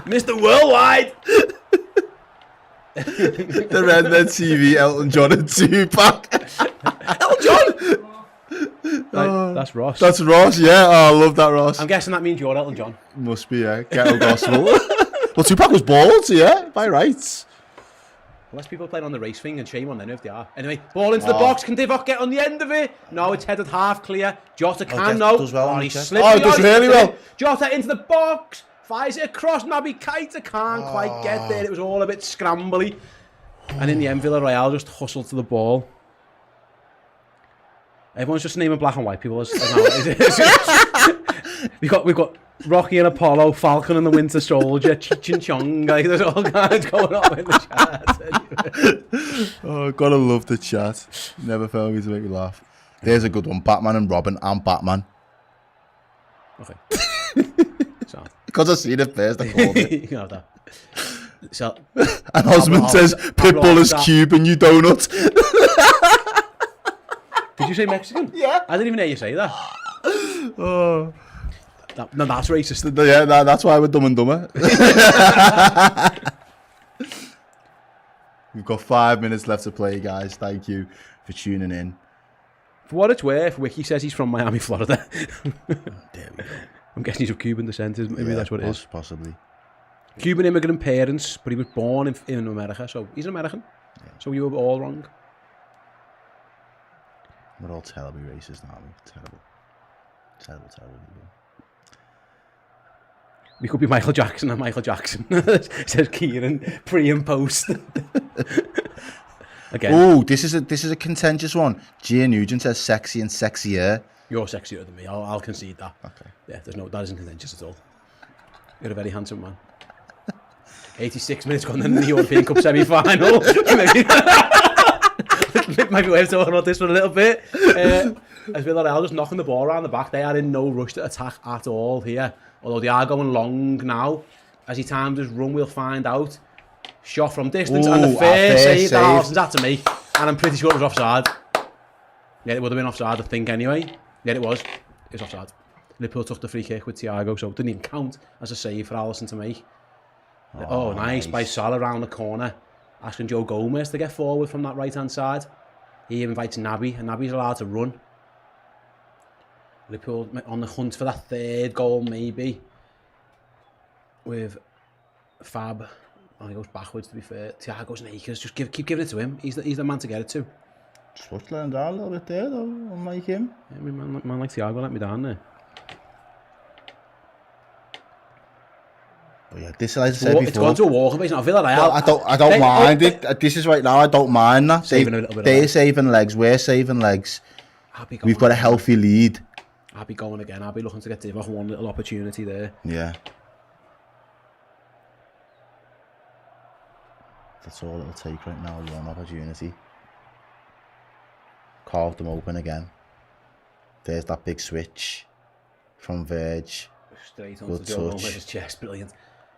Mr. Worldwide! The Redmen TV, Elton John and Tupac. Elton John! That's Ross. That's Ross, yeah. Oh, I love that, Ross. I'm guessing that means you're Elton John. Must be, yeah. Ghetto gospel. Well, Tupac was bald, yeah, by rights. Unless people playing on the race thing, and shame on them if they are. Anyway, ball into the box. Can Divock get on the end of it? No, it's headed half clear. Jota can does well he slips. Oh, it does really well. Jota into the box. Fires it across. Naby Keita can't quite get there. It was all a bit scrambly. And in the end, Villarreal just hustled to the ball. Everyone's just naming black and white people. We've got Rocky and Apollo, Falcon and the Winter Soldier, Cheech and Chong. Like, there's all kinds going on in the chat. Anyway. Oh, gotta love the chat. Never fail me to make me laugh. There's a good one. Batman and Robin and Batman. Okay. Because I seen it first, I called it. You can have that. So, and Osmond says, Pitbull is Cuban, you donut. Did you say Mexican? Yeah. I didn't even hear you say that. Oh. No, that's racist. Yeah, that's why we're Dumb and Dumber. We've got 5 minutes left to play, guys. Thank you for tuning in. For what it's worth, Wiki says he's from Miami, Florida. There we go. I'm guessing he's of Cuban descent. Maybe that's what it is. Possibly. Cuban immigrant parents, but he was born in America, so he's an American. Yeah. So you were all wrong. We're all terribly racist now. Terrible. Terrible. We could be Michael Jackson and Michael Jackson, says Kieran, pre and post. Again. Oh, this is a contentious one. Gia Nugent says sexy and sexier. You're sexier than me. I'll concede that. Okay. Yeah, that isn't contentious at all. You're a very handsome man. 86 minutes gone in the European Cup semi-final. Maybe we're talking about this for a little bit. As Villarreal just knocking the ball around the back, they are in no rush to attack at all here. Although they are going long now. As he times his run, we'll find out. Shot from distance, and the fair save that Alisson's had to make. And I'm pretty sure it was offside. Yeah, it would have been offside, I think, anyway. Yeah, it was. It was offside. Liverpool took the free kick with Thiago, so it didn't even count as a save for Alisson to make. Oh, nice by Salah around the corner. Asking Joe Gomez to get forward from that right-hand side. He invites Naby, and Naby's allowed to run. Liverpool on the hunt for that third goal, maybe. With Fab. Oh, he goes backwards, to be fair. Thiago's and Akers. Just keep giving it to him. He's the man to get it to. Just watch letting down a little bit there, though, unlike him. Yeah, man like Thiago let me down there. But yeah, this, as I said before, it's gone to a walk-up. It's not Villarreal. I don't mind it. This is right now. I don't mind that. Saving a little bit. They're saving legs. We're saving legs. We've got a healthy lead. I'll be going again. I'll be looking to get Divock one little opportunity there. Yeah. That's all it'll take right now, one opportunity. Carved them open again. There's that big switch from Verge. Straight onto Joe Gomez, his chest, brilliant.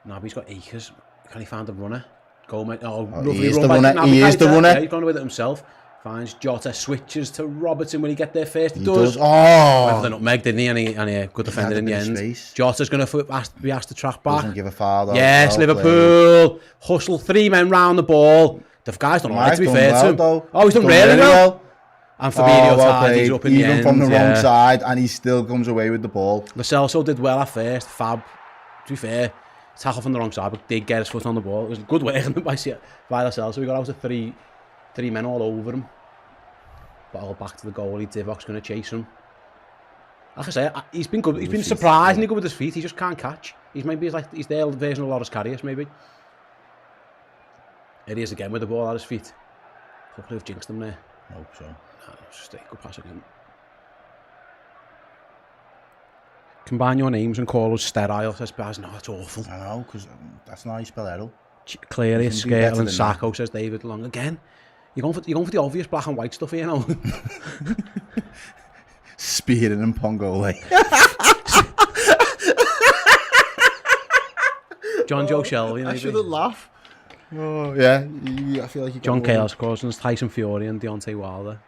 Naby's got acres. Can he find a runner? Gomez, he is the runner. He is the runner. Yeah, he's gone with it himself. Finds Jota, switches to Robertson when he get there first. He does. Oh! Went for the nutmeg, didn't he? And he good defender in the end. Space. Jota's going to be asked to track back. Doesn't give a foul. Yes, Liverpool. Hustle, 3 men round the ball. The guy's done alright, to be fair to him. Though. Oh, he's done really well. And Fabinho tidies up in the end. Even from the wrong side, and he still comes away with the ball. Lo Celso did well at first. Fab, to be fair, tackle from the wrong side, but did get his foot on the ball. It was good work by Lo Celso. We got out of three men all over him. Ball back to the goalie. Divock's going to chase him. Like I say, he's been good. He's been surprisingly good with his feet. He just can't catch. He's their version of Loris Karius, maybe. Here he is again with the ball at his feet. Hopefully, we've jinxed him there. Hope so. No, just a good pass again. Combine your names and call us sterile, says Baz. No, that's awful. I know, because that's not how you spell Errol. Clearly, Skirtle and Sacco, says David Long. Again, you're going for the obvious black and white stuff here, you know. Spearing and Pongole. John Joe Shelby, maybe. I shouldn't laugh. Oh, yeah. I feel like you John Chaos Cousins, Tyson Fury and Deontay Wilder.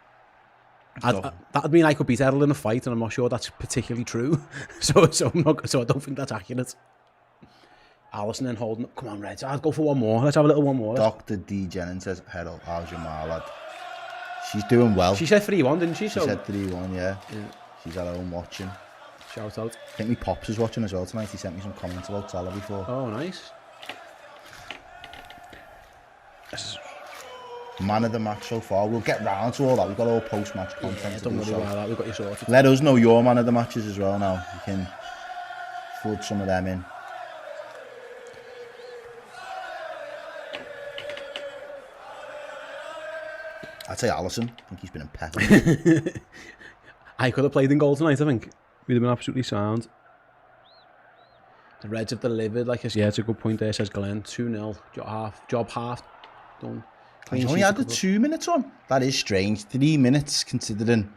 That would mean I could beat Errol in a fight, and I'm not sure that's particularly true. so I don't think that's accurate. Allison then holding up. Come on, Reds. I'll go for one more. Let's have a little one more. Dr. D. Jennings says, Errol, how's your ma, lad? She's doing well. She said 3-1, didn't she? She said 3-1, yeah. She's at home watching. Shout out. I think my Pops is watching as well tonight. He sent me some comments about Salah before. Oh, nice. Man of the match so far. We'll get round to all that. We've got all post-match content to Don't do. worry about that. We've got you sorted. Let us know your man of the matches as well now. You can flood some of them in. I'd say Alisson. I think he's been impeccable. I could have played in goal tonight, I think. We'd have been absolutely sound. The Reds have delivered, like I said. Yeah, it's a good point there, says Glenn. 2-0. Job half done. He's only had the 2 minutes on. That is strange. 3 minutes considering.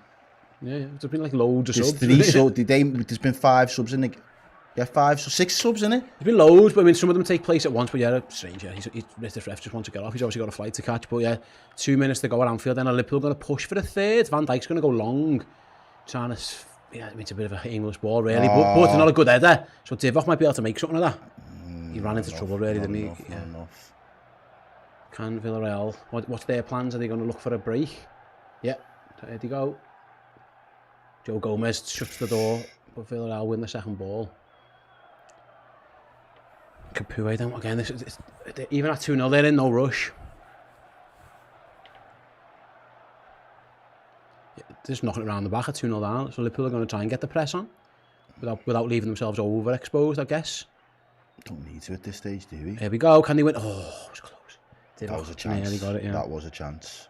Yeah, there's been like loads of subs. There's been 5 subs in the. Yeah, 6 subs in it. There's been loads, but I mean, some of them take place at once. But yeah, strange. Yeah, Mr. Ref just wants to get off. He's obviously got a flight to catch. But yeah, 2 minutes to go at Anfield. Then Liverpool going to push for a third. Van Dijk's going to go long, trying to. Yeah, I mean, it's a bit of a aimless ball, really. But it's not a good header. So Divock might be able to make something of that. He ran into trouble, really, didn't he? Yeah. Can Villarreal? What's their plans? Are they going to look for a break? Yeah, there they go. Joe Gomez shuts the door, but Villarreal win the second ball. Capoue don't again. Even at 2-0, they're in no rush. There's knocking around the back at 2-0 down, so Liverpool are going to try and get the press on without leaving themselves overexposed, I guess. Don't need to at this stage, do we? Here we go. Can they win? Oh, it was close. That was a chance. Nearly got it, yeah. That was a chance.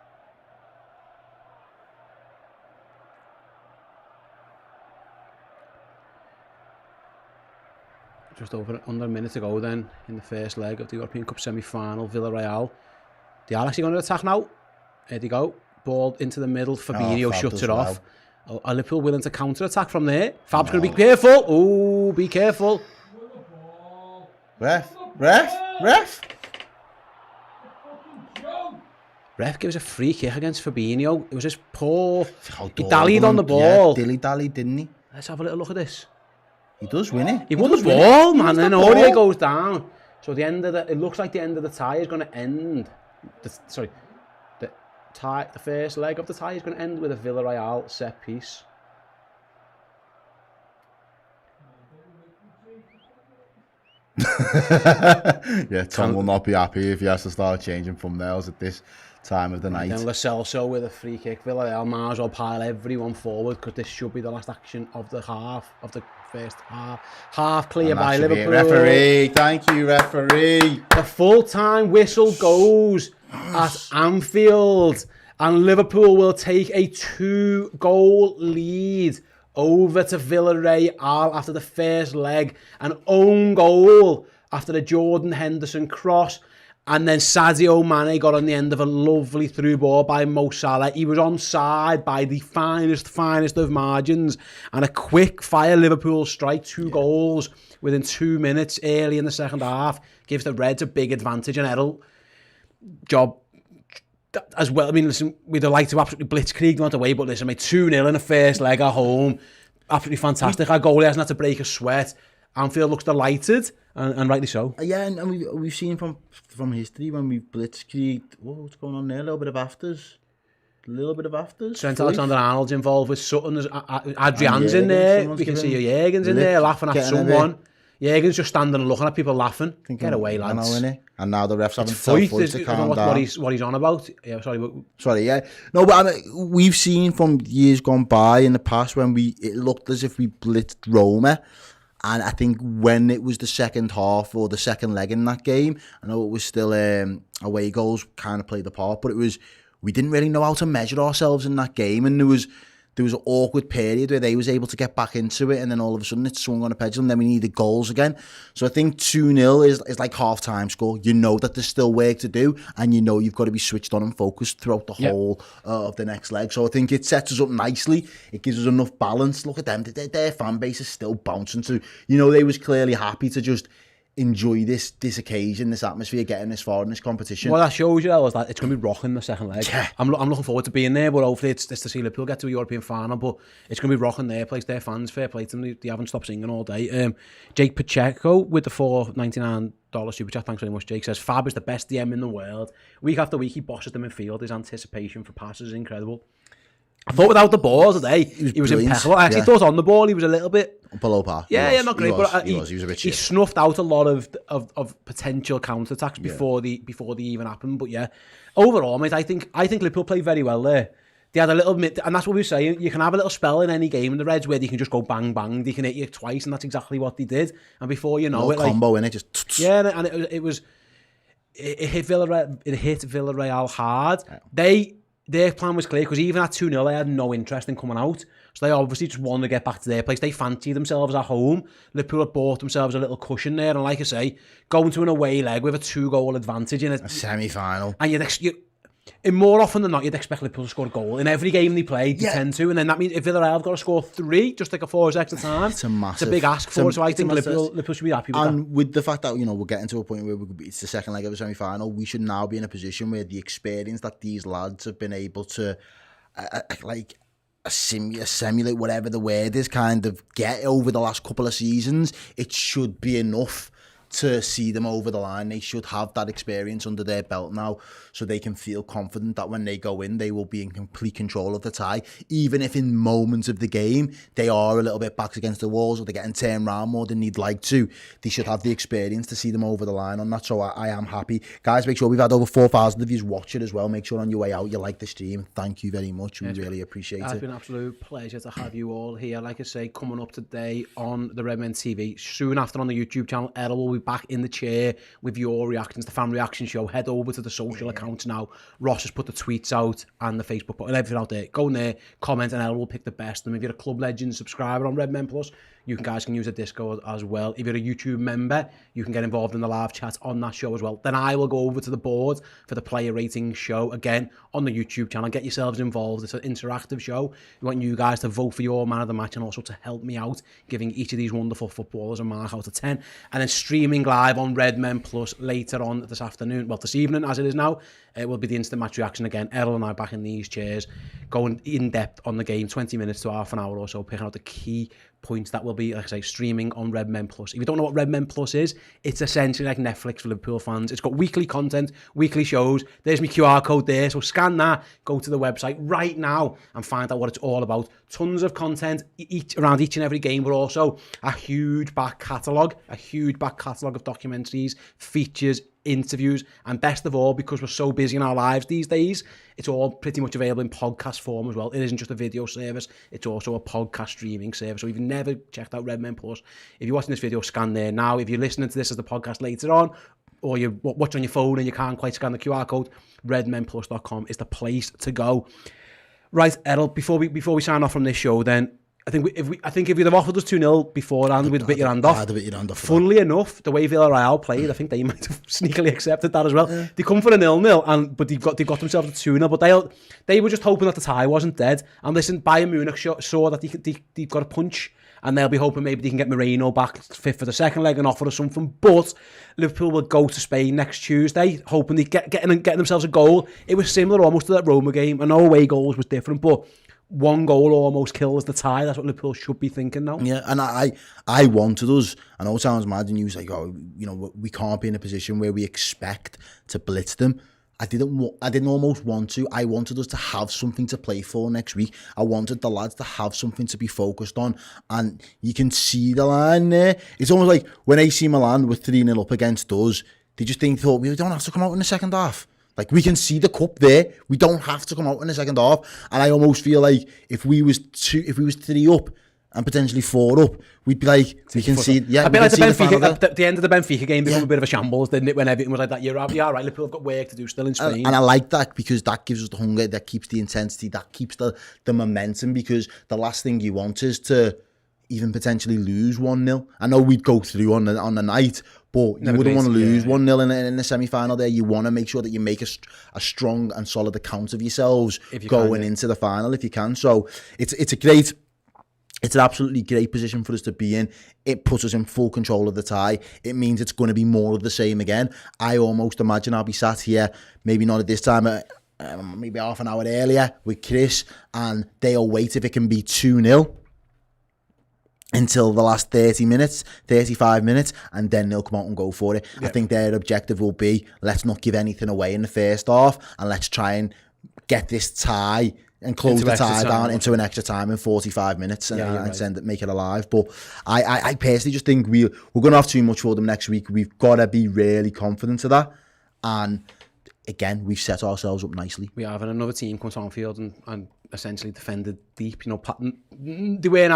Just under a minute to go then in the first leg of the European Cup semi-final. Villarreal. They are actually going to attack now. There they go. Ball into the middle. Fabinho shuts it off. Are Liverpool willing to counter-attack from there? Fab's going to be careful. Oh, be careful. Ref. Ref gives a free kick against Fabinho. It was just poor. He dallied on the ball. Yeah, dilly-dallied, didn't he? Let's have a little look at this. He does win it. He won the ball, man. And Aurier goes down. So it looks like the end of the tie is going to end. The first leg of the tie is going to end with a Villarreal set piece. Yeah, Tom will not be happy if he has to start changing thumbnails at this time of the night. Then Lo Celso with a free kick. Villarreal might as well pile everyone forward because this should be the last action of the first half. Half clear by Liverpool. Referee, thank you, referee. The full-time whistle goes at Anfield. And Liverpool will take a 2-goal lead over to Villarreal after the first leg. An own goal after the Jordan Henderson cross. And then Sadio Mane got on the end of a lovely through ball by Mo Salah. He was onside by the finest of margins. And a quick fire Liverpool strike, 2 goals within 2 minutes early in the second half. Gives the Reds a big advantage. And Errol, job as well. I mean, listen, we'd like to absolutely blitzkrieg not away, but listen, mate, 2-0 in the first leg at home. Absolutely fantastic. Our goalie hasn't had to break a sweat. Anfield looks delighted, and rightly so. Yeah, and we've seen from history when we've blitzkrieged, what's going on there? A little bit of afters. Trent Alexander-Arnold's involved with Sutton. There's Adrian's in there. We can see Jürgen's in there laughing at someone. Jürgen's just standing and looking at people laughing. Get away, lads. And now the refs haven't told Foyt to calm down. What he's on about. Yeah, sorry. Yeah. No, but I mean, we've seen from years gone by in the past when it looked as if we blitzed Roma. And I think when it was the second half or the second leg in that game, I know it was still away goals kind of played a part, but we didn't really know how to measure ourselves in that game, and there was an awkward period where they was able to get back into it, and then all of a sudden it swung on a pendulum, then we needed goals again. So I think 2-0 is like half-time score. You know that there's still work to do, and you know you've got to be switched on and focused throughout the whole of the next leg. So I think it sets us up nicely. It gives us enough balance. Look at them. Their fan base is still bouncing. So, you know, they was clearly happy to just enjoy this occasion, this atmosphere, getting this far in this competition. Well, that shows you that it's going to be rocking the second leg. Yeah. I'm looking forward to being there, but hopefully it's to see Liverpool get to a European final, but it's going to be rocking their place, their fans, fair play to them, they haven't stopped singing all day. Jake Pacheco with the $4.99 super chat, thanks very much Jake, says Fab is the best DM in the world. Week after week he bosses them in field, his anticipation for passes is incredible. I thought without the ball today, he was impeccable. I actually thought on the ball he was a little bit below par. Yeah, not great, but he was a bit shit. He snuffed out a lot of potential counter attacks before they even happened. But yeah, overall, mate, I think Liverpool played very well there. They had a little bit, and that's what we were saying. You can have a little spell in any game in the Reds where they can just go bang bang. They can hit you twice, and that's exactly what they did. And before you know it, combo in it, just and it hit Villarreal. It hit Villarreal hard. Their plan was clear because even at 2-0, they had no interest in coming out. So they obviously just wanted to get back to their place. They fancied themselves at home. Liverpool had bought themselves a little cushion there. And like I say, going to an away leg with a 2-goal advantage in a semi-final. And and more often than not, you'd expect Liverpool to score a goal. In every game they play, they tend to. And then that means if Villarreal have got to score 3, just like a 4 extra time, it's a big ask for us. So I think Liverpool should be happy with that. And with the fact that, we're getting to a point where it's the second leg of a semi-final, we should now be in a position where the experience that these lads have been able to, assimilate, whatever the word is, kind of get over the last couple of seasons, it should be enough to see them over the line. They should have that experience under their belt now, so they can feel confident that when they go in, they will be in complete control of the tie. Even if in moments of the game, they are a little bit backs against the walls or they're getting turned around more than they'd like to, they should have the experience to see them over the line on that. So I am happy. Guys, make sure we've had over 4,000 of you watch it as well. Make sure on your way out you like the stream. Thank you very much. We really appreciate it. It's been an absolute pleasure to have you all here. Like I say, coming up today on the Redmen TV. Soon after on the YouTube channel, Errol will be back in the chair with your reactions, the fan reaction show. Head over to the social accounts now. Ross has put the tweets out and the Facebook and everything out there. Go in there, comment, and Errol will pick the best. And if you're a Club Legends subscriber on Redmen Plus, you guys can use a Discord as well. If you're a YouTube member, you can get involved in the live chat on that show as well. Then I will go over to the board for the player rating show again on the YouTube channel. Get yourselves involved. It's an interactive show. We want you guys to vote for your man of the match and also to help me out, giving each of these wonderful footballers a mark out of 10. And then streaming live on Redmen Plus later on this afternoon, well, this evening as it is now, it will be the instant match reaction again. Errol and I back in these chairs, going in depth on the game, 20 minutes to half an hour or so, picking out the key points that will be, like I say, streaming on Redmen Plus. If you don't know what Redmen Plus is, it's essentially like Netflix for Liverpool fans. It's got weekly content, weekly shows. There's my QR code there, so scan that, go to the website right now and find out what it's all about. Tons of content around each and every game, but also a huge back catalogue of documentaries, features, interviews, and best of all, because we're so busy in our lives these days, it's all pretty much available in podcast form as well. It isn't just a video service, it's also a podcast streaming service. So if you've never checked out Redmen Plus, if you're watching this video, scan there now. If you're listening to this as the podcast later on, or you watch on your phone and you can't quite scan the QR code, redmenplus.com is the place to go. Right, Errol, before we sign off from this show, then I think if you'd have offered us 2-0 beforehand, we'd bit your hand off. I'd have bit your hand off. Funnily enough, the way Villarreal played, I think they might have sneakily accepted that as well. Yeah. They come for a 0-0, but they've got themselves a 2-0. But they were just hoping that the tie wasn't dead. And listen, Bayern Munich saw that they've got a punch, and they'll be hoping maybe they can get Moreno back fit for the second leg and offer us something. But Liverpool will go to Spain next Tuesday, hoping they getting themselves a goal. It was similar almost to that Roma game. I know away goals was different, but one goal almost kills the tie. That's what Liverpool should be thinking now. Yeah, and I wanted us. I know it sounds mad, and you was like, oh, you know, we can't be in a position where we expect to blitz them. I didn't almost want to. I wanted us to have something to play for next week. I wanted the lads to have something to be focused on, and you can see the line there. It's almost like when AC Milan were 3-0 up against us, they just thought we don't have to come out in the second half. Like, we can see the cup there. We don't have to come out in the second half. And I almost feel like if we was 3 up and potentially 4 up, we'd be like, we can see. Yeah, a bit like the Benfica. At the end of the Benfica game became a bit of a shambles, didn't it? When everything was like that. You're right. Liverpool have got work to do still in Spain. And I like that because that gives us the hunger, that keeps the intensity, that keeps the momentum. Because the last thing you want is to even potentially lose 1-0. I know we'd go through on the night, but you wouldn't want to lose 1-0 in the semi-final there. You want to make sure that you make a strong and solid account of yourselves going into the final if you can. So it's an absolutely great position for us to be in. It puts us in full control of the tie. It means it's going to be more of the same again. I almost imagine I'll be sat here, maybe not at this time, maybe half an hour earlier with Chris, and they'll wait if it can be 2-0. Until the last 35 minutes, and then they'll come out and go for it. Yeah. I think their objective will be, let's not give anything away in the first half, and let's try and get this tie and close the tie down into an extra time in 45 minutes and make it alive. But I personally just think we're going to have too much for them next week. We've got to be really confident of that. And again, we've set ourselves up nicely. We have, and another team comes on field and essentially defended deep. You know, they weren't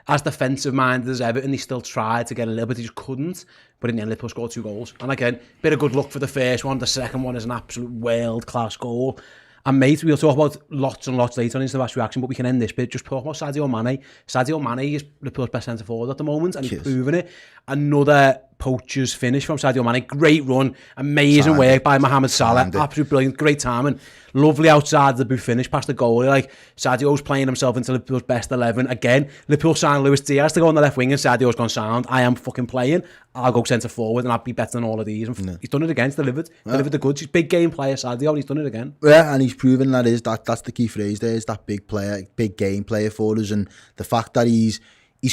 as defensive minded as Everton. They still tried to get a little bit, they just couldn't. But in the end, Liverpool scored 2 goals. And again, bit of good luck for the first one. The second one is an absolute world-class goal. And mate, we'll talk about lots and lots later on Instant Fast Reaction, but we can end this bit just talking about Sadio Mane. Sadio Mane is Liverpool's best centre forward at the moment, and he's proven it. Another poacher's finish from Sadio Mane. Great run, amazing work by Mohamed Salah. Absolutely brilliant, great timing. Lovely outside the boot finish past the goal. Like, Sadio's playing himself into Liverpool's best 11 again. Liverpool signed Luis Diaz to go on the left wing, and Sadio's gone sound. I am fucking playing. I'll go centre forward, and I'll be better than all of these. And he's done it again. He's delivered the goods. He's a big game player, Sadio, and he's done it again. Yeah, and he's proven that's the key phrase there, is that big game player for us, and the fact that he's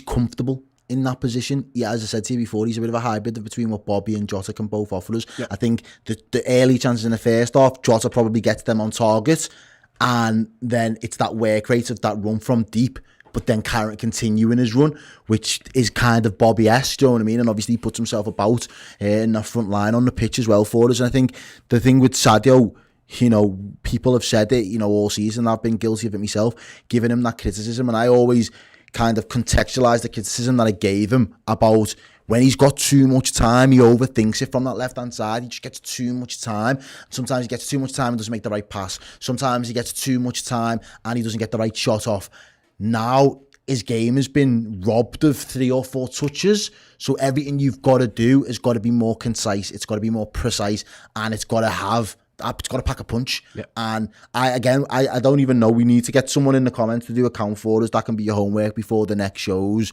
comfortable in that position. Yeah, as I said to you before, he's a bit of a hybrid between what Bobby and Jota can both offer us. Yep. I think the early chances in the first half, Jota probably gets them on target, and then it's that work rate of that run from deep, but then continuing his run, which is kind of Bobby-esque, do you know what I mean? And obviously he puts himself about in that front line on the pitch as well for us. And I think the thing with Sadio, you know, people have said it, you know, all season. I've been guilty of it myself, giving him that criticism, and I always kind of contextualise the criticism that I gave him about when he's got too much time, he overthinks it from that left-hand side. He just gets too much time. Sometimes he gets too much time and doesn't make the right pass. Sometimes he gets too much time and he doesn't get the right shot off. Now, his game has been robbed of 3 or 4 touches. So everything you've got to do has got to be more concise. It's got to be more precise, and it's got to pack a punch. Yep. And I don't even know. We need to get someone in the comments to do a count for us. That can be your homework before the next shows.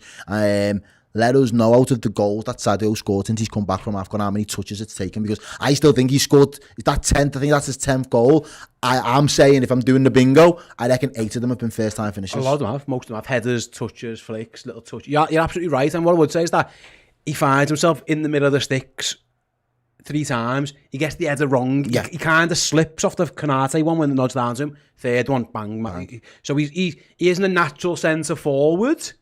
Let us know out of the goals that Sadio scored since he's come back from AFCON, how many touches it's taken, because I still think he scored that 10th. I think that's his 10th goal. I'm saying, if I'm doing the bingo, I reckon 8 of them have been first-time finishes. A lot of them have. Most of them have headers, touches, flicks, little touches. You're absolutely right. And what I would say is that he finds himself in the middle of the sticks 3 times. He gets the header wrong. Yeah. He kind of slips off the Konate one when the nod's down to him. 3rd one, bang. So he isn't a natural centre forward.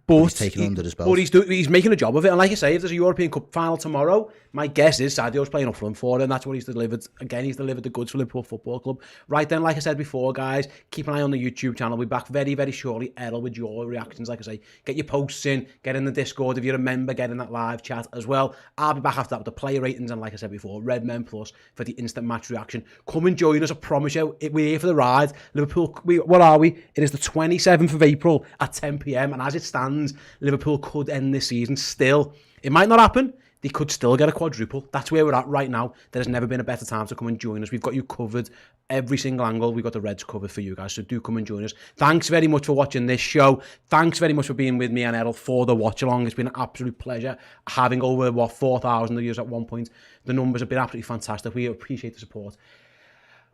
But he's taken under his belt. But he's making a job of it. And like I say, if there's a European Cup final tomorrow, my guess is Sadio's playing up front for it, and that's what he's delivered. Again, he's delivered the goods for Liverpool Football Club. Right then, like I said before, guys, keep an eye on the YouTube channel. We'll be back very, very shortly. Errol, with your reactions, like I say. Get your posts in, get in the Discord if you remember, get in that live chat as well. I'll be back after that with the player ratings, and like I said before, Redmen Plus for the instant match reaction. Come and join us, I promise you. We're here for the ride. Liverpool, what are we? It is the 27th of April at 10 p.m, and as it stands, Liverpool could end this season still. It might not happen. They could still get a quadruple. That's where we're at right now. There has never been a better time to come and join us. We've got you covered every single angle. We've got the Reds covered for you guys, so do come and join us. Thanks very much for watching this show. Thanks very much for being with me and Errol for the watch along. It's been an absolute pleasure having over 4,000 of you at one point. The numbers have been absolutely fantastic. We appreciate the support.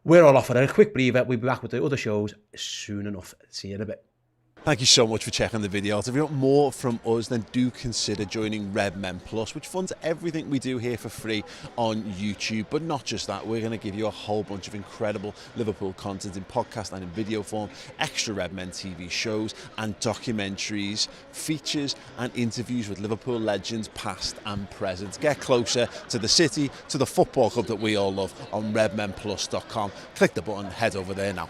We're all off for a quick breather. We'll be back with the other shows soon enough. See you in a bit. Thank you so much for checking the video. If you want more from us, then do consider joining Redmen Plus, which funds everything we do here for free on YouTube. But not just that, we're going to give you a whole bunch of incredible Liverpool content in podcast and in video form, extra Redmen TV shows and documentaries, features and interviews with Liverpool legends past and present. Get closer to the city, to the football club that we all love on redmenplus.com. Click the button, head over there now.